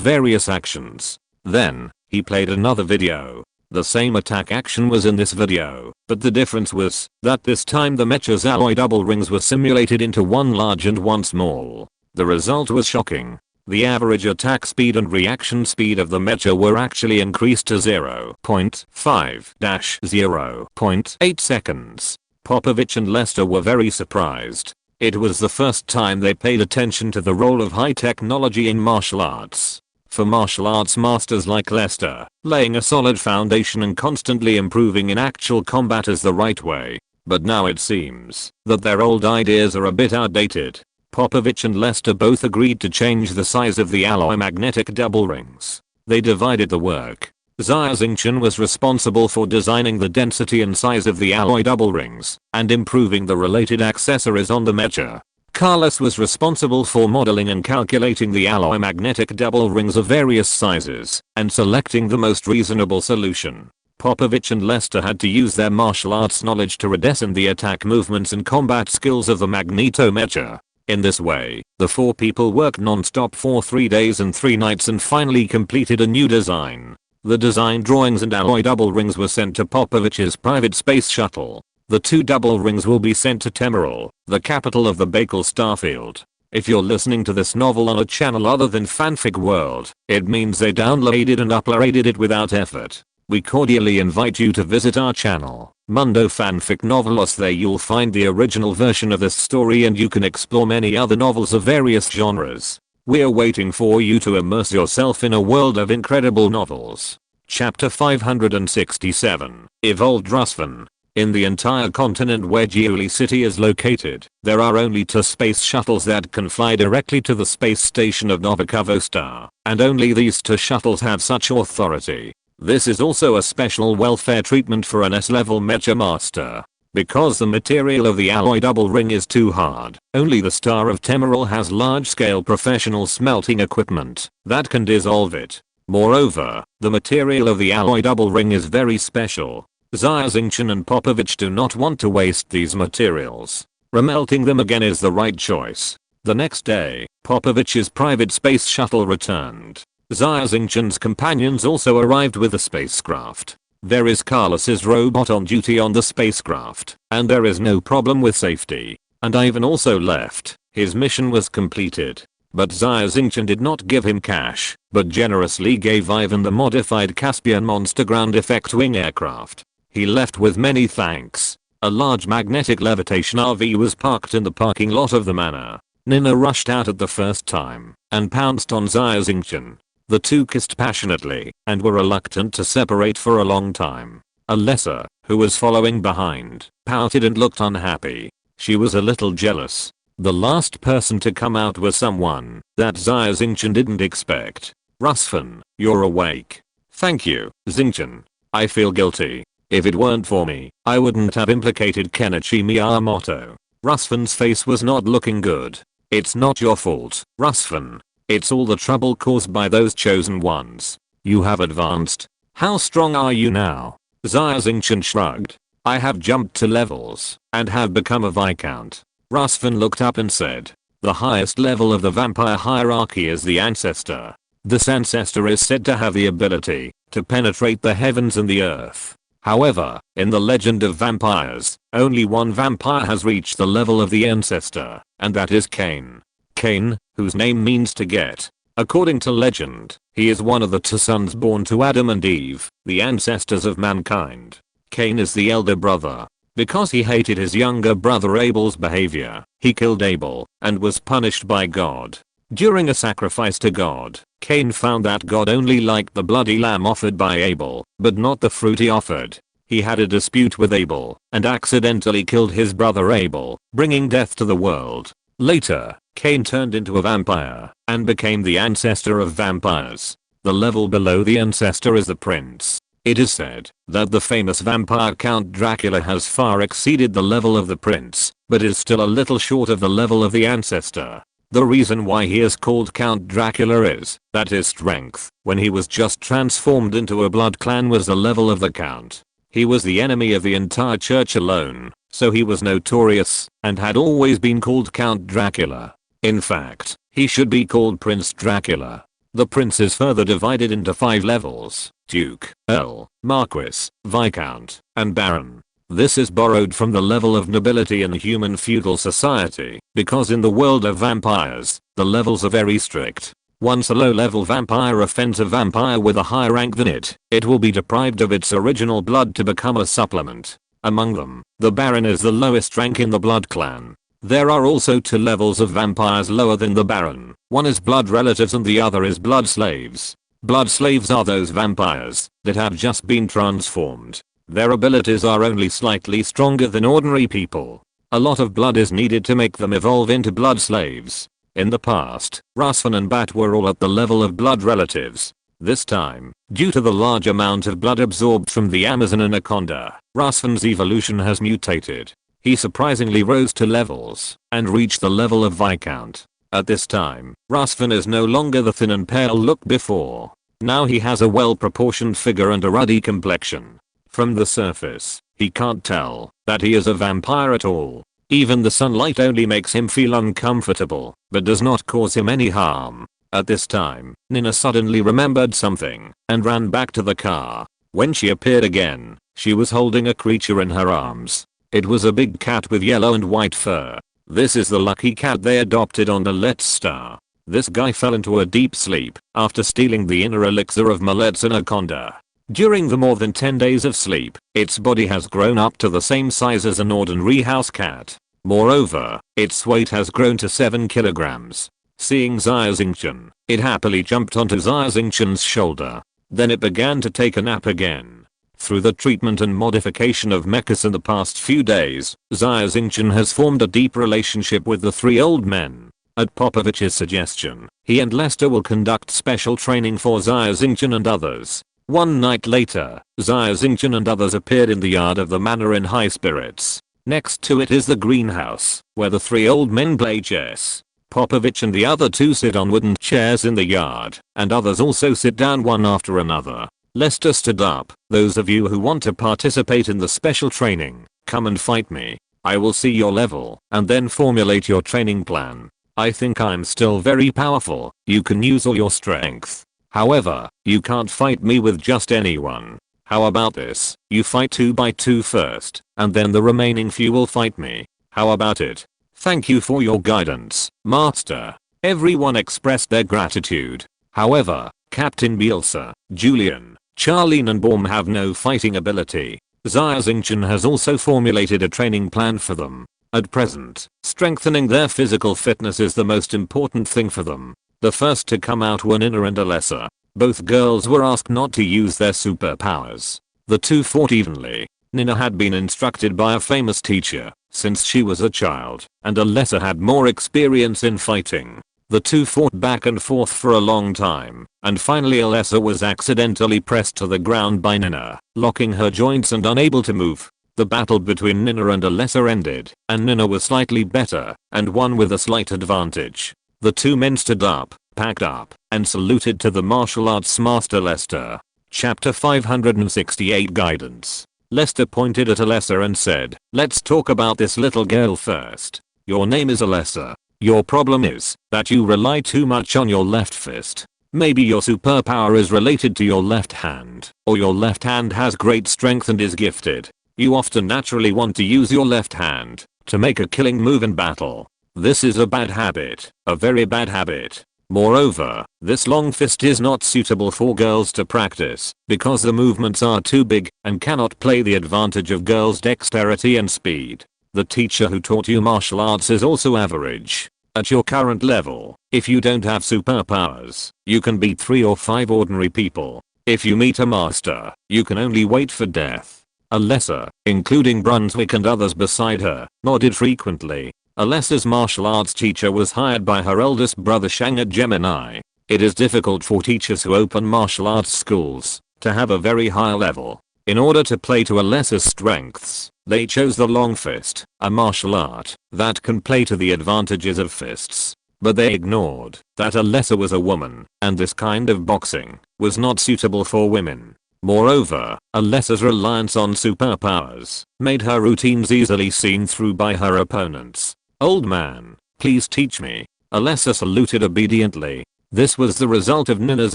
various actions. Then, he played another video. The same attack action was in this video, but the difference was that this time the mecha's alloy double rings were simulated into one large and one small. The result was shocking. The average attack speed and reaction speed of the mecha were actually increased to 0.5-0.8 seconds. Popovich and Lester were very surprised. It was the first time they paid attention to the role of high technology in martial arts. For martial arts masters like Lester, laying a solid foundation and constantly improving in actual combat is the right way. But now it seems that their old ideas are a bit outdated. Popovich and Lester both agreed to change the size of the alloy magnetic double rings. They divided the work. Xia Xingchen was responsible for designing the density and size of the alloy double rings and improving the related accessories on the mecha. Carlos was responsible for modeling and calculating the alloy magnetic double rings of various sizes and selecting the most reasonable solution. Popovich and Lester had to use their martial arts knowledge to redescend the attack movements and combat skills of the Magneto mecha. In this way, the four people worked non-stop for 3 days and 3 nights and finally completed a new design. The design drawings and alloy double rings were sent to Popovich's private space shuttle. The 2 double rings will be sent to Temeril, the capital of the Bakel starfield. If you're listening to this novel on a channel other than Fanfic World, it means they downloaded and uploaded it without effort. We cordially invite you to visit our channel, Mundo Fanfic Novelos. There you'll find the original version of this story and you can explore many other novels of various genres. We're waiting for you to immerse yourself in a world of incredible novels. Chapter 567, Evolved Rusvan. In the entire continent where Jiuli City is located, there are only 2 space shuttles that can fly directly to the space station of Novakovo Star, and only these 2 shuttles have such authority. This is also a special welfare treatment for an S-level mecha master. Because the material of the alloy double ring is too hard, only the Star of Temeril has large-scale professional smelting equipment that can dissolve it. Moreover, the material of the alloy double ring is very special. Xia Xingchen and Popovich do not want to waste these materials. Remelting them again is the right choice. The next day, Popovich's private space shuttle returned. Xia Xingchen's companions also arrived with the spacecraft. There is Carlos's robot on duty on the spacecraft, and there is no problem with safety. And Ivan also left. His mission was completed. But Xia Xingchen did not give him cash, but generously gave Ivan the modified Caspian Monster ground effect wing aircraft. He left with many thanks. A large magnetic levitation RV was parked in the parking lot of the manor. Nina rushed out at the first time and pounced on Xia Xingchen. The two kissed passionately and were reluctant to separate for a long time. Alessa, who was following behind, pouted and looked unhappy. She was a little jealous. The last person to come out was someone that Xia Xingchen didn't expect. Rusfan, you're awake. Thank you, Xingchen. I feel guilty. If it weren't for me, I wouldn't have implicated Kenichi Miyamoto. Rusfan's face was not looking good. It's not your fault, Rusfan. It's all the trouble caused by those chosen ones. You have advanced. How strong are you now? Xia Xingchen shrugged. I have jumped 2 levels and have become a Viscount. Rusfan looked up and said, the highest level of the vampire hierarchy is the Ancestor. This Ancestor is said to have the ability to penetrate the heavens and the earth. However, in the legend of vampires, only one vampire has reached the level of the Ancestor, and that is Cain. Cain, whose name means to get. According to legend, he is one of the 2 sons born to Adam and Eve, the ancestors of mankind. Cain is the elder brother. Because he hated his younger brother Abel's behavior, he killed Abel and was punished by God. During a sacrifice to God, Cain found that God only liked the bloody lamb offered by Abel, but not the fruit he offered. He had a dispute with Abel and accidentally killed his brother Abel, bringing death to the world. Later, Cain turned into a vampire and became the ancestor of vampires. The level below the ancestor is the prince. It is said that the famous vampire Count Dracula has far exceeded the level of the prince, but is still a little short of the level of the ancestor. The reason why he is called Count Dracula is that his strength, when he was just transformed into a blood clan, was the level of the count. He was the enemy of the entire church alone, so he was notorious and had always been called Count Dracula. In fact, he should be called Prince Dracula. The prince is further divided into 5 levels: Duke, Earl, Marquis, Viscount, and Baron. This is borrowed from the level of nobility in human feudal society, because in the world of vampires, the levels are very strict. Once a low-level vampire offends a vampire with a higher rank than it will be deprived of its original blood to become a supplement. Among them, the Baron is the lowest rank in the blood clan. There are also 2 levels of vampires lower than the Baron. One is blood relatives and the other is blood slaves. Blood slaves are those vampires that have just been transformed. Their abilities are only slightly stronger than ordinary people. A lot of blood is needed to make them evolve into blood slaves. In the past, Rusfan and Bat were all at the level of blood relatives. This time, due to the large amount of blood absorbed from the Amazon anaconda, Rusfan's evolution has mutated. He surprisingly rose 2 levels and reached the level of Viscount. At this time, Rusfan is no longer the thin and pale look before. Now he has a well-proportioned figure and a ruddy complexion. From the surface, he can't tell that he is a vampire at all. Even the sunlight only makes him feel uncomfortable, but does not cause him any harm. At this time, Nina suddenly remembered something and ran back to the car. When she appeared again, she was holding a creature in her arms. It was a big cat with yellow and white fur. This is the lucky cat they adopted on the Let's Star. This guy fell into a deep sleep after stealing the inner elixir of Malet's anaconda. During the more than 10 days of sleep, its body has grown up to the same size as an ordinary house cat. Moreover, its weight has grown to 7 kilograms. Seeing Xia Xingchen, it happily jumped onto Xia Xingchen's shoulder. Then it began to take a nap again. Through the treatment and modification of Mechas in the past few days, Xia Xingchen has formed a deep relationship with the 3 old men. At Popovich's suggestion, he and Lester will conduct special training for Xia Xingchen and others. One night later, Xia Xingchen and others appeared in the yard of the manor in high spirits. Next to it is the greenhouse, where the 3 old men play chess. Popovich and the other two sit on wooden chairs in the yard, and others also sit down one after another. Lester stood up. Those of you who want to participate in the special training, come and fight me. I will see your level and then formulate your training plan. I think I'm still very powerful. You can use all your strength. However, you can't fight me with just anyone. How about this? You fight 2 by 2 first, and then the remaining few will fight me. How about it? Thank you for your guidance, Master. Everyone expressed their gratitude. However, Captain Bielsa, Julian, Charlene and Baum have no fighting ability. Xia Xingchen has also formulated a training plan for them. At present, strengthening their physical fitness is the most important thing for them. The first to come out were Nina and Alessa. Both girls were asked not to use their superpowers. The two fought evenly. Nina had been instructed by a famous teacher since she was a child, and Alessa had more experience in fighting. The two fought back and forth for a long time, and finally Alessa was accidentally pressed to the ground by Nina, locking her joints and unable to move. The battle between Nina and Alessa ended, and Nina was slightly better, and won with a slight advantage. The two men stood up, packed up, and saluted to the martial arts master Lester. Chapter 568 Guidance. Lester pointed at Alessa and said, "Let's talk about this little girl first. Your name is Alessa. Your problem is that you rely too much on your left fist. Maybe your superpower is related to your left hand, or your left hand has great strength and is gifted. You often naturally want to use your left hand to make a killing move in battle. This is a bad habit, a very bad habit. Moreover, this long fist is not suitable for girls to practice because the movements are too big and cannot play the advantage of girls' dexterity and speed. The teacher who taught you martial arts is also average. At your current level, if you don't have superpowers, you can beat 3 or 5 ordinary people. If you meet a master, you can only wait for death." Alessa, including Brunswick and others beside her, nodded frequently. Alessa's martial arts teacher was hired by her eldest brother Shang at Gemini. It is difficult for teachers who open martial arts schools to have a very high level. In order to play to Alessa's strengths, they chose the long fist, a martial art that can play to the advantages of fists. But they ignored that Alessa was a woman, and this kind of boxing was not suitable for women. Moreover, Alessa's reliance on superpowers made her routines easily seen through by her opponents. "Old man, please teach me." Alessa saluted obediently. This was the result of Nina's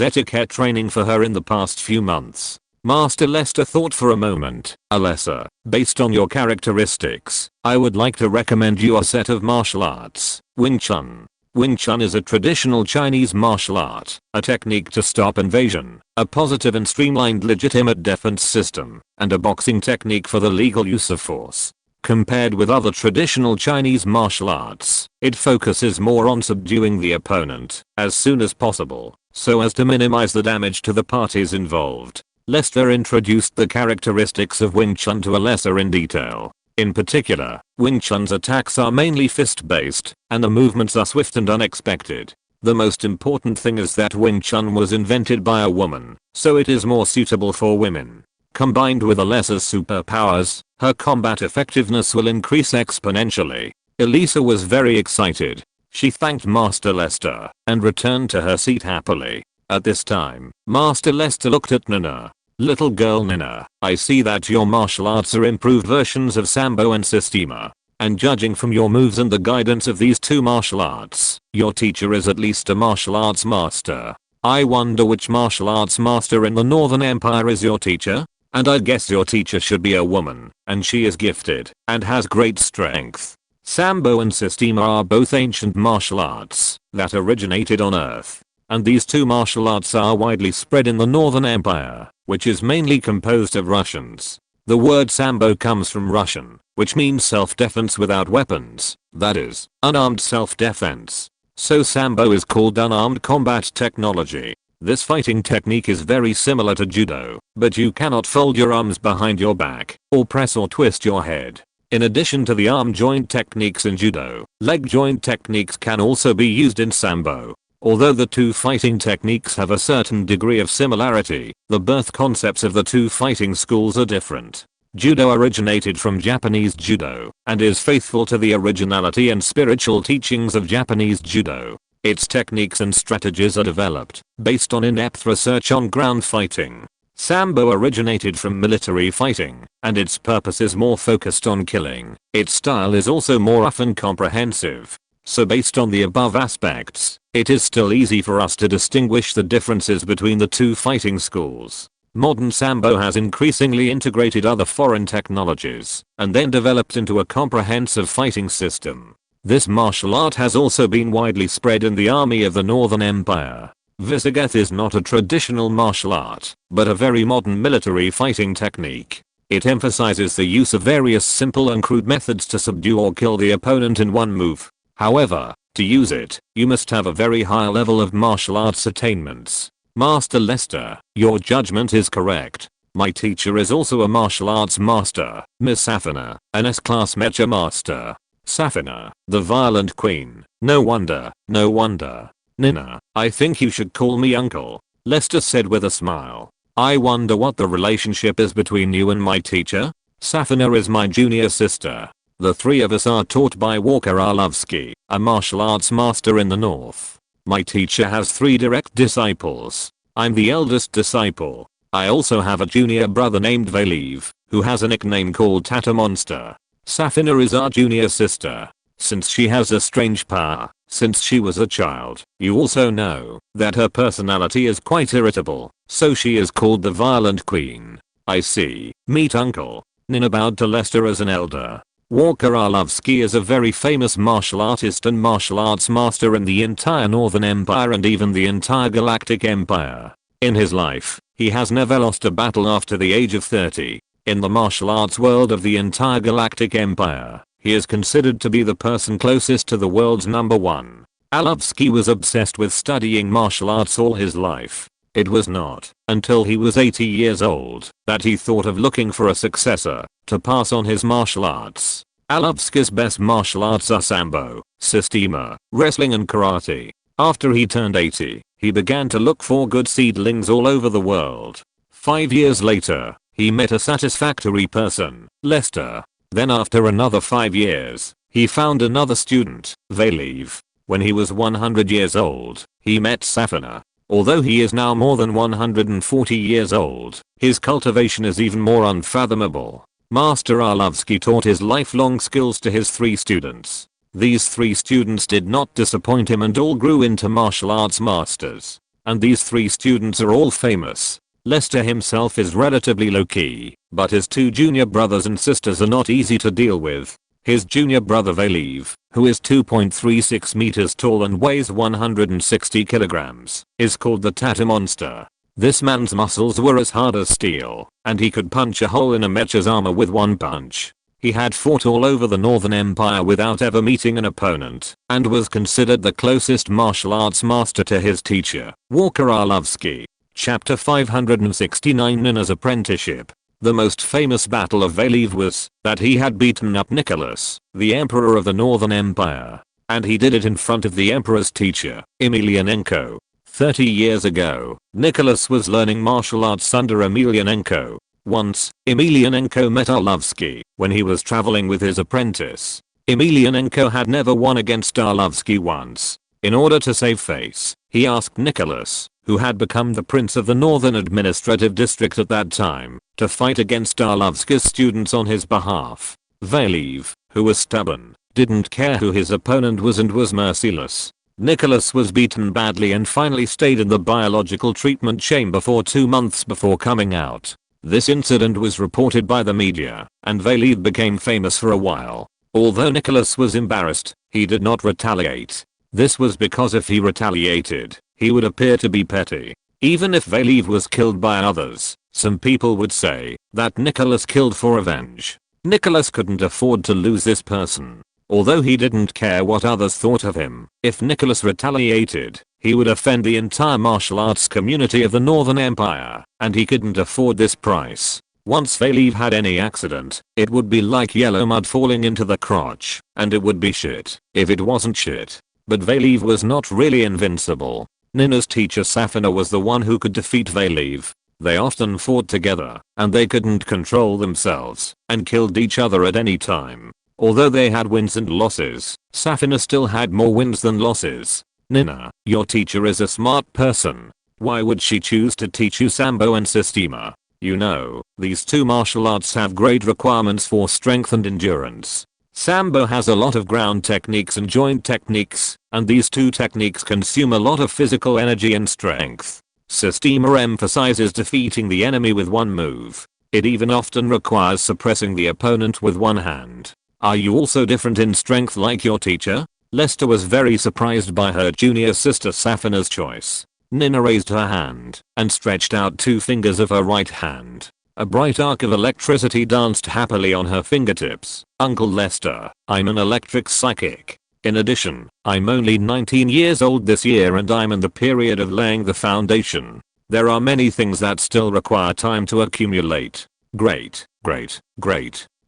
etiquette training for her in the past few months. Master Lester thought for a moment. "Alessa, based on your characteristics, I would like to recommend you a set of martial arts. Wing Chun. Wing Chun is a traditional Chinese martial art, a technique to stop invasion, a positive and streamlined legitimate defense system, and a boxing technique for the legal use of force. Compared with other traditional Chinese martial arts, it focuses more on subduing the opponent as soon as possible, so as to minimize the damage to the parties involved." Lester introduced the characteristics of Wing Chun to Alessa in detail. In particular, Wing Chun's attacks are mainly fist-based, and the movements are swift and unexpected. The most important thing is that Wing Chun was invented by a woman, so it is more suitable for women. Combined with Alessa's superpowers, her combat effectiveness will increase exponentially. Elisa was very excited. She thanked Master Lester and returned to her seat happily. At this time, Master Lester looked at Nina. "Little girl Nina, I see that your martial arts are improved versions of Sambo and Sistema. And judging from your moves and the guidance of these two martial arts, your teacher is at least a martial arts master. I wonder which martial arts master in the Northern Empire is your teacher? And I guess your teacher should be a woman, and she is gifted and has great strength. Sambo and Sistema are both ancient martial arts that originated on Earth. And these two martial arts are widely spread in the Northern Empire, which is mainly composed of Russians. The word Sambo comes from Russian, which means self-defense without weapons, that is, unarmed self-defense. So Sambo is called unarmed combat technology. This fighting technique is very similar to judo, but you cannot fold your arms behind your back, or press or twist your head. In addition to the arm joint techniques in judo, leg joint techniques can also be used in Sambo. Although the two fighting techniques have a certain degree of similarity, the birth concepts of the two fighting schools are different. Judo originated from Japanese Judo and is faithful to the originality and spiritual teachings of Japanese Judo. Its techniques and strategies are developed based on in-depth research on ground fighting. Sambo originated from military fighting, and its purpose is more focused on killing. Its style is also more rough and comprehensive. So based on the above aspects, it is still easy for us to distinguish the differences between the two fighting schools. Modern Sambo has increasingly integrated other foreign technologies, and then developed into a comprehensive fighting system. This martial art has also been widely spread in the army of the Northern Empire. Visigoth is not a traditional martial art, but a very modern military fighting technique. It emphasizes the use of various simple and crude methods to subdue or kill the opponent in one move. However, to use it, you must have a very high level of martial arts attainments. Master Lester, your judgment is correct. My teacher is also a martial arts master, Miss Safina, an S-class mecha master. Safina, the violent queen. No wonder, no wonder. Nina, I think you should call me uncle, Lester said with a smile. I wonder what the relationship is between you and my teacher? Safina is my junior sister. The three of us are taught by Walker Arlovsky, a martial arts master in the north. My teacher has 3 direct disciples. I'm the eldest disciple. I also have a junior brother named Valeev, who has a nickname called Tata Monster. Safina is our junior sister. Since she has a strange power, since she was a child, you also know that her personality is quite irritable, so she is called the Violent Queen. I see. Meet Uncle. Nina bowed to Lester as an elder. Walker Arlovsky is a very famous martial artist and martial arts master in the entire Northern Empire and even the entire Galactic Empire. In his life, he has never lost a battle after the age of 30. In the martial arts world of the entire Galactic Empire, he is considered to be the person closest to the world's #1. Arlovsky was obsessed with studying martial arts all his life. It was not until he was 80 years old that he thought of looking for a successor to pass on his martial arts. Arlovsky's best martial arts are Sambo, Systema, wrestling and karate. After he turned 80, he began to look for good seedlings all over the world. 5 years later, he met a satisfactory person, Lester. Then after another 5 years, he found another student, Valeev. When he was 100 years old, he met Safina. Although he is now more than 140 years old, his cultivation is even more unfathomable. Master Arlovsky taught his lifelong skills to his 3 students. These 3 students did not disappoint him and all grew into martial arts masters. And these 3 students are all famous. Lester himself is relatively low-key, but his 2 junior brothers and sisters are not easy to deal with. His junior brother Valeev, who is 2.36 meters tall and weighs 160 kilograms, is called the Tata Monster. This man's muscles were as hard as steel, and he could punch a hole in a mecha's armor with one punch. He had fought all over the Northern Empire without ever meeting an opponent, and was considered the closest martial arts master to his teacher, Walker Arlovsky. Chapter 569 Nina's Apprenticeship. The most famous battle of Valeev was that he had beaten up Nicholas, the emperor of the Northern Empire. And he did it in front of the emperor's teacher, Emelianenko. 30 years ago, Nicholas was learning martial arts under Emelianenko. Once, Emelianenko met Arlovsky when he was traveling with his apprentice. Emelianenko had never won against Arlovsky once. In order to save face, he asked Nicholas, who had become the prince of the Northern Administrative District at that time, to fight against Arlovsky's students on his behalf. Valeev, who was stubborn, didn't care who his opponent was and was merciless. Nicholas was beaten badly and finally stayed in the biological treatment chamber for 2 months before coming out. This incident was reported by the media, and Valeev became famous for a while. Although Nicholas was embarrassed, he did not retaliate. This was because if he retaliated, he would appear to be petty. Even if Valeev was killed by others, some people would say that Nicholas killed for revenge. Nicholas couldn't afford to lose this person. Although he didn't care what others thought of him, if Nicholas retaliated, he would offend the entire martial arts community of the Northern Empire, and he couldn't afford this price. Once Valeev had any accident, it would be like yellow mud falling into the crotch, and it would be shit if it wasn't shit. But Valeev was not really invincible. Nina's teacher Safina was the one who could defeat Valeev. They often fought together, and they couldn't control themselves, and killed each other at any time. Although they had wins and losses, Safina still had more wins than losses. Nina, your teacher is a smart person. Why would she choose to teach you Sambo and Systema? You know, these two martial arts have great requirements for strength and endurance. Sambo has a lot of ground techniques and joint techniques, and these two techniques consume a lot of physical energy and strength. Systema emphasizes defeating the enemy with one move. It even often requires suppressing the opponent with one hand. Are you also different in strength like your teacher? Lester was very surprised by her junior sister Safina's choice. Nina raised her hand and stretched out two fingers of her right hand. A bright arc of electricity danced happily on her fingertips. Uncle Lester, I'm an electric psychic. In addition, I'm only 19 years old this year and I'm in the period of laying the foundation. There are many things that still require time to accumulate. Great.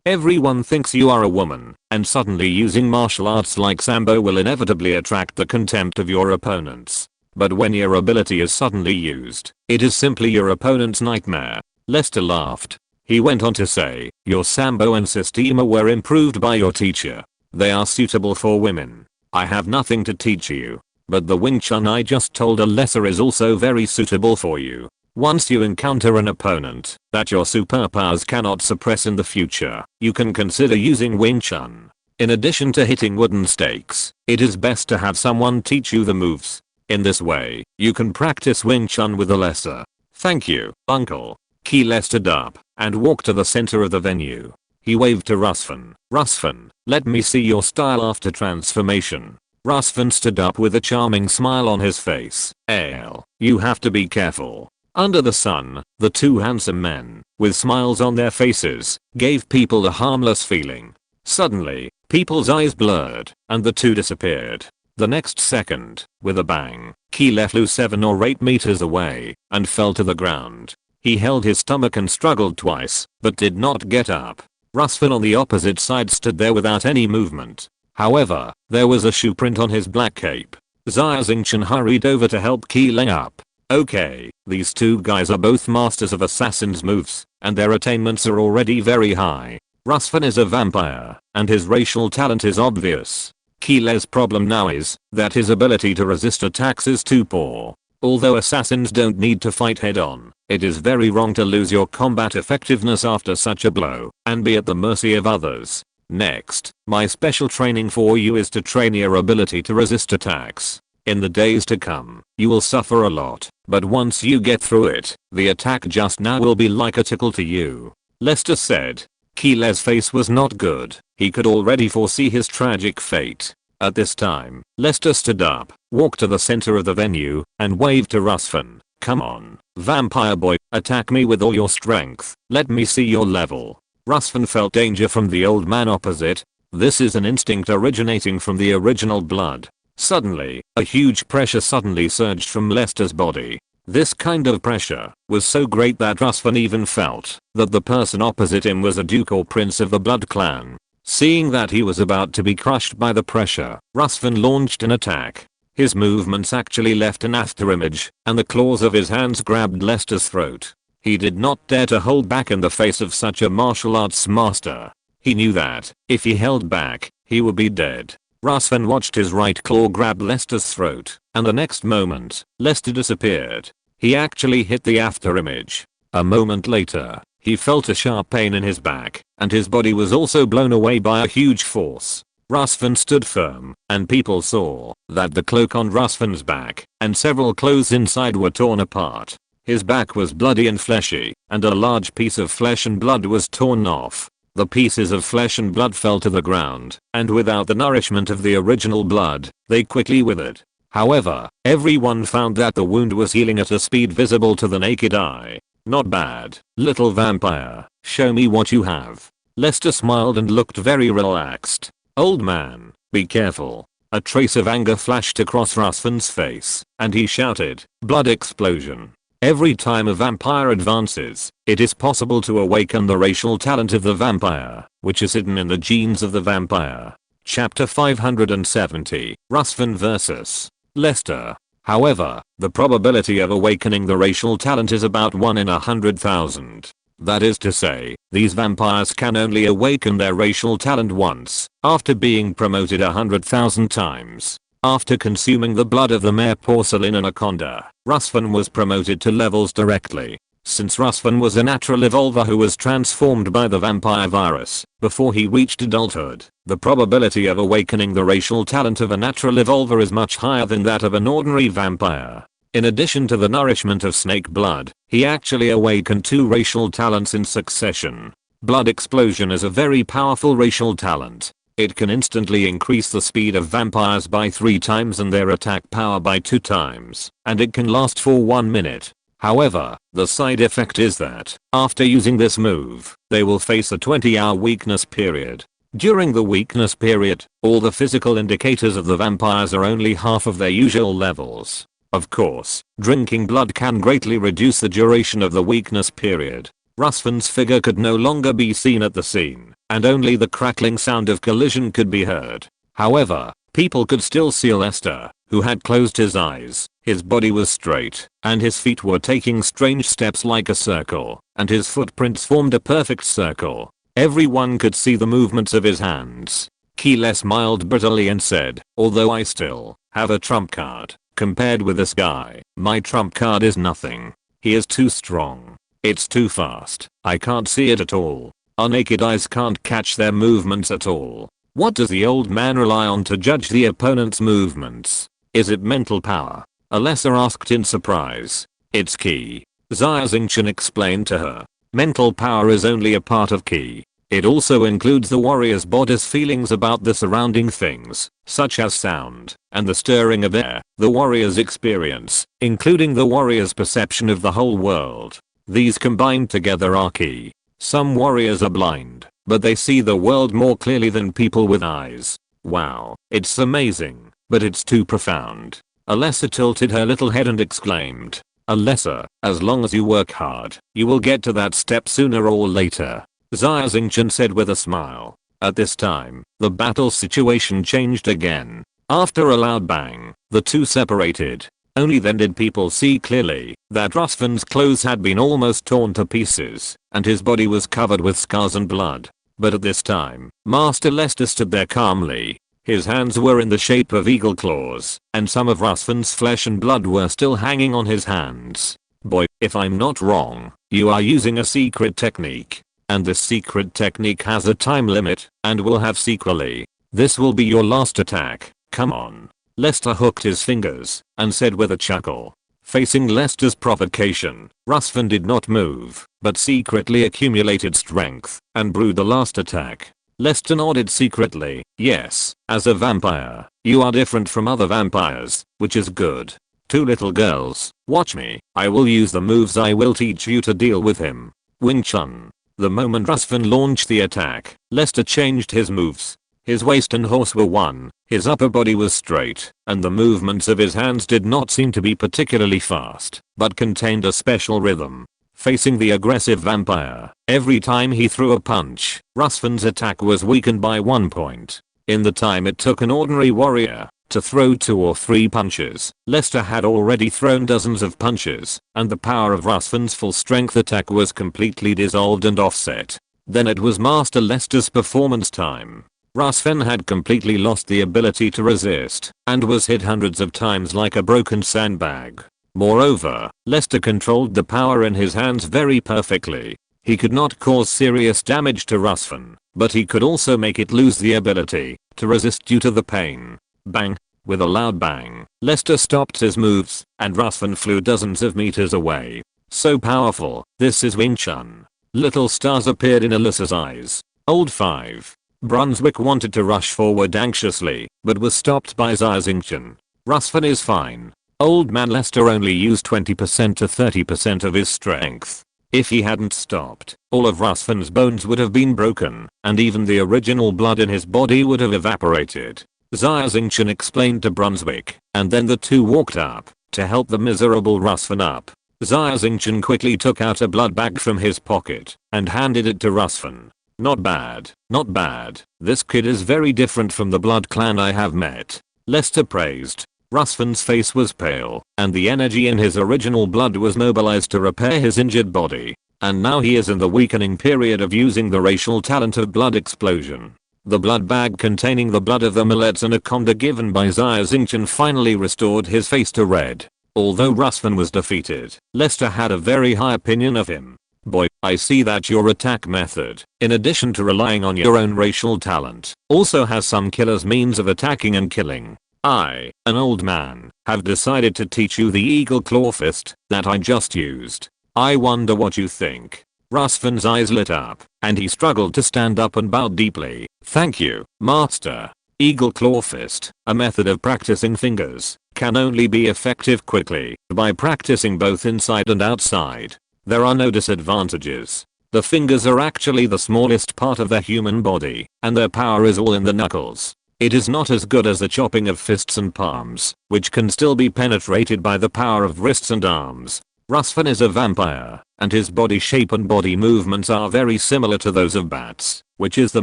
Everyone thinks you are a woman, and suddenly using martial arts like Sambo will inevitably attract the contempt of your opponents. But when your ability is suddenly used, it is simply your opponent's nightmare. Lester laughed. He went on to say, your Sambo and Systema were improved by your teacher. They are suitable for women. I have nothing to teach you. But the Wing Chun I just told a lesser is also very suitable for you. Once you encounter an opponent that your superpowers cannot suppress in the future, you can consider using Wing Chun. In addition to hitting wooden stakes, it is best to have someone teach you the moves. In this way, you can practice Wing Chun with a lesser. Thank you, Uncle. Key stood up and walked to the center of the venue. He waved to Rusfin. Rusfin, let me see your style after transformation. Rusfin stood up with a charming smile on his face. Ale, you have to be careful. Under the sun, the two handsome men, with smiles on their faces, gave people a harmless feeling. Suddenly, people's eyes blurred, and the two disappeared. The next second, with a bang, Key flew 7 or 8 meters away, and fell to the ground. He held his stomach and struggled twice, but did not get up. Rusfin on the opposite side stood there without any movement. However, there was a shoe print on his black cape. Xia Xingchen hurried over to help Key up. Okay, these two guys are both masters of assassin's moves, and their attainments are already very high. Rusfin is a vampire, and his racial talent is obvious. Key's problem now is that his ability to resist attacks is too poor. Although assassins don't need to fight head on, it is very wrong to lose your combat effectiveness after such a blow, and be at the mercy of others. Next, my special training for you is to train your ability to resist attacks. In the days to come, you will suffer a lot, but once you get through it, the attack just now will be like a tickle to you. Lester said. Key's face was not good. He could already foresee his tragic fate. At this time, Lester stood up, walked to the center of the venue, and waved to Rusfin. Come on, vampire boy, attack me with all your strength. Let me see your level. Rusfin felt danger from the old man opposite. This is an instinct originating from the original blood. Suddenly, a huge pressure suddenly surged from Lester's body. This kind of pressure was so great that Rusfin even felt that the person opposite him was a duke or prince of the blood clan. Seeing that he was about to be crushed by the pressure, Rusfin launched an attack. His movements actually left an afterimage, and the claws of his hands grabbed Lester's throat. He did not dare to hold back in the face of such a martial arts master. He knew that, if he held back, he would be dead. Rusfin watched his right claw grab Lester's throat, and the next moment, Lester disappeared. He actually hit the afterimage. A moment later, he felt a sharp pain in his back, and his body was also blown away by a huge force. Rusfin stood firm, and people saw that the cloak on Rusfin's back and several clothes inside were torn apart. His back was bloody and fleshy, and a large piece of flesh and blood was torn off. The pieces of flesh and blood fell to the ground, and without the nourishment of the original blood, they quickly withered. However, everyone found that the wound was healing at a speed visible to the naked eye. Not bad, little vampire, show me what you have. Lester smiled and looked very relaxed. Old man, be careful. A trace of anger flashed across Rusfin's face, and he shouted, blood explosion. Every time a vampire advances, it is possible to awaken the racial talent of the vampire, which is hidden in the genes of the vampire. Chapter 570, Rusfin vs. Lester. However, the probability of awakening the racial talent is about 1 in 100,000. That is to say, these vampires can only awaken their racial talent once, after being promoted 100,000 times. After consuming the blood of the mare porcelain anaconda, Rusvan was promoted to levels directly. Since Rusvan was a natural evolver who was transformed by the vampire virus before he reached adulthood, the probability of awakening the racial talent of a natural evolver is much higher than that of an ordinary vampire. In addition to the nourishment of snake blood, he actually awakened 2 racial talents in succession. Blood explosion is a very powerful racial talent. It can instantly increase the speed of vampires by 3 times and their attack power by 2 times, and it can last for 1 minute. However, the side effect is that, after using this move, they will face a 20-hour weakness period. During the weakness period, all the physical indicators of the vampires are only half of their usual levels. Of course, drinking blood can greatly reduce the duration of the weakness period. Rusvan's figure could no longer be seen at the scene, and only the crackling sound of collision could be heard. However, people could still see Lester, who had closed his eyes. His body was straight, and his feet were taking strange steps like a circle, and his footprints formed a perfect circle. Everyone could see the movements of his hands. Keeler smiled bitterly and said, "Although I still have a trump card, compared with this guy, my trump card is nothing. He is too strong. It's too fast. I can't see it at all. Our naked eyes can't catch their movements at all." What does the old man rely on to judge the opponent's movements? Is it mental power? Alessa asked in surprise. "It's ki," Xia Xingchen explained to her. "Mental power is only a part of ki. It also includes the warrior's body's feelings about the surrounding things, such as sound, and the stirring of air, the warrior's experience, including the warrior's perception of the whole world. These combined together are ki. Some warriors are blind, but they see the world more clearly than people with eyes. Wow, it's amazing, but it's too profound." Alessa tilted her little head and exclaimed, "Alessa, as long as you work hard, you will get to that step sooner or later," Xia Xingchen said with a smile. At this time, the battle situation changed again. After a loud bang, the two separated. Only then did people see clearly that Rusvan's clothes had been almost torn to pieces, and his body was covered with scars and blood. But at this time, Master Lester stood there calmly. His hands were in the shape of eagle claws, and some of Rusvan's flesh and blood were still hanging on his hands. "Boy, if I'm not wrong, you are using a secret technique. And this secret technique has a time limit, and will have sequelae. This will be your last attack. Come on." Lester hooked his fingers, and said with a chuckle. Facing Lester's provocation, Rusvan did not move, but secretly accumulated strength, and brewed the last attack. Lester nodded secretly. "Yes, as a vampire, you are different from other vampires, which is good. 2 little girls, watch me. I will use the moves I will teach you to deal with him." Wing Chun. The moment Rusvan launched the attack, Lester changed his moves. His waist and horse were one, his upper body was straight, and the movements of his hands did not seem to be particularly fast, but contained a special rhythm. Facing the aggressive vampire, every time he threw a punch, Rusvan's attack was weakened by 1 point. In the time it took an ordinary warrior to throw 2 or 3 punches, Lester had already thrown dozens of punches, and the power of Rusvan's full strength attack was completely dissolved and offset. Then it was Master Lester's performance time. Rusvan had completely lost the ability to resist, and was hit hundreds of times like a broken sandbag. Moreover, Lester controlled the power in his hands very perfectly. He could not cause serious damage to Rusvan, but he could also make it lose the ability to resist due to the pain. Bang! With a loud bang, Lester stopped his moves, and Rusvan flew dozens of meters away. So powerful, this is Wing Chun. Little stars appeared in Alyssa's eyes. Old 5. Brunswick wanted to rush forward anxiously, but was stopped by Xia Xingchen. Rusvan is fine. Old man Lester only used 20% to 30% of his strength. If he hadn't stopped, all of Rusvan's bones would have been broken, and even the original blood in his body would have evaporated. Xia Xingchen explained to Brunswick, and then the two walked up to help the miserable Rusvan up. Xia Xingchen quickly took out a blood bag from his pocket and handed it to Rusvan. "Not bad, not bad. This kid is very different from the blood clan I have met," Lester praised. Rusfan's face was pale, and the energy in his original blood was mobilized to repair his injured body. And now he is in the weakening period of using the racial talent of blood explosion. The blood bag containing the blood of the millet's anaconda given by Xia Xingchen finally restored his face to red. Although Rusfan was defeated, Lester had a very high opinion of him. Boy, I see that your attack method, in addition to relying on your own racial talent, also has some killer's means of attacking and killing. I, an old man, have decided to teach you the eagle claw fist that I just used. I wonder what you think. Rusfan's eyes lit up, and he struggled to stand up and bowed deeply. Thank you, master. Eagle claw fist, a method of practicing fingers, can only be effective quickly by practicing both inside and outside. There are no disadvantages. The fingers are actually the smallest part of the human body, and their power is all in the knuckles. It is not as good as the chopping of fists and palms, which can still be penetrated by the power of wrists and arms. Rusfan is a vampire, and his body shape and body movements are very similar to those of bats, which is the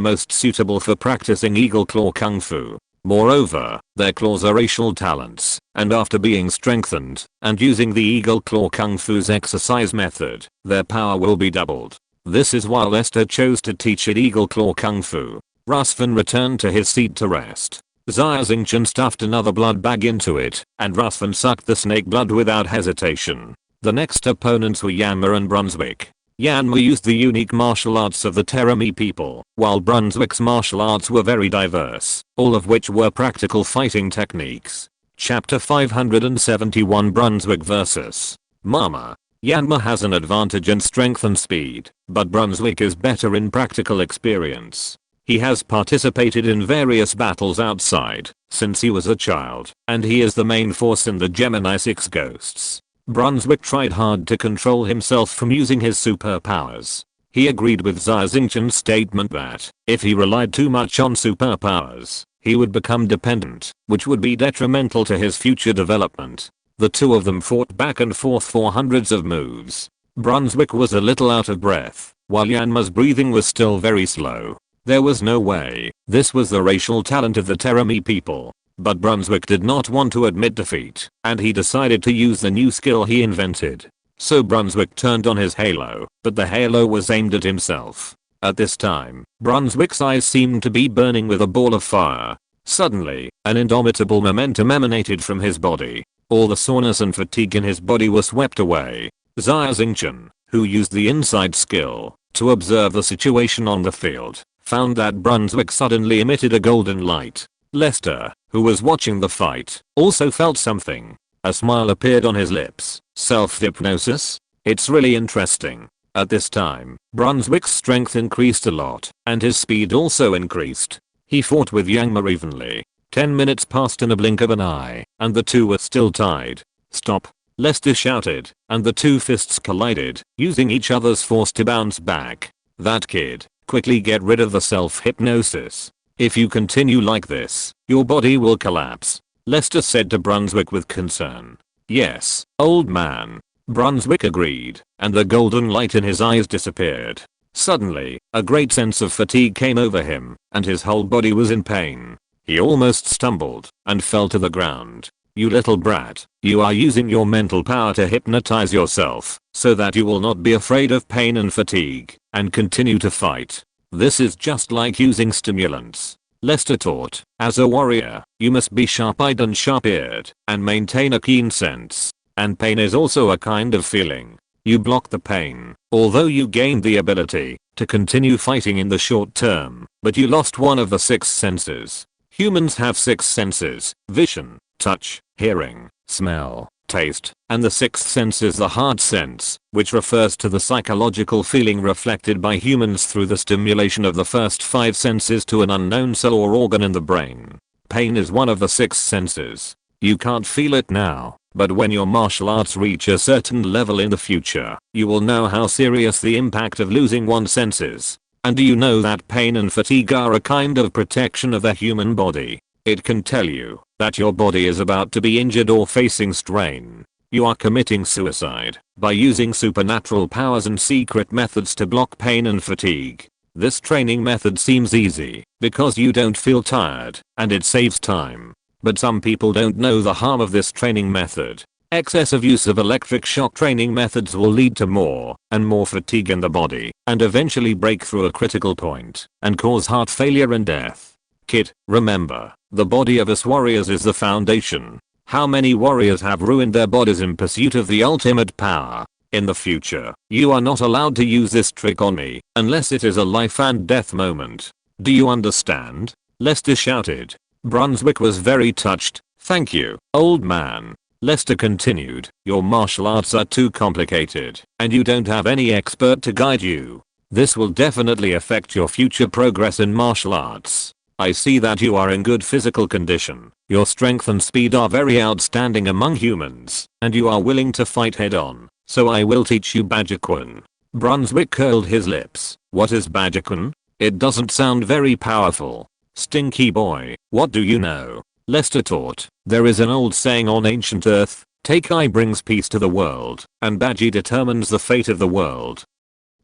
most suitable for practicing eagle claw kung fu. Moreover, their claws are racial talents, and after being strengthened, and using the eagle claw kung fu's exercise method, their power will be doubled. This is why Lester chose to teach it eagle claw kung fu. Rusfan returned to his seat to rest. Xia Xingchen stuffed another blood bag into it, and Rusfan sucked the snake blood without hesitation. The next opponents were Yanma and Brunswick. Yanma used the unique martial arts of the Terami people, while Brunswick's martial arts were very diverse, all of which were practical fighting techniques. Chapter 571 Brunswick vs. Mama. Yanma has an advantage in strength and speed, but Brunswick is better in practical experience. He has participated in various battles outside since he was a child, and he is the main force in the Gemini 6 Ghosts. Brunswick tried hard to control himself from using his superpowers. He agreed with Xia Xingchen's statement that, if he relied too much on superpowers, he would become dependent, which would be detrimental to his future development. The two of them fought back and forth for hundreds of moves. Brunswick was a little out of breath, while Yanma's breathing was still very slow. There was no way this was the racial talent of the Terami people. But Brunswick did not want to admit defeat, and he decided to use the new skill he invented. So Brunswick turned on his halo, but the halo was aimed at himself. At this time, Brunswick's eyes seemed to be burning with a ball of fire. Suddenly, an indomitable momentum emanated from his body. All the soreness and fatigue in his body were swept away. Xia Xingchen, who used the inside skill to observe the situation on the field, found that Brunswick suddenly emitted a golden light. Lester, who was watching the fight, also felt something. A smile appeared on his lips. Self-hypnosis? It's really interesting. At this time, Brunswick's strength increased a lot, and his speed also increased. He fought with Yanma evenly. 10 minutes passed in a blink of an eye, and the two were still tied. Stop! Lester shouted, and the two fists collided, using each other's force to bounce back. That kid, quickly get rid of the self-hypnosis. If you continue like this, your body will collapse, Lester said to Brunswick with concern. Yes, old man. Brunswick agreed, and the golden light in his eyes disappeared. Suddenly, a great sense of fatigue came over him, and his whole body was in pain. He almost stumbled, and fell to the ground. You little brat, you are using your mental power to hypnotize yourself, so that you will not be afraid of pain and fatigue, and continue to fight. This is just like using stimulants. Lester taught, as a warrior, you must be sharp-eyed and sharp-eared, and maintain a keen sense. And pain is also a kind of feeling. You block the pain, although you gained the ability to continue fighting in the short term, but you lost one of the 6 senses. Humans have 6 senses: vision, touch, hearing, smell, taste, and the 6th sense is the heart sense, which refers to the psychological feeling reflected by humans through the stimulation of the first 5 senses to an unknown cell or organ in the brain. Pain is one of the 6 senses. You can't feel it now, but when your martial arts reach a certain level in the future, you will know how serious the impact of losing one sense is. And do you know that pain and fatigue are a kind of protection of the human body? It can tell you that your body is about to be injured or facing strain. You are committing suicide by using supernatural powers and secret methods to block pain and fatigue. This training method seems easy because you don't feel tired, and it saves time. But some people don't know the harm of this training method. Excessive use of electric shock training methods will lead to more and more fatigue in the body and eventually break through a critical point and cause heart failure and death. Kid, remember, the body of us warriors is the foundation. How many warriors have ruined their bodies in pursuit of the ultimate power? In the future, you are not allowed to use this trick on me unless it is a life and death moment. Do you understand? Lester shouted. Brunswick was very touched. Thank you, old man. Lester continued, your martial arts are too complicated, and you don't have any expert to guide you. This will definitely affect your future progress in martial arts. I see that you are in good physical condition. Your strength and speed are very outstanding among humans, and you are willing to fight head on, so I will teach you Bajikun. Brunswick curled his lips. What is Bajikun? It doesn't sound very powerful. Stinky boy, what do you know? Lester taught, there is an old saying on ancient earth, Takai brings peace to the world, and Baji determines the fate of the world.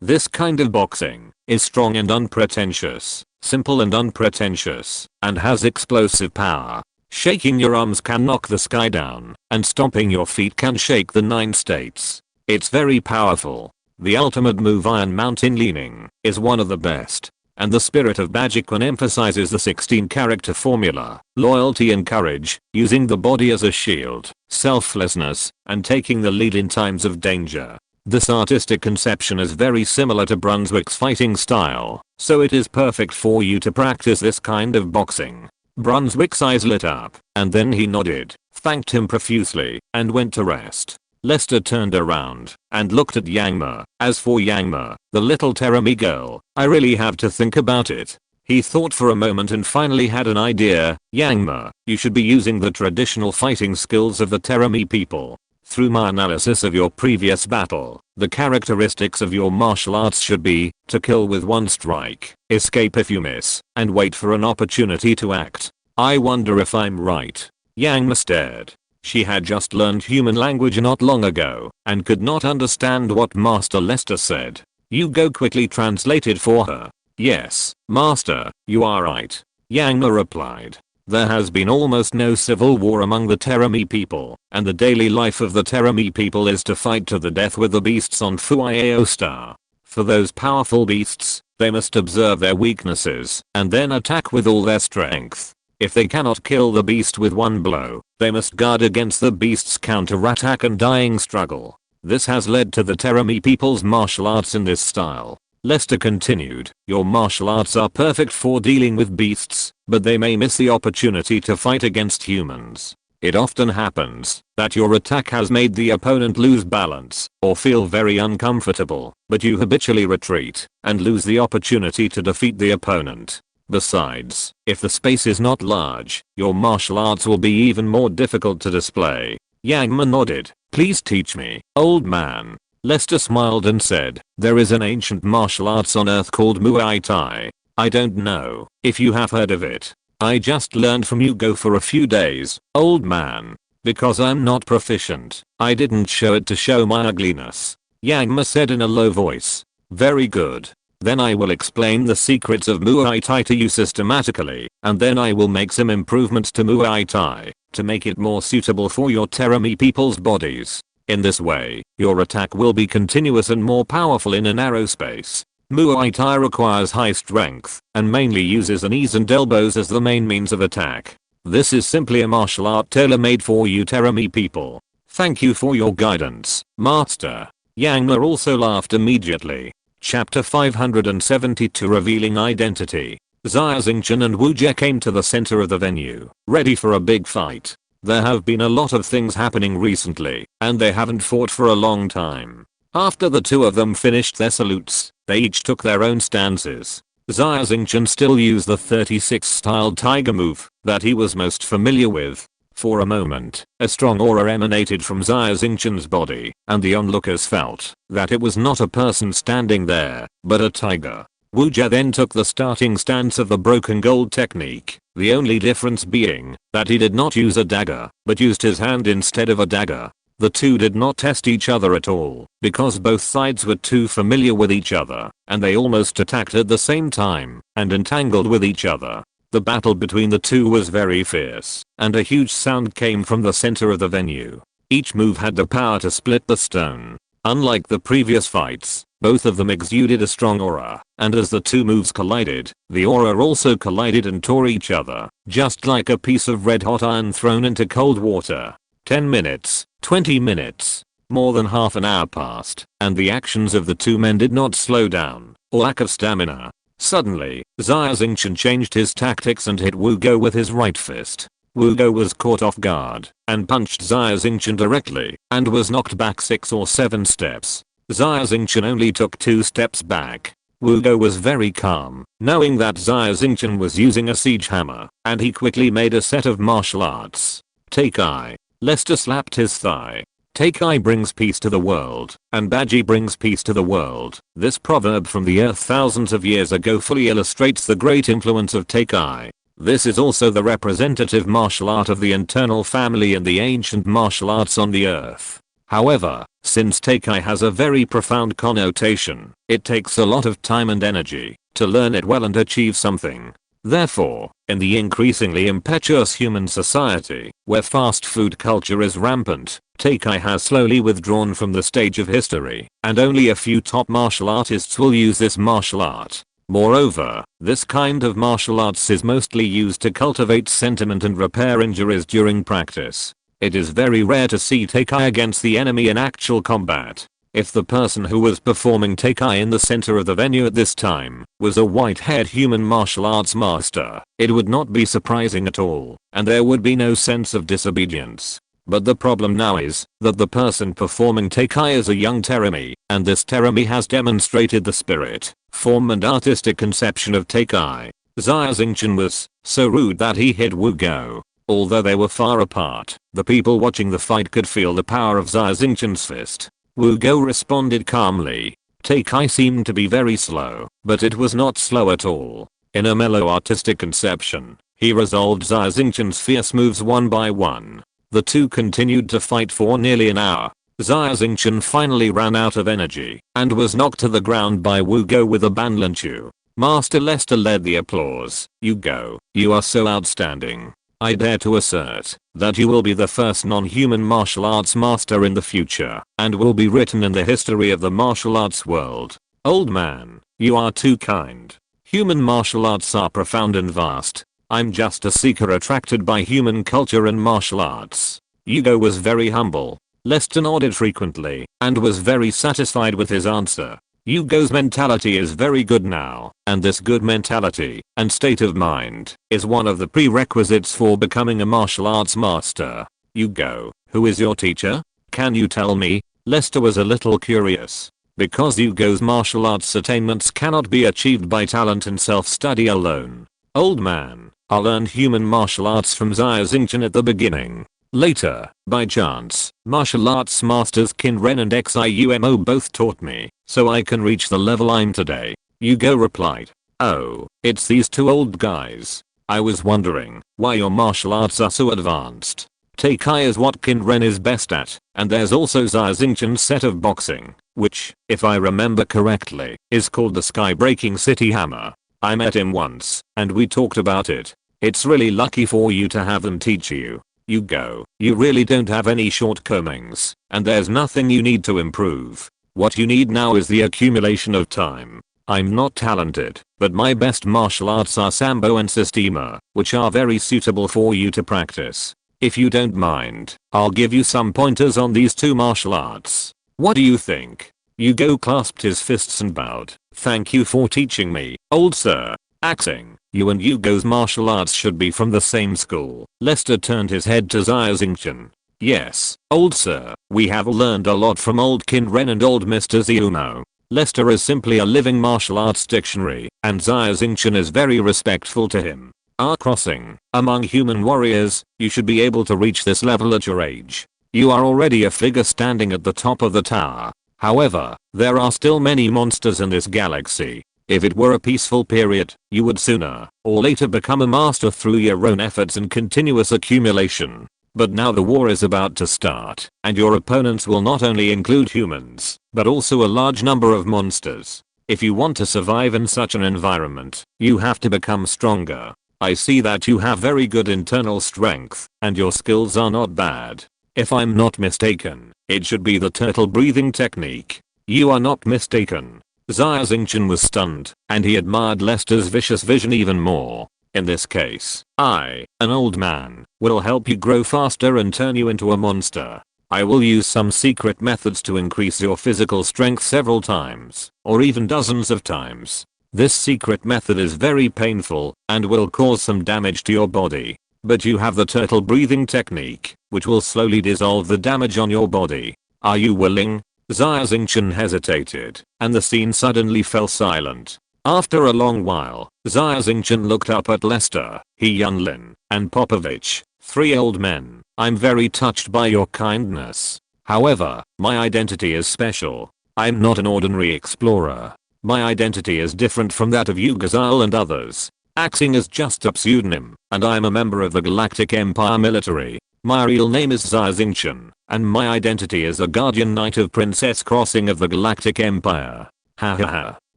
This kind of boxing is strong and unpretentious, simple and unpretentious, and has explosive power. Shaking your arms can knock the sky down, and stomping your feet can shake the 9 states. It's very powerful. The ultimate move, Iron Mountain Leaning, is one of the best. And the spirit of Bajikun emphasizes the 16 character formula, loyalty and courage, using the body as a shield, selflessness, and taking the lead in times of danger. This artistic conception is very similar to Brunswick's fighting style, so it is perfect for you to practice this kind of boxing. Brunswick's eyes lit up, and then he nodded, thanked him profusely, and went to rest. Lester turned around and looked at Yangma. As for Yangma, the little Terami girl, I really have to think about it. He thought for a moment and finally had an idea. Yangma, you should be using the traditional fighting skills of the Terami people. Through my analysis of your previous battle, the characteristics of your martial arts should be to kill with one strike, escape if you miss, and wait for an opportunity to act. I wonder if I'm right. Yangma stared. She had just learned human language not long ago and could not understand what Master Lester said. Yugo quickly translated for her. Yes, Master, you are right. Yangma replied. There has been almost no civil war among the Terami people, and the daily life of the Terami people is to fight to the death with the beasts on Fuiao Star. For those powerful beasts, they must observe their weaknesses and then attack with all their strength. If they cannot kill the beast with one blow, they must guard against the beast's counterattack and dying struggle. This has led to the Terami people's martial arts in this style. Lester continued, your martial arts are perfect for dealing with beasts, but they may miss the opportunity to fight against humans. It often happens that your attack has made the opponent lose balance or feel very uncomfortable, but you habitually retreat and lose the opportunity to defeat the opponent. Besides, if the space is not large, your martial arts will be even more difficult to display. Yangma nodded. Please teach me, old man. Lester smiled and said, there is an ancient martial arts on earth called Muay Thai. I don't know if you have heard of it. I just learned from Yugo for a few days, old man. Because I'm not proficient, I didn't show it to show my ugliness. Yangma said in a low voice. Very good. Then I will explain the secrets of Muay Thai to you systematically, and then I will make some improvements to Muay Thai to make it more suitable for your Terami people's bodies. In this way, your attack will be continuous and more powerful in a narrow space. Muay Thai requires high strength and mainly uses knees and elbows as the main means of attack. This is simply a martial art tailor-made for you Terami people. Thank you for your guidance, Master. Yangma also laughed immediately. Chapter 572 Revealing Identity. Xia Xingchen and Wu Jie came to the center of the venue, ready for a big fight. There have been a lot of things happening recently, and they haven't fought for a long time. After the two of them finished their salutes, they each took their own stances. Xia Xingchen still used the 36 style tiger move that he was most familiar with. For a moment, a strong aura emanated from Xia Xingchen's body, and the onlookers felt that it was not a person standing there, but a tiger. Wu Jie then took the starting stance of the broken gold technique, the only difference being that he did not use a dagger, but used his hand instead of a dagger. The two did not test each other at all, because both sides were too familiar with each other, and they almost attacked at the same time, and entangled with each other. The battle between the two was very fierce, and a huge sound came from the center of the venue. Each move had the power to split the stone. Unlike the previous fights, both of them exuded a strong aura, and as the two moves collided, the aura also collided and tore each other, just like a piece of red-hot iron thrown into cold water. 10 minutes, 20 minutes, more than half an hour passed, and the actions of the two men did not slow down, or lack of stamina. Suddenly, Xia Xingchen changed his tactics and hit Wu Go with his right fist. Wu Go was caught off guard, and punched Xia Xingchen directly, and was knocked back 6 or 7 steps. Xia Xingchen only took 2 steps back. Wu Go was very calm, knowing that Xia Xingchen was using a siege hammer, and he quickly made a set of martial arts. Take eye. Lester slapped his thigh. Take eye brings peace to the world, and Baji brings peace to the world. This proverb from the earth thousands of years ago fully illustrates the great influence of Take eye. This is also the representative martial art of the internal family and the ancient martial arts on the earth. However, since Take eye has a very profound connotation, it takes a lot of time and energy to learn it well and achieve something. Therefore, in the increasingly impetuous human society, where fast food culture is rampant, Take eye has slowly withdrawn from the stage of history, and only a few top martial artists will use this martial art. Moreover, this kind of martial arts is mostly used to cultivate sentiment and repair injuries during practice. It is very rare to see Take eye against the enemy in actual combat. If the person who was performing Take eye in the center of the venue at this time was a white-haired human martial arts master, it would not be surprising at all, and there would be no sense of disobedience. But the problem now is that the person performing Take eye is a young Teremi, and this Teremi has demonstrated the spirit, form and artistic conception of Take eye. Xia Xingchen was so rude that he hit Wu Go. Although they were far apart, the people watching the fight could feel the power of Xia Xingchen's fist. Wu Go responded calmly. Take eye seemed to be very slow, but it was not slow at all. In a mellow artistic conception, he resolved Xia Xingchen's fierce moves one by one. The two continued to fight for nearly an hour. Xia Xingchen finally ran out of energy, and was knocked to the ground by Wu Go with a banlanchu. Master Lester led the applause. "You go, you are so outstanding. I dare to assert that you will be the first non-human martial arts master in the future, and will be written in the history of the martial arts world. Old man, you are too kind. Human martial arts are profound and vast. I'm just a seeker attracted by human culture and martial arts." Yugo was very humble. Lester nodded frequently, and was very satisfied with his answer. Yugo's mentality is very good now, and this good mentality and state of mind is one of the prerequisites for becoming a martial arts master. Yugo, who is your teacher? Can you tell me? Lester was a little curious. Because Yugo's martial arts attainments cannot be achieved by talent and self-study alone. Old man, I learned human martial arts from Xia Xingchen at the beginning. Later, by chance, martial arts masters Qin Ren and Xiumo both taught me, so I can reach the level I'm today. Yugo replied. Oh, it's these two old guys. I was wondering why your martial arts are so advanced. Teikai is what Qin Ren is best at, and there's also Xia Xingchen's set of boxing, which, if I remember correctly, is called the Sky-Breaking City Hammer. I met him once, and we talked about it. It's really lucky for you to have them teach you. Yugo, you really don't have any shortcomings, and there's nothing you need to improve. What you need now is the accumulation of time. I'm not talented, but my best martial arts are Sambo and Sistema, which are very suitable for you to practice. If you don't mind, I'll give you some pointers on these two martial arts. What do you think? Yugo clasped his fists and bowed. Thank you for teaching me, old sir. Axing, you and Yugo's martial arts should be from the same school. Lester turned his head to Xia Xingchen. Yes, old sir, we have learned a lot from old Qin Ren and old Mr. Xiumo. Lester is simply a living martial arts dictionary, and Xia Xingchen is very respectful to him. Crossing, among human warriors, you should be able to reach this level at your age. You are already a figure standing at the top of the tower. However, there are still many monsters in this galaxy. If it were a peaceful period, you would sooner or later become a master through your own efforts and continuous accumulation. But now the war is about to start, and your opponents will not only include humans, but also a large number of monsters. If you want to survive in such an environment, you have to become stronger. I see that you have very good internal strength, and your skills are not bad. If I'm not mistaken, it should be the turtle breathing technique. You are not mistaken. Xia Xingchen was stunned, and he admired Lester's vicious vision even more. In this case, I, an old man, will help you grow faster and turn you into a monster. I will use some secret methods to increase your physical strength several times, or even dozens of times. This secret method is very painful, and will cause some damage to your body. But you have the turtle breathing technique, which will slowly dissolve the damage on your body. Are you willing? Xia Xingchen hesitated, and the scene suddenly fell silent. After a long while, Xia Xingchen looked up at Lester, Hyunlin, and Popovich, 3 old men. I'm very touched by your kindness. However, my identity is special. I'm not an ordinary explorer. My identity is different from that of you Gazal and others. Acting as just a pseudonym, and I'm a member of the Galactic Empire military. My real name is Xia Xingchen, and my identity is a guardian knight of Princess Crossing of the Galactic Empire. Ha ha ha.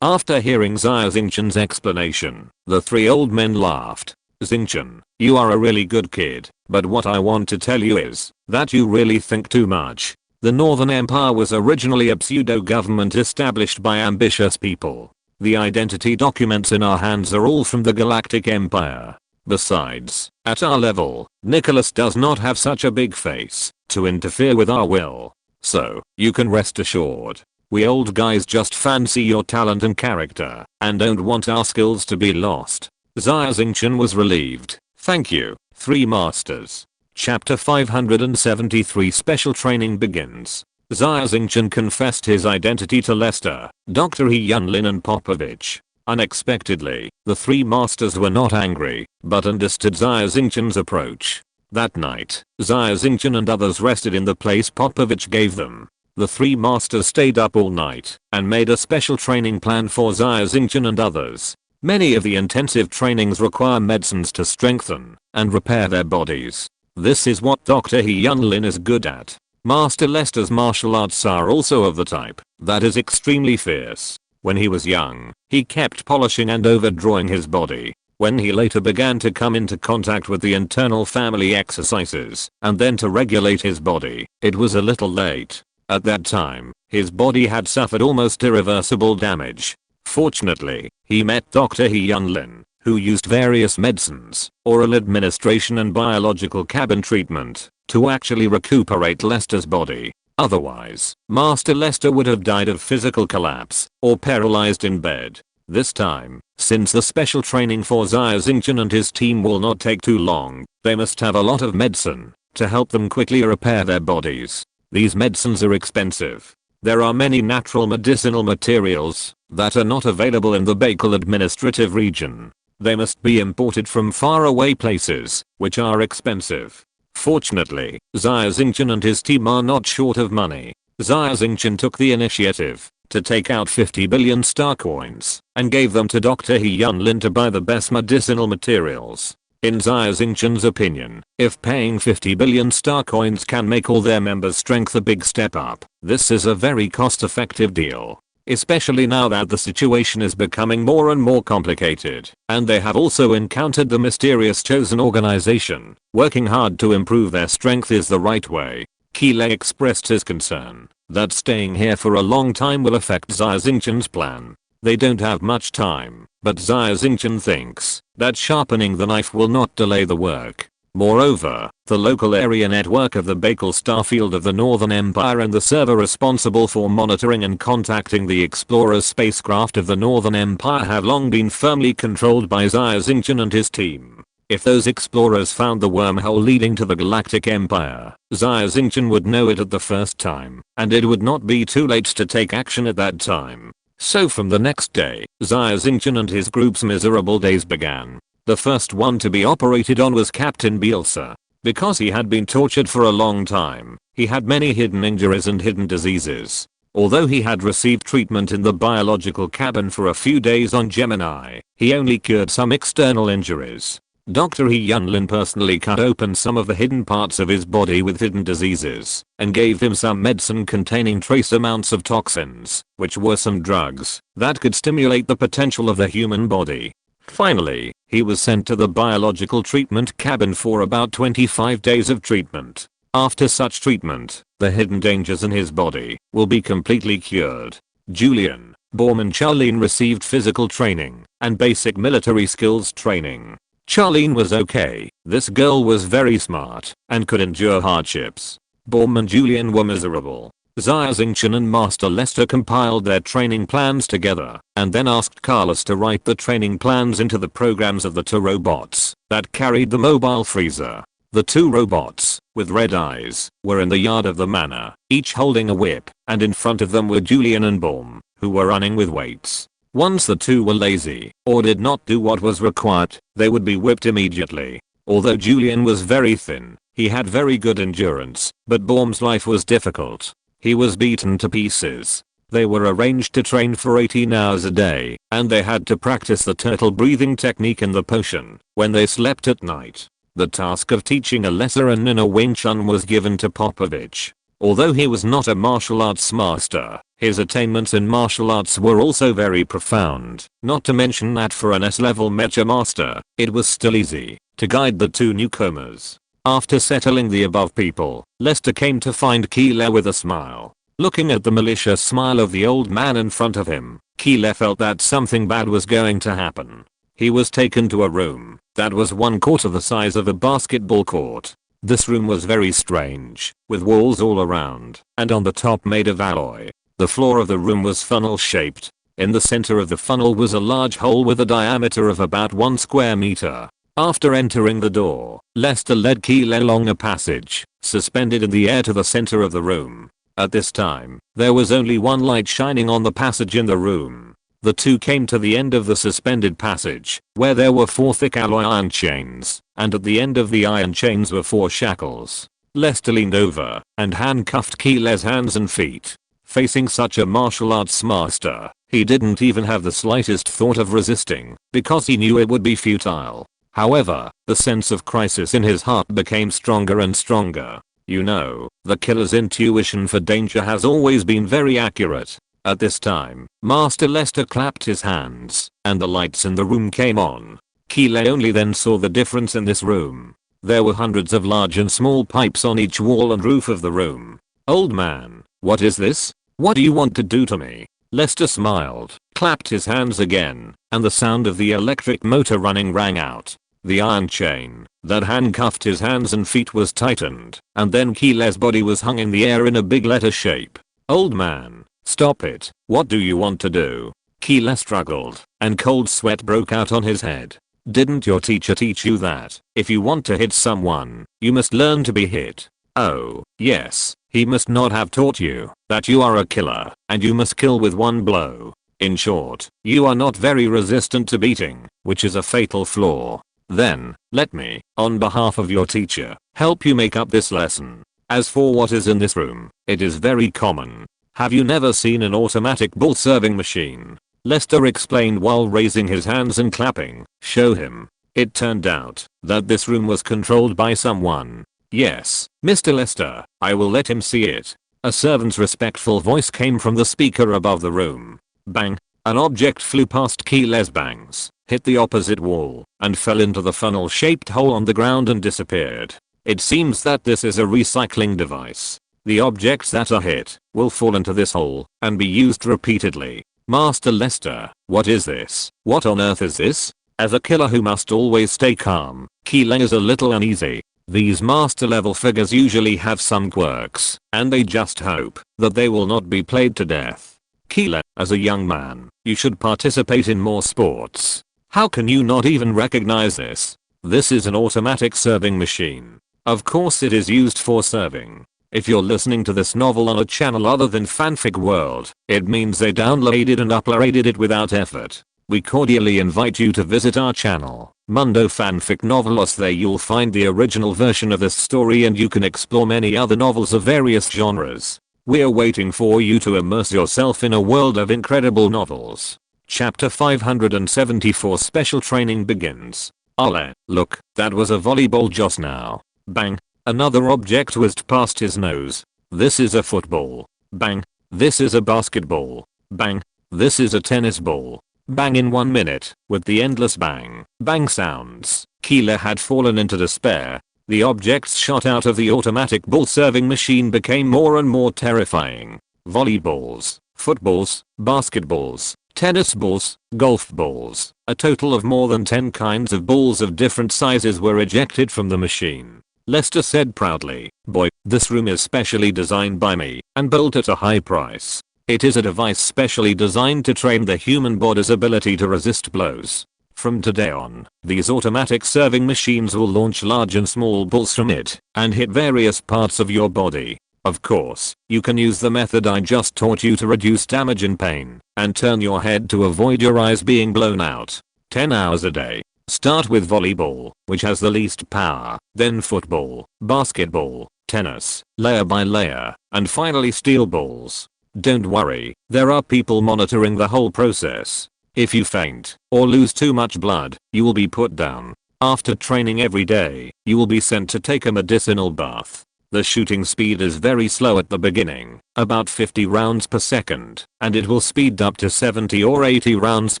After hearing Xia Xingchen's explanation, the 3 old men laughed. Xingchen, you are a really good kid, but what I want to tell you is that you really think too much. The Northern Empire was originally a pseudo-government established by ambitious people. The identity documents in our hands are all from the Galactic Empire. Besides, at our level, Nicholas does not have such a big face to interfere with our will. So, you can rest assured. We old guys just fancy your talent and character, and don't want our skills to be lost. Xia Xingchen was relieved. Thank you, 3 masters. Chapter 573 Special Training begins. Xia Xingchen confessed his identity to Lester, Dr. Hyunlin and Popovich. Unexpectedly, the 3 masters were not angry, but understood Xia Xingchen's approach. That night, Xia Xingchen and others rested in the place Popovich gave them. The 3 masters stayed up all night and made a special training plan for Xia Xingchen and others. Many of the intensive trainings require medicines to strengthen and repair their bodies. This is what Dr. Hyunlin is good at. Master Lester's martial arts are also of the type that is extremely fierce. When he was young, he kept polishing and overdrawing his body. When he later began to come into contact with the internal family exercises and then to regulate his body, it was a little late. At that time, his body had suffered almost irreversible damage. Fortunately, he met Dr. Hyunlin, who used various medicines, oral administration and biological cabin treatment to actually recuperate Lester's body. Otherwise, Master Lester would have died of physical collapse or paralyzed in bed. This time, since the special training for Xia Xingchen and his team will not take too long, they must have a lot of medicine to help them quickly repair their bodies. These medicines are expensive. There are many natural medicinal materials that are not available in the Baikal administrative region. They must be imported from faraway places, which are expensive. Fortunately, Xia Xingchen and his team are not short of money. Xia Xingchen took the initiative to take out 50 billion star coins and gave them to Dr. Hyunlin to buy the best medicinal materials. In Xia Xingchen's opinion, if paying 50 billion star coins can make all their members' strength a big step up, this is a very cost-effective deal. Especially now that the situation is becoming more and more complicated, and they have also encountered the mysterious chosen organization. Working hard to improve their strength is the right way. Keeley expressed his concern that staying here for a long time will affect Xia Xingchen's plan. They don't have much time, but Xia Xingchen thinks that sharpening the knife will not delay the work. Moreover, the local area network of the Baikal starfield of the Northern Empire and the server responsible for monitoring and contacting the Explorer's spacecraft of the Northern Empire have long been firmly controlled by Xia Xingchen and his team. If those explorers found the wormhole leading to the Galactic Empire, Xia Xingchen would know it at the first time, and it would not be too late to take action at that time. So from the next day, Xia Xingchen and his group's miserable days began. The first one to be operated on was Captain Bielsa. Because he had been tortured for a long time, he had many hidden injuries and hidden diseases. Although he had received treatment in the biological cabin for a few days on Gemini, he only cured some external injuries. Dr. Hyunlin personally cut open some of the hidden parts of his body with hidden diseases and gave him some medicine containing trace amounts of toxins, which were some drugs that could stimulate the potential of the human body. Finally, He was sent to the biological treatment cabin for about 25 days of treatment. After such treatment, the hidden dangers in his body will be completely cured. Julian, Baum and Charlene received physical training and basic military skills training. Charlene was okay. This girl was very smart and could endure hardships. Baum and Julian were miserable. Xia Xingchen and Master Lester compiled their training plans together and then asked Carlos to write the training plans into the programs of the two robots that carried the mobile freezer. The two robots, with red eyes, were in the yard of the manor, each holding a whip, and in front of them were Julian and Baum, who were running with weights. Once the two were lazy, or did not do what was required, they would be whipped immediately. Although Julian was very thin, he had very good endurance, but Baum's life was difficult. He was beaten to pieces. They were arranged to train for 18 hours a day, and they had to practice the turtle breathing technique in the potion when they slept at night. The task of teaching a lesser and inner Wing Chun was given to Popovich. Although he was not a martial arts master, his attainments in martial arts were also very profound, not to mention that for an S-level mecha master, it was still easy to guide the two newcomers. After settling the above people, Lester came to find Keela with a smile. Looking at the malicious smile of the old man in front of him, Keela felt that something bad was going to happen. He was taken to a room that was 1/4 the size of a basketball court. This room was very strange, with walls all around, and on the top made of alloy. The floor of the room was funnel shaped. In the center of the funnel was a large hole with a diameter of about 1 square meter. After entering the door, Lester led Keela along a passage, suspended in the air to the center of the room. At this time, there was only one light shining on the passage in the room. The two came to the end of the suspended passage, where there were 4 thick alloy iron chains, and at the end of the iron chains were 4 shackles. Lester leaned over and handcuffed Keela's hands and feet. Facing such a martial arts master, he didn't even have the slightest thought of resisting, because he knew it would be futile. However, the sense of crisis in his heart became stronger and stronger. You know, the killer's intuition for danger has always been very accurate. At this time, Master Lester clapped his hands, and the lights in the room came on. Keela only then saw the difference in this room. There were hundreds of large and small pipes on each wall and roof of the room. "Old man, what is this? What do you want to do to me?" Lester smiled, clapped his hands again, and the sound of the electric motor running rang out. The iron chain that handcuffed his hands and feet was tightened, and then Keela's body was hung in the air in a big letter shape. "Old man, stop it. What do you want to do?" Keela struggled, and cold sweat broke out on his head. "Didn't your teacher teach you that if you want to hit someone, you must learn to be hit?" "Oh, yes, he must not have taught you that you are a killer, and you must kill with one blow. In short, you are not very resistant to beating, which is a fatal flaw. Then, let me, on behalf of your teacher, help you make up this lesson. As for what is in this room, it is very common. Have you never seen an automatic ball serving machine?" Lester explained while raising his hands and clapping. "Show him." It turned out that this room was controlled by someone. "Yes, Mr. Lester, I will let him see it." A servant's respectful voice came from the speaker above the room. Bang! An object flew past Keela's bangs, hit the opposite wall, and fell into the funnel-shaped hole on the ground and disappeared. It seems that this is a recycling device. The objects that are hit will fall into this hole and be used repeatedly. "Master Lester, what is this? What on earth is this?" As a killer who must always stay calm, Keela is a little uneasy. These master level figures usually have some quirks, and they just hope that they will not be played to death. "Keela, as a young man, you should participate in more sports. How can you not even recognize this? This is an automatic serving machine. Of course it is used for serving. If you're listening to this novel on a channel other than Fanfic World, it means they downloaded and uploaded it without effort. We cordially invite you to visit our channel, Mundo Fanfic Novelos. There you'll find the original version of this story and you can explore many other novels of various genres. We're waiting for you to immerse yourself in a world of incredible novels. Chapter 574 Special Training begins. Ole, look, that was a volleyball just now. Bang. Another object whizzed past his nose. This is a football. Bang. This is a basketball. Bang. This is a tennis ball. bang in 1 minute. With the endless bang, bang sounds, Keela had fallen into despair. The objects shot out of the automatic ball serving machine became more and more terrifying. Volleyballs, footballs, basketballs, tennis balls, golf balls, a total of more than 10 kinds of balls of different sizes were ejected from the machine. Lester said proudly, "Boy, this room is specially designed by me and built at a high price. It is a device specially designed to train the human body's ability to resist blows. From today on, these automatic serving machines will launch large and small balls from it and hit various parts of your body. Of course, you can use the method I just taught you to reduce damage and pain and turn your head to avoid your eyes being blown out. 10 hours a day. Start with volleyball, which has the least power, then football, basketball, tennis, layer by layer, and finally steel balls. Don't worry, there are people monitoring the whole process. If you faint or lose too much blood, you will be put down. After training every day, you will be sent to take a medicinal bath. The shooting speed is very slow at the beginning, about 50 rounds per second, and it will speed up to 70 or 80 rounds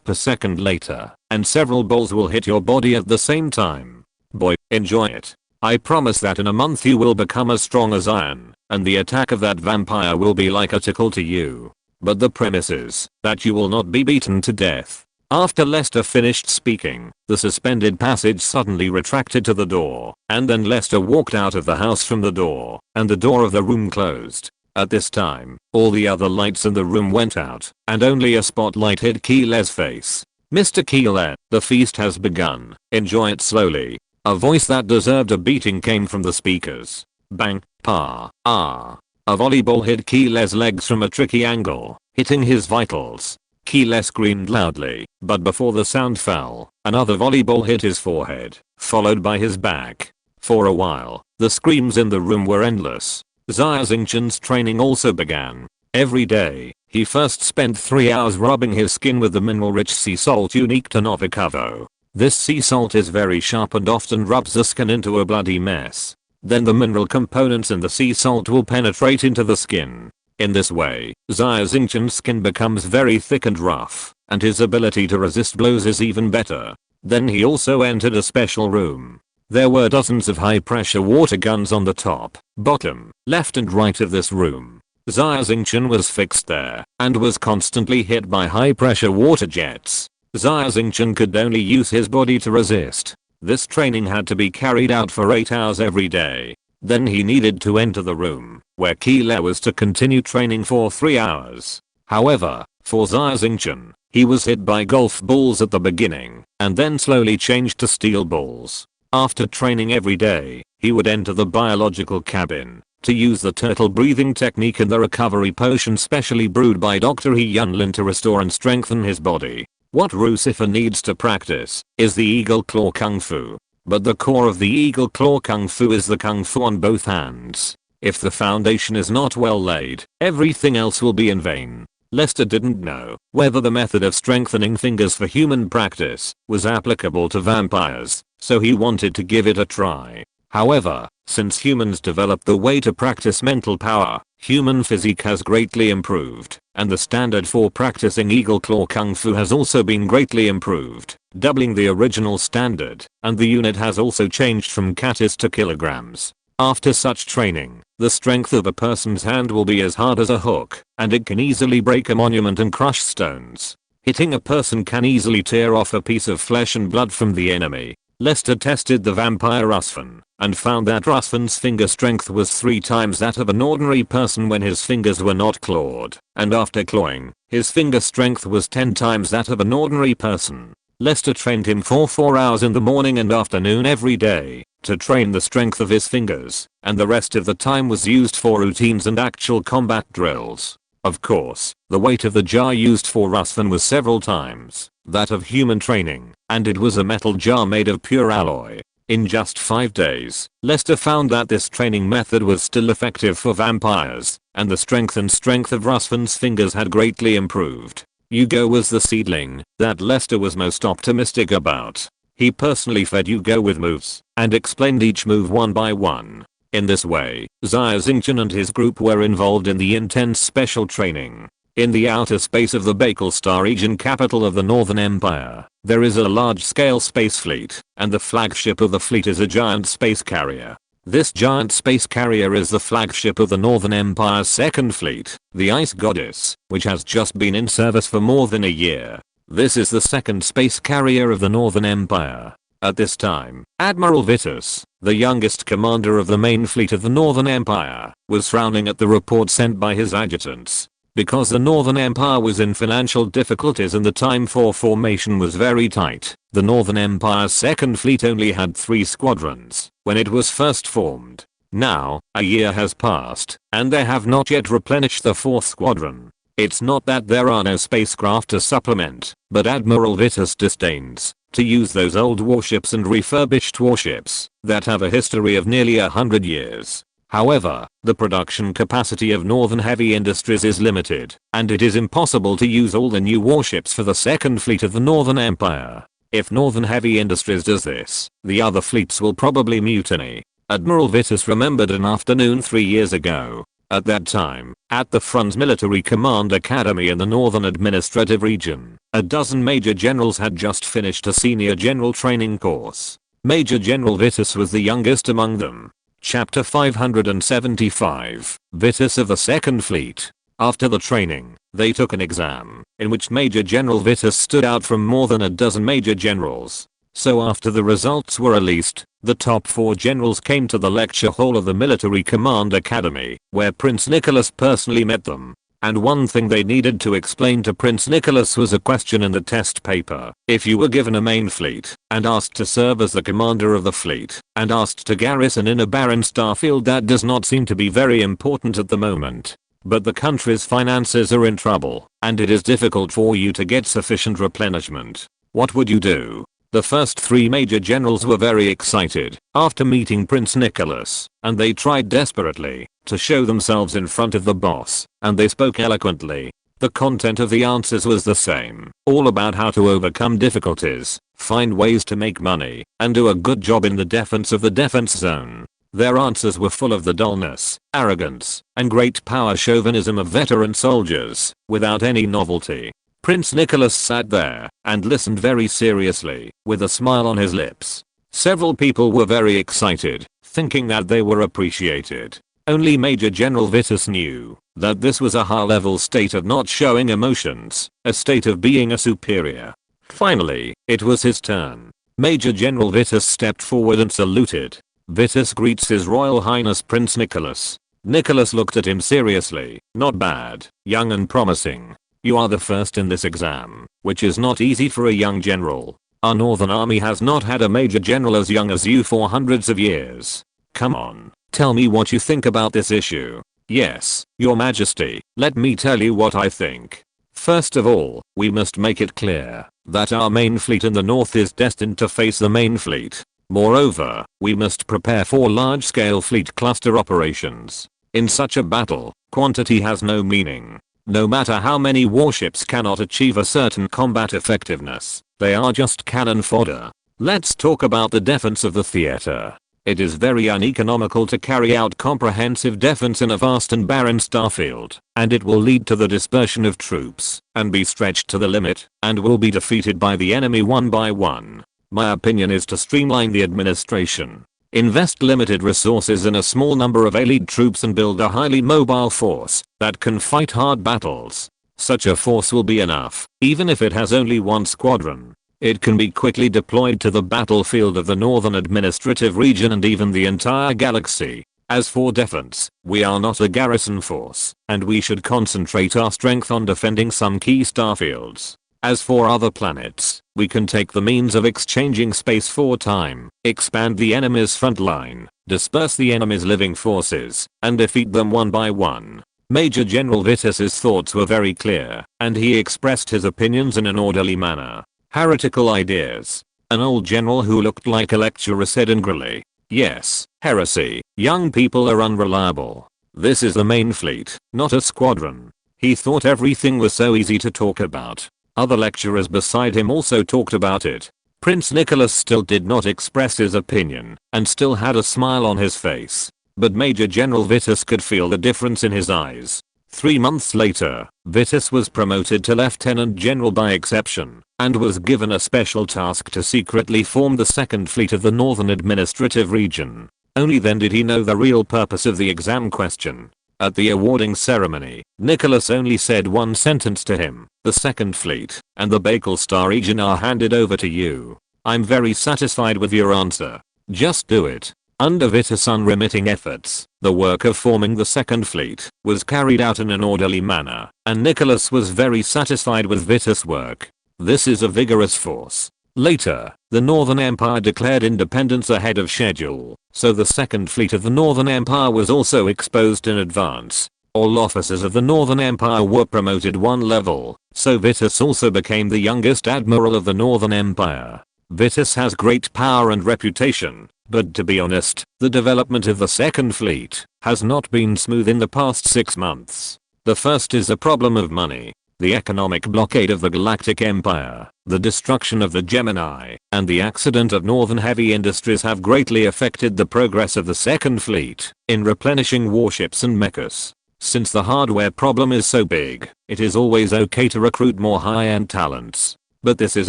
per second later, and several balls will hit your body at the same time. Boy, enjoy it. I promise that in a month you will become as strong as iron, and the attack of that vampire will be like a tickle to you. But the premise is that you will not be beaten to death." After Lester finished speaking, the suspended passage suddenly retracted to the door, and then Lester walked out of the house from the door, and the door of the room closed. At this time, all the other lights in the room went out, and only a spotlight hit Keela's face. "Mr. Keela, the feast has begun. Enjoy it slowly." A voice that deserved a beating came from the speakers. Bang, pa, ah. A volleyball hit Keela's legs from a tricky angle, hitting his vitals. Keela screamed loudly, but before the sound fell, another volleyball hit his forehead, followed by his back. For a while, the screams in the room were endless. Xia Xingchen's training also began. Every day, he first spent 3 hours rubbing his skin with the mineral-rich sea salt unique to Novikavo. This sea salt is very sharp and often rubs the skin into a bloody mess. Then the mineral components in the sea salt will penetrate into the skin. In this way, Xia Xingchen's skin becomes very thick and rough, and his ability to resist blows is even better. Then he also entered a special room. There were dozens of high-pressure water guns on the top, bottom, left and right of this room. Xia Xingchen was fixed there, and was constantly hit by high-pressure water jets. Xia Xingchen could only use his body to resist. This training had to be carried out for 8 hours every day. Then he needed to enter the room, where Keela was to continue training for 3 hours. However, for Xia Xingchen, he was hit by golf balls at the beginning, and then slowly changed to steel balls. After training every day, he would enter the biological cabin, to use the turtle breathing technique and the recovery potion specially brewed by Dr. He Yunlin to restore and strengthen his body. What Lucifer needs to practice is the Eagle Claw Kung Fu. But the core of the Eagle Claw Kung Fu is the Kung Fu on both hands. If the foundation is not well laid, everything else will be in vain. Lester didn't know whether the method of strengthening fingers for human practice was applicable to vampires, so he wanted to give it a try. However, since humans developed the way to practice mental power, human physique has greatly improved, and the standard for practicing Eagle Claw Kung Fu has also been greatly improved, doubling the original standard, and the unit has also changed from katas to kilograms. After such training, the strength of a person's hand will be as hard as a hook, and it can easily break a monument and crush stones. Hitting a person can easily tear off a piece of flesh and blood from the enemy. Lester tested the vampire Rusvan, and found that Rusvan's finger strength was 3 times that of an ordinary person when his fingers were not clawed, and after clawing, his finger strength was 10 times that of an ordinary person. Lester trained him for 4 hours in the morning and afternoon every day, to train the strength of his fingers, and the rest of the time was used for routines and actual combat drills. Of course, the weight of the jar used for Rusvan was several times that of human training, and it was a metal jar made of pure alloy. In just 5 days, Lester found that this training method was still effective for vampires, and the strength of Rusvan's fingers had greatly improved. Hugo was the seedling that Lester was most optimistic about. He personally fed Hugo with moves, and explained each move one by one. In this way, Xia Xingchen and his group were involved in the intense special training. In the outer space of the Baikal Star region, capital of the Northern Empire, there is a large-scale space fleet, and the flagship of the fleet is a giant space carrier. This giant space carrier is the flagship of the Northern Empire's second fleet, the Ice Goddess, which has just been in service for more than a year. This is the second space carrier of the Northern Empire. At this time, Admiral Vitus, the youngest commander of the main fleet of the Northern Empire, was frowning at the report sent by his adjutants. Because the Northern Empire was in financial difficulties and the time for formation was very tight, the Northern Empire's second fleet only had 3 squadrons when it was first formed. Now, a year has passed, and they have not yet replenished the 4th squadron. It's not that there are no spacecraft to supplement, but Admiral Vitus disdains to use those old warships and refurbished warships that have a history of nearly 100 years. However, the production capacity of Northern Heavy Industries is limited, and it is impossible to use all the new warships for the second fleet of the Northern Empire. If Northern Heavy Industries does this, the other fleets will probably mutiny. Admiral Vitus remembered an afternoon 3 years ago. At that time, at the Front Military Command Academy in the Northern Administrative Region, a dozen Major Generals had just finished a Senior General Training course. Major General Vitus was the youngest among them. Chapter 575, Vitus of the Second Fleet. After the training, they took an exam, in which Major General Vitus stood out from more than a dozen Major Generals. So after the results were released, the top 4 generals came to the lecture hall of the Military Command Academy, where Prince Nicholas personally met them. And one thing they needed to explain to Prince Nicholas was a question in the test paper. If you were given a main fleet, and asked to serve as the commander of the fleet, and asked to garrison in a barren starfield that does not seem to be very important at the moment, but the country's finances are in trouble, and it is difficult for you to get sufficient replenishment, what would you do? The first 3 major generals were very excited after meeting Prince Nicholas, and they tried desperately to show themselves in front of the boss, and they spoke eloquently. The content of the answers was the same, all about how to overcome difficulties, find ways to make money, and do a good job in the defense of the defense zone. Their answers were full of the dullness, arrogance, and great power chauvinism of veteran soldiers, without any novelty. Prince Nicholas sat there and listened very seriously, with a smile on his lips. Several people were very excited, thinking that they were appreciated. Only Major General Vitus knew that this was a high-level state of not showing emotions, a state of being a superior. Finally, it was his turn. Major General Vitus stepped forward and saluted. Vitus greets His Royal Highness Prince Nicholas. Nicholas looked at him seriously. Not bad, young and promising. You are the first in this exam, which is not easy for a young general. Our Northern Army has not had a major general as young as you for hundreds of years. Come on, tell me what you think about this issue. Yes, Your Majesty, let me tell you what I think. First of all, we must make it clear that our main fleet in the north is destined to face the main fleet. Moreover, we must prepare for large-scale fleet cluster operations. In such a battle, quantity has no meaning. No matter how many warships cannot achieve a certain combat effectiveness, they are just cannon fodder. Let's talk about the defense of the theater. It is very uneconomical to carry out comprehensive defense in a vast and barren starfield, and it will lead to the dispersion of troops, and be stretched to the limit, and will be defeated by the enemy one by one. My opinion is to streamline the administration. Invest limited resources in a small number of elite troops and build a highly mobile force that can fight hard battles. Such a force will be enough, even if it has only 1 squadron. It can be quickly deployed to the battlefield of the Northern Administrative Region and even the entire galaxy. As for defense, we are not a garrison force, and we should concentrate our strength on defending some key starfields. As for other planets, we can take the means of exchanging space for time, expand the enemy's front line, disperse the enemy's living forces, and defeat them one by one. Major General Vitus's thoughts were very clear, and he expressed his opinions in an orderly manner. Heretical ideas. An old general who looked like a lecturer said angrily. Yes, heresy. Young people are unreliable. This is the main fleet, not a squadron. He thought everything was so easy to talk about. Other lecturers beside him also talked about it. Prince Nicholas still did not express his opinion, and still had a smile on his face. But Major General Vitus could feel the difference in his eyes. 3 months later, Vitus was promoted to Lieutenant General by exception, and was given a special task to secretly form the Second Fleet of the Northern Administrative Region. Only then did he know the real purpose of the exam question. At the awarding ceremony, Nicholas only said one sentence to him: "The Second Fleet and the Bakel Star region are handed over to you. I'm very satisfied with your answer. Just do it." Under Vitus' unremitting efforts, the work of forming the Second Fleet was carried out in an orderly manner, and Nicholas was very satisfied with Vitus' work. This is a vigorous force. Later, the Northern Empire declared independence ahead of schedule, so the Second Fleet of the Northern Empire was also exposed in advance. All officers of the Northern Empire were promoted one level, so Vitus also became the youngest admiral of the Northern Empire. Vitus has great power and reputation, but to be honest, the development of the Second Fleet has not been smooth in the past 6 months. The first is a problem of money. The economic blockade of the Galactic Empire, the destruction of the Gemini, and the accident of Northern heavy industries have greatly affected the progress of the Second Fleet in replenishing warships and mechas. Since the hardware problem is so big, it is always okay to recruit more high-end talents. But this is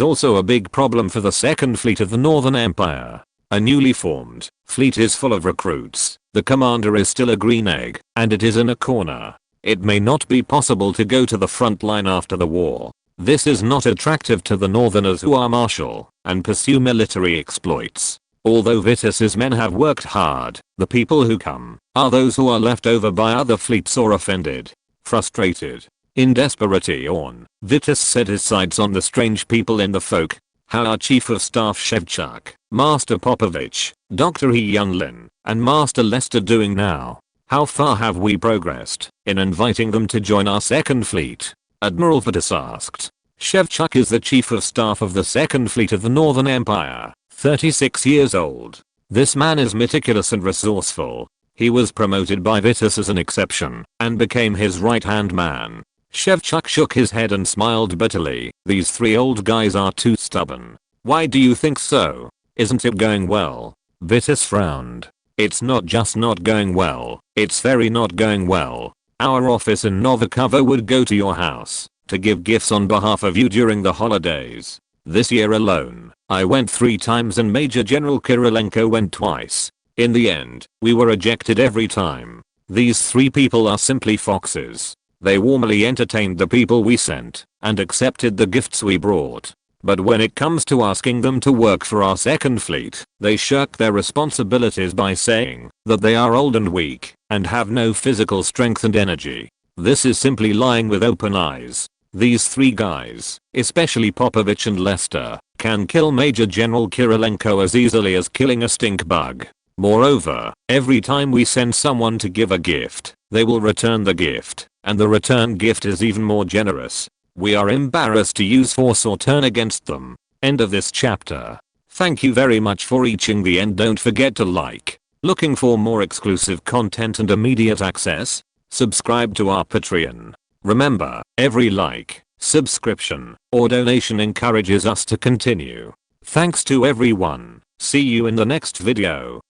also a big problem for the Second Fleet of the Northern Empire. A newly formed fleet is full of recruits, the commander is still a green egg, and it is in a corner. It may not be possible to go to the front line after the war. This is not attractive to the Northerners who are martial and pursue military exploits. Although Vitus's men have worked hard, the people who come are those who are left over by other fleets or offended. Frustrated. In desperation, Vitus set his sights on the strange people in the folk. How are Chief of Staff Shevchuk, Master Popovich, Dr. He Yunlin, and Master Lester doing now? How far have we progressed in inviting them to join our Second Fleet? Admiral Vitus asked. Shevchuk is the Chief of Staff of the Second Fleet of the Northern Empire, 36 years old. This man is meticulous and resourceful. He was promoted by Vitus as an exception and became his right-hand man. Shevchuk shook his head and smiled bitterly. These 3 old guys are too stubborn. Why do you think so? Isn't it going well? Vitus frowned. It's not just not going well, it's very not going well. Our office in Novikova would go to your house to give gifts on behalf of you during the holidays. This year alone, I went 3 times and Major General Kirilenko went twice. In the end, we were ejected every time. These 3 people are simply foxes. They warmly entertained the people we sent and accepted the gifts we brought. But when it comes to asking them to work for our Second Fleet, they shirk their responsibilities by saying that they are old and weak and have no physical strength and energy. This is simply lying with open eyes. These 3 guys, especially Popovich and Lester, can kill Major General Kirilenko as easily as killing a stink bug. Moreover, every time we send someone to give a gift, they will return the gift, and the return gift is even more generous. We are embarrassed to use force or turn against them. End of this chapter. Thank you very much for reaching the end. Don't forget to like. Looking for more exclusive content and immediate access? Subscribe to our Patreon. Remember, every like, subscription, or donation encourages us to continue. Thanks to everyone. See you in the next video.